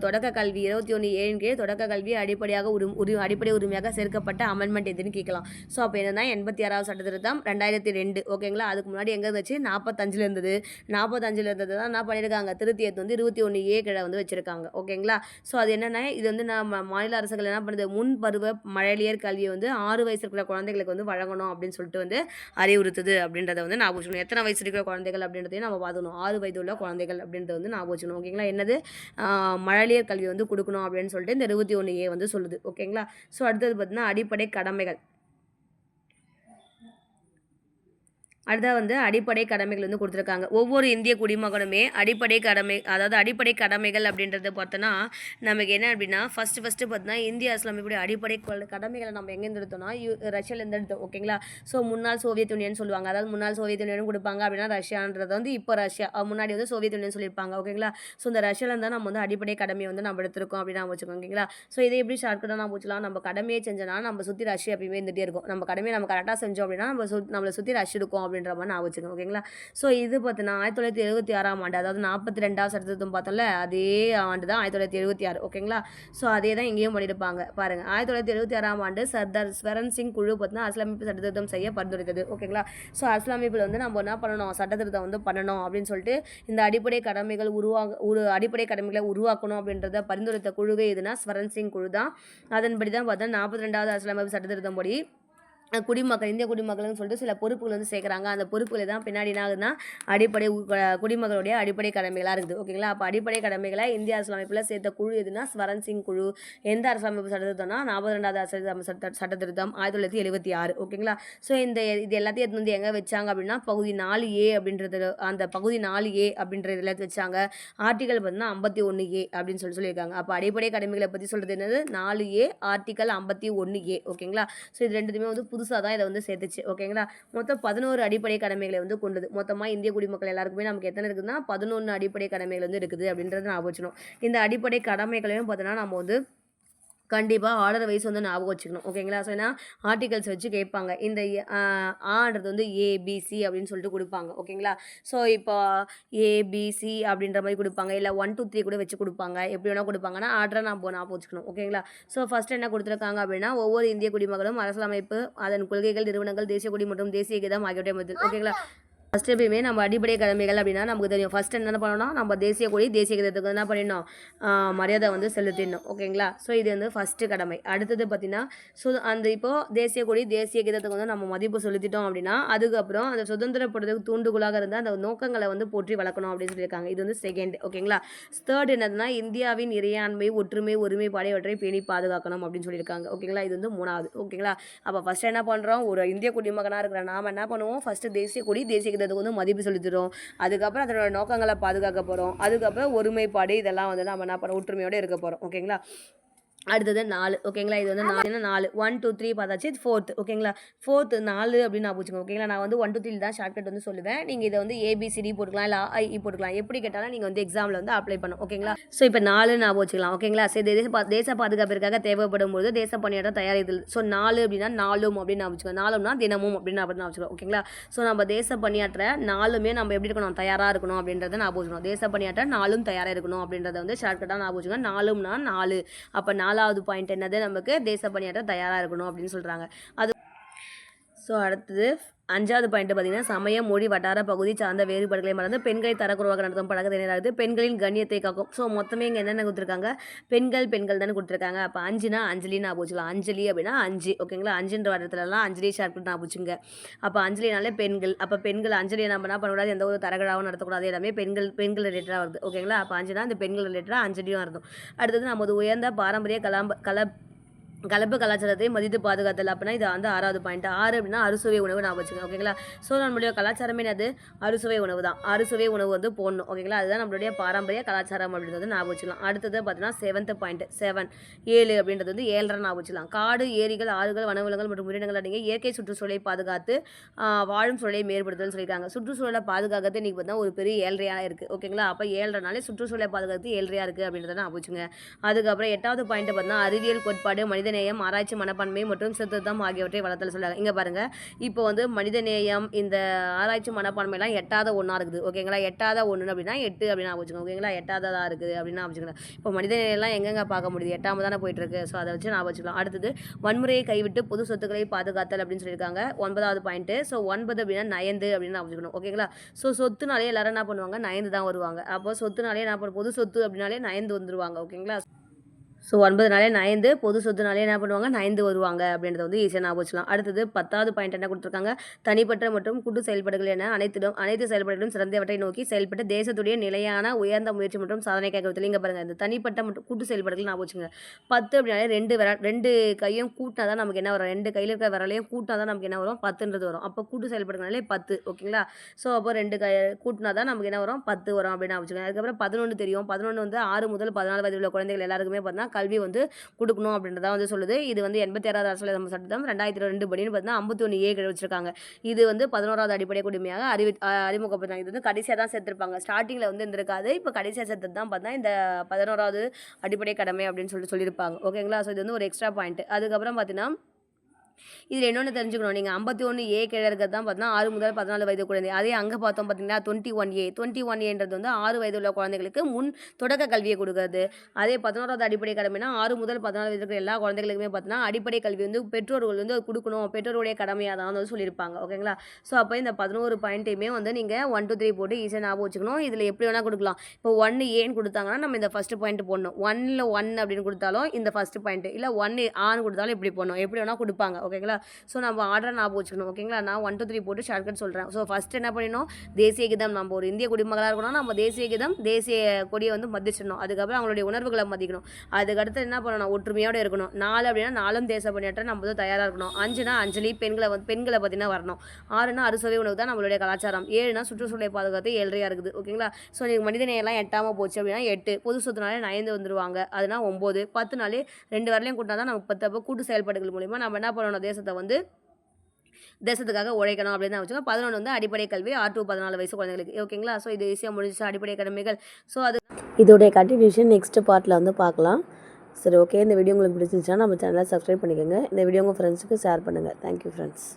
தொடக்க கல்வி 21A தொடக்க கல்வி அடிப்படையாக அடிப்படை உரிமையாக சேர்க்கப்பட்ட அமெண்ட்மெண்ட் எதுன்னு கேட்கலாம். ஸோ அப்போ என்னன்னா 86வது சட்ட திருத்தம் 2002 ஓகேங்களா. அதுக்கு முன்னாடி எங்கே இருந்துச்சு 45 இருந்தது. 45 இருந்தது தான் என்ன பண்ணியிருக்காங்க திருத்தி எடுத்து வந்து 21A கீழே வந்து வச்சிருக்காங்க ஓகேங்களா. ஸோ அது என்னென்னா இது வந்து நம்ம மாநில அரசுகள் என்ன பண்ணுது முன் பருவ மழலையர் கல்வியை வந்து 6 வயசு இருக்கிற குழந்தைகளுக்கு வந்து வழங்கணும் அப்படின்னு சொல்லிட்டு வந்து அறிவுறுத்துது அப்படின்றத வந்து ஞாபகம் வச்சுக்கணும். எத்தனை வயசு இருக்கிற குழந்தைகள் அப்படின்றதையும் நம்ம பார்த்துக்கணும். 6 வயது உள்ள குழந்தைகள் அப்படின்றத வந்து ஞாபகம் வச்சுக்கணும் ஓகேங்களா. என்னது மழலையர் கல்வி வந்து கொடுக்கணும் அப்படின்னு சொல்லிட்டு இந்த 21A வந்து சொல்லுது ஓகேங்களா. ஸோ அடுத்தது பார்த்தீங்கன்னா அடிப்படை கடமைகள். அடுத்தது வந்து அடிப்படை கடமைகள் வந்து கொடுத்துருக்காங்க. ஒவ்வொரு இந்திய குடிமகனுமே அடிப்படை கடமைகள் அப்படின்றத பார்த்தோன்னா நமக்கு என்ன அப்படின்னா ஃபஸ்ட்டு பார்த்தீங்கன்னா இந்திய அரசியலமைப்புடைய அடிப்படை கடமைகளை நம்ம எங்கேருந்து எடுத்தோம்னா ரஷ்யாவிலேருந்து எடுத்தோம் ஓகேங்களா. ஸோ முன்னாள் சோவியத் யூனியன் சொல்லுவாங்க. அதாவது முன்னாள் சோவியத் யூனியன் கொடுப்பாங்க அப்படின்னா ரஷ்யான்றது வந்து இப்போ ரஷ்யா முன்னாடி வந்து சோவியத் யூனியன் சொல்லியிருப்பாங்க ஓகேங்களா. ஸோ இந்த ரஷ்யாவிலேருந்து தான் நம்ம வந்து அடிப்படை கடமையை வந்து நம்ம எடுத்திருக்கோம் அப்படின்னு நான் வச்சுக்கோங்க ஓகேங்களா. ஸோ இதை எப்படி ஷார்ட்கட்டாக நான் வச்சுக்கலாம் நம்ம கடமையை செஞ்சோன்னா நம்ம சுற்றி ரஷ்யா எப்பயுமே இருந்துகிட்டே இருக்கும். நம்ம கடமையை நம்ம கரெக்டாக செஞ்சோம் அப்படின்னா நம்மளை சுற்றி ரஷ்யா இருக்கும் அப்படின்ற மாதிரி நான் வச்சுக்கோங்க ஓகேங்களா. ஸோ இது பார்த்தீங்கன்னா 1976ஆம் ஆண்டு அதாவது 42வது சட்டத்திட்டம் பார்த்தோம்ல அதே ஆண்டு தான் 1976 ஓகேங்களா. ஸோ அதே தான் இங்கேயும் பண்ணியிருப்பாங்க பாருங்கள். 1976ஆம் ஆண்டு சர்தார் ஸ்வரன் சிங் குழு பார்த்தீங்கன்னா அரசியலமைப்பு சட்டத்திட்டம் செய்ய பரிந்துரைத்தது ஓகேங்களா. ஸோ அரசியலமைப்பில் வந்து நம்ம என்ன பண்ணணும் சட்டத்திட்டம் வந்து பண்ணணும் அப்படின்னு சொல்லிட்டு இந்த அடிப்படை கடமைகளை உருவாக்கணும் அப்படின்றத பரிந்துரைத்த குழுவே எதுனா ஸ்வரன் சிங் குழு தான். அதன்படி தான் பார்த்தா 42வது அரசியலமைப்பு சட்டத்திட்டம் படி குடிமக்கள் இந்திய குடிமக்கள்னு சொல்லிட்டு சில பொறுப்புகள் வந்து சேர்க்குறாங்க. அந்த பொறுப்புகள் தான் பின்னாடி என்ன ஆகுதுன்னா அடிப்படை குடிமக்களுடைய அடிப்படை கடமைகளாக இருக்குது. ஓகேங்களா? அப்போ அடிப்படை கடமைகளை இந்திய அரசியலமைப்பில் சேர்த்த குழு எதுனா ஸ்வரன் சிங் குழு. எந்த அரசியலமைப்பு சட்டத்திருத்தம்னா 42வது அரசியலமைப்பு சட்டத்திருத்தம் 1976. ஓகேங்களா? ஸோ இது எல்லாத்தையும் எடுத்து வந்து எங்கே வச்சாங்க அப்படின்னா பகுதி 4A அப்படின்றது, அந்த பகுதி 4A அப்படின்றது எல்லாத்தையும் வச்சாங்க. ஆர்டிகல் பார்த்தீங்கன்னா 51A அப்படின்னு சொல்லியிருக்காங்க. அப்போ அடிப்படை கடமைகளை பற்றி சொல்கிறது என்னது 4A ஆர்டிகல் 51A. ஓகேங்களா? ஸோ இது ரெண்டுத்துமே வந்து புதுசாக தான் இதை வந்து சேர்த்துச்சு. ஓகேங்களா? மொத்தம் 11 அடிப்படை கடமைகளை வந்து கொண்டது. மொத்தமாக இந்திய குடிமக்கள் எல்லாருக்குமே நமக்கு எத்தனை இருக்குதுன்னா 11 அடிப்படை கடமைகள் வந்து இருக்குது அப்படின்றது ஞாபகம் வச்சுக்கணும். இந்த அடிப்படை கடமைகளையும் பார்த்தீங்கன்னா நம்ம வந்து கண்டிப்பாக ஆர்டர் வைஸ் வந்து ஞாபகம் வச்சுக்கணும். ஓகேங்களா? ஸோ ஏன்னா ஆர்டிகல்ஸ் வச்சு கேட்பாங்க. இந்த ஆன்றது வந்து ஏபிசி அப்படின்னு சொல்லிட்டு கொடுப்பாங்க. ஓகேங்களா? ஸோ இப்போ ஏபிசி அப்படின்ற மாதிரி கொடுப்பாங்க. இல்லை 1 2 3 கூட வச்சு கொடுப்பாங்க. எப்படி வேணால் கொடுப்பாங்கன்னா ஆர்டரை ஞாபகம் வச்சுக்கணும். ஓகேங்களா? ஸோ ஃபஸ்ட்டு என்ன கொடுத்துருக்காங்க அப்படின்னா ஒவ்வொரு இந்திய குடிமகளும் அரசியலமைப்பு, அதன் கொள்கைகள், நிறுவனங்கள், தேசிய கொடி மற்றும் தேசிய கீதம் ஆகியவற்றை மதித்து. ஓகேங்களா? ஃபஸ்ட்டு எப்பயுமே நம்ம அடிப்படை கடமைகள் அப்படின்னா நமக்கு தெரியும். ஃபஸ்ட்டு என்ன பண்ணணும்னா நம்ம தேசிய கொடி தேசிய கீதத்துக்கு என்ன பண்ணிடணும், மரியாதை வந்து செலுத்திடணும். ஓகேங்களா? ஸோ இது வந்து ஃபஸ்ட்டு கடமை. அடுத்தது பார்த்திங்கன்னா அந்த இப்போது தேசிய கொடி தேசிய கீதத்துக்கு வந்து நம்ம மதிப்பு செலுத்திட்டோம் அப்படின்னா அதுக்கப்புறம் அந்த சுதந்திரப்படுறதுக்கு தூண்டுகோலாக இருந்தால் அந்த நோக்கங்களை வந்து போற்றி வளர்க்கணும் அப்படின்னு சொல்லியிருக்காங்க. இது வந்து செகண்ட். ஓகேங்களா? தேர்ட் என்னதுன்னா இந்தியாவின் இறையாண்மை, ஒற்றுமை, ஒருமைப்பாடு இவற்றை பேணி பாதுகாக்கணும் அப்படின்னு சொல்லியிருக்காங்க. ஓகேங்களா? இது வந்து 3வது. ஓகேங்களா? அப்போ ஃபஸ்ட்டு என்ன பண்ணுறோம், ஒரு இந்திய குடிமகனாக இருக்கிற நாம் என்ன பண்ணுவோம், ஃபஸ்ட்டு தேசிய கொடி தேசிய அதுக்கு வந்து மதிப்பு செலுத்துகிறோம். அதுக்கப்புறம் அதனோட நோக்கங்களை பாதுகாக்க போகிறோம். அதுக்கப்புறம் ஒருமைப்பாடு இதெல்லாம் வந்து நம்ம என்ன பண்ண ஒற்றுமையோடு இருக்க போகிறோம். ஓகேங்களா? அடுத்தது 4. ஓகேங்களா? இது வந்து 4 1 2 3 பார்த்தாச்சு. இது 4th. ஓகேங்களா? 4th 4 அப்படின்னு நான் பூச்சுக்கோங்க. ஓகேங்களா? நான் வந்து 1 2 3 தான் ஷார்ட்கட் வந்து சொல்லுவேன். நீங்கள் இதை வந்து ஏபிசிடி போட்டுக்கலாம், இல்லை AIE போட்டுக்கலாம். எப்படி கேட்டாலும் நீங்கள் வந்து எக்ஸாமில் வந்து அப்ளை பண்ணணும். ஓகேங்களா? ஸோ இப்போ 4 நான் வச்சுக்கலாம். ஓகேங்களா? சரி, தேச பாதுகாப்பிற்காக தேவைப்படும் போது தேச பணியாற்ற தயாரித்தல். ஸோ 4 அப்படின்னா நாளும் அப்படின்னு நான் வச்சுக்கோங்க. நாளும்னா தினமும் அப்படின்னு நான் வச்சுக்கலாம். ஓகேங்களா? ஸோ நம்ம தேச பணியாற்ற நாளுமே நம்ம எப்படி இருக்கணும், தயாராக இருக்கணும் அப்படின்றத நான் வச்சுக்கணும். தேச பணியாற்ற நாளும் தயாராக இருக்கணும் அப்படின்றத வந்து ஷார்ட்கட்டாக நான் வச்சுக்கோங்க. நாளும்னா 4. அப்போ 4வது பாயிண்ட் என்னது, நமக்கு தேச பணியாற்ற தயாராக இருக்கணும் அப்படின்னு சொல்கிறாங்க. அது ஸோ அடுத்தது 5வது பாயிண்ட் பார்த்தீங்கன்னா சமய, மொழி, வட்டார பகுதி சார்ந்த வேறுபாடுகளை மறந்து பெண்களை தரக்குறைவாக நடத்தும் பழக்கத்தை நேராகுது, பெண்களின் கண்ணியத்தை காக்கும். ஸோ மொத்தமே இங்கே என்னென்ன கொடுத்துருக்காங்க, பெண்கள் தானே கொடுத்துருக்காங்க. அப்போ 5னா அஞ்சலி நான் போச்சுக்கலாம். அஞ்சலி அப்படின்னா 5. ஓகேங்களா? 5ன்ற இடத்துலலாம் அஞ்சலி ஷார்ட்கட் நான் போச்சுங்க. அப்போ அஞ்சலினாலே பெண்கள். அப்போ பெண்கள் அஞ்சலி நம்ம என்ன பண்ணக்கூடாது, எந்த ஒரு தரகழாவும் நடத்தக்கூடாது. எல்லாமே பெண்கள் ரிலேட்டடாக வருது. ஓகேங்களா? அப்போ 5னா அந்த பெண்கள் ரிலேட்டடாக அஞ்சலியும் வருது. அடுத்தது நமது உயர்ந்த பாரம்பரிய கலப்பு கலாச்சாரத்தை மதித்து பாதுகாத்தல் அப்படின்னா இது வந்து 6வது பாயிண்ட். 6 அப்படின்னா அறுசுவை உணவு நான் வச்சுக்கோங்க. ஓகேங்களா? ஸோ நம்மளுடைய கலாச்சாரமே அது அறுசுவை உணவு தான். அறுசுவை உணவு வந்து போடணும். ஓகேங்களா? அதுதான் நம்மளுடைய பாரம்பரிய கலாச்சாரம் அப்படின்றது நான் வச்சுக்கலாம். அடுத்தது பார்த்தீங்கன்னா 7th பாயிண்ட் 7 அப்படின்றது வந்து 7 நான் வச்சுக்கலாம். காடு, ஏரிகள், ஆறுகள், வனவிலங்குகள் மற்றும் உயிரினங்கள் அடங்கிய இயற்கை சுற்றுச்சூழலை பாதுகாத்து வாழும் சூழலை மேம்படுத்துதல் சொல்லியிருக்காங்க. சுற்றுச்சூழலை பாதுகாக்கிறது இன்றைக்கி பார்த்தீங்கன்னா ஒரு பெரிய 7 இருக்குது. ஓகேங்களா? அப்போ 7 சுற்றுச்சூழலை பாதுகாத்து 7 இருக்குது அப்படின்றத நான் வச்சுங்க. அதுக்கப்புறம் 8வது பாயிண்ட் பார்த்தீங்கன்னா அறிவியல் கோட்பாடு, மனிதநேயம், ஆராய்ச்சி மனப்பான்மை மற்றும் சித்தம் ஆகியவற்றை வளர்த்தல் சொல்லுவாங்க. இங்கே பாருங்க, இப்போ வந்து மனிதநேயம், இந்த ஆராய்ச்சி மனப்பான்மைலாம் 8வது ஒன்றா இருக்குது. ஓகேங்களா? 8வது 1 அப்படின்னா 8 அப்படின்னு வச்சுக்கோங்க. ஓகேங்களா? 8வதாக இருக்குது அப்படின்னு வச்சுக்கலாம். இப்போ மனிதநேயம்லாம் எங்கெங்க பார்க்க முடியுது, 8வது தானே போயிட்டு இருக்கு. ஸோ அதை வச்சு நான் வச்சுக்கலாம். அடுத்தது வன்முறையை கைவிட்டு பொது சொத்துக்களை பாதுகாத்தல் அப்படின்னு சொல்லியிருக்காங்க. 9வது பாயிண்ட். ஸோ 9 அப்படின்னா 9 அப்படின்னு வச்சுக்கணும். ஓகேங்களா? ஸோ சொத்துனாலே எல்லாரும் என்ன பண்ணுவாங்க, 9 தான் வருவாங்க. அப்போ சொத்துனாலே என்ன பண்ணும், பொது சொத்து அப்படின்னாலே 9 வந்துருவாங்க. ஓகேங்களா? ஸோ 9 9 பொது சொத்துனாலே என்ன பண்ணுவாங்க, 9 வருவாங்க அப்படின்றத வந்து ஈஸியாக ஞாபகம் வச்சுக்கலாம். அடுத்தது 10வது பாயிண்ட் என்ன கொடுத்துருக்காங்க, தனிப்பட்ட மற்றும் கூட்டு செயல்பாடுகள் என அனைத்து செயல்பாடுகளும் சிறந்தவற்றை நோக்கி செயல்பட்டு தேசத்துடைய நிலையான உயர்ந்த முயற்சி மற்றும் சாதனைக்காக கொடுத்தல். இங்கே பாருங்கள், இந்த தனிப்பட்ட மற்றும் கூட்டு செயல்பாடுகள் ஞாபகம் வச்சுங்க. 10 அப்படின்னாலே 2 கையும் கூட்டினா தான் நமக்கு என்ன வரும், 2 கையில் இருக்கிற விரலையும் கூட்டினா தான் நமக்கு என்ன வரும், 10ன்றது வரும். அப்போ கூட்டு செயல்பாடுகளாலே 10. ஓகேங்களா? ஸோ அப்போ 2 கை கூட்டினா தான் நமக்கு என்ன வரும், 10 வரும் அப்படின்னு வச்சுக்கோங்க. அதுக்கப்புறம் 11 தெரியும். 11 வந்து 6 முதல் 14 வயது உள்ள குழந்தைகள் எல்லாருக்குமே பார்த்தீங்கன்னா கல்வி வந்து கொடுக்கணும் அப்படின்றத வந்து சொல்லுது. இது வந்து 86வது அரசியலமைப்பு சட்டம் 2002 படின்னு பார்த்தீங்கன்னா 51A வச்சிருக்காங்க. இது வந்து 11வது அடிப்படை குடிமையாக அறிமுகப்படுத்தாங்க. இது வந்து கடைசியாக தான் சேர்த்திருப்பாங்க. ஸ்டார்டிங்கில் வந்து இருந்திருக்காது. இப்போ கடைசியாக சேர்த்தது தான் பார்த்தா இந்த 11வது அடிப்படை கடமை அப்படின்னு சொல்லியிருப்பாங்க. ஓகேங்களா? ஸோ இது வந்து ஒரு எக்ஸ்ட்ரா பாயிண்ட். அதுக்கப்புறம் பார்த்தீங்கன்னா இதில் இன்னொன்று தெரிஞ்சுக்கணும், நீங்கள் 51A கீழே இருக்கிறது தான் பார்த்தீங்கன்னா 6 முதல் 14 வயது குழந்தை. அதே அங்கே பார்த்தோம் பார்த்தீங்கன்னா 21Aன்றது வந்து 6 வயது உள்ள குழந்தைகளுக்கு தொடக்க கல்வியை கொடுக்குறது. அதே 11வது அடிப்படை கடமைனா 6 முதல் 14 வயது இருக்கிற எல்லா குழந்தைகளுக்குமே பார்த்தீங்கன்னா அடிப்படை கல்வி வந்து பெற்றோர்கள் வந்து கொடுக்கணும், பெற்றோருடைய கடமையாக தான் வந்து சொல்லியிருப்பாங்க. ஓகேங்களா? ஸோ அப்போ இந்த 11 பாயிண்ட்டையுமே வந்து நீங்கள் 1 2 3 போட்டு ஈஸியாக ஞாபகம் வச்சுக்கணும். இதில் எப்படி வேணால் கொடுக்கலாம். இப்போ 1Aன்னு கொடுத்தாங்கன்னா நம்ம இந்த ஃபஸ்ட்டு பாயிண்ட் போடணும். 1ல் 1 அப்படின்னு கொடுத்தாலும் இந்த ஃபஸ்ட்டு பாயிண்ட், இல்லை 1 ஆன்னு கொடுத்தாலும் இப்படி போடணும். எப்படி வேணால் கொடுப்பாங்க. ஓகேங்களா. ஸோ நம்ம ஆர்டரை ஞாபகம் வச்சுக்கணும். ஓகேங்களா. நான் 1 2 3 போட்டு ஷார்ட்கட் சொல்கிறேன். ஸோ ஃபஸ்ட்டு என்ன பண்ணிடணும், தேசிய கீதம் நம்ம ஒரு இந்திய குடிமகளாக இருக்கணும், நம்ம தேசிய கீதம் தேசிய கொடியை வந்து மதிச்சிடணும். அதுக்கப்புறம் அவங்களுடைய உணர்வுகளை மதிக்கணும். அதுக்கடுத்து என்ன பண்ணணும், ஒற்றுமையோடு இருக்கணும். 4 அப்படின்னா 4ம் தேச பணியாற்ற நம்ம வந்து தயாராக இருக்கணும். 5னா அஞ்சலி பெண்களை பார்த்தீங்கன்னா வரணும். 6னா அறுசுவை உணவு தான் நம்மளுடைய கலாச்சாரம். 7னா சுற்றுச்சூழலை பாதுகாத்து 7 இருக்குது. ஓகேங்களா. ஸோ நீங்கள் மனிதநேயெல்லாம் எட்டாமல் போச்சு அப்படின்னா 8, பொது சொத்துனாலே 9 வந்துருவாங்க, அதுனா 9, 10 நாளே 2 வரலையும் கூட்டினா தான் நமக்கு 10. அப்போ கூட்டு செயல்பாடுகள் மூலிமா நம்ம என்ன பண்ணணும், தேசத்துக்காக உழைக்கணும் அப்படின்னு தான் வச்சுக்கோங்க. 11 வந்து அடிப்படை கல்வி 6 to 14 வயசு குழந்தைகளுக்கு. ஓகேங்களா. ஸோ இது ஈஸியாக முடிஞ்சிச்சு அடிப்படை கடமைகள். ஸோ அது இதோடைய கண்டினியூஷன் நெக்ஸ்ட் பார்ட்டில் வந்து பார்க்கலாம். சரி, ஓகே. இந்த வீடியோ உங்களுக்கு பிடிச்சிருந்துச்சுன்னா நம்ம சேனலை சப்ஸ்கிரைப் பண்ணிக்கோங்க. இந்த வீடியோ உங்கள் ஃப்ரெண்ட்ஸுக்கு ஷேர் பண்ணுங்கள். Thank you friends.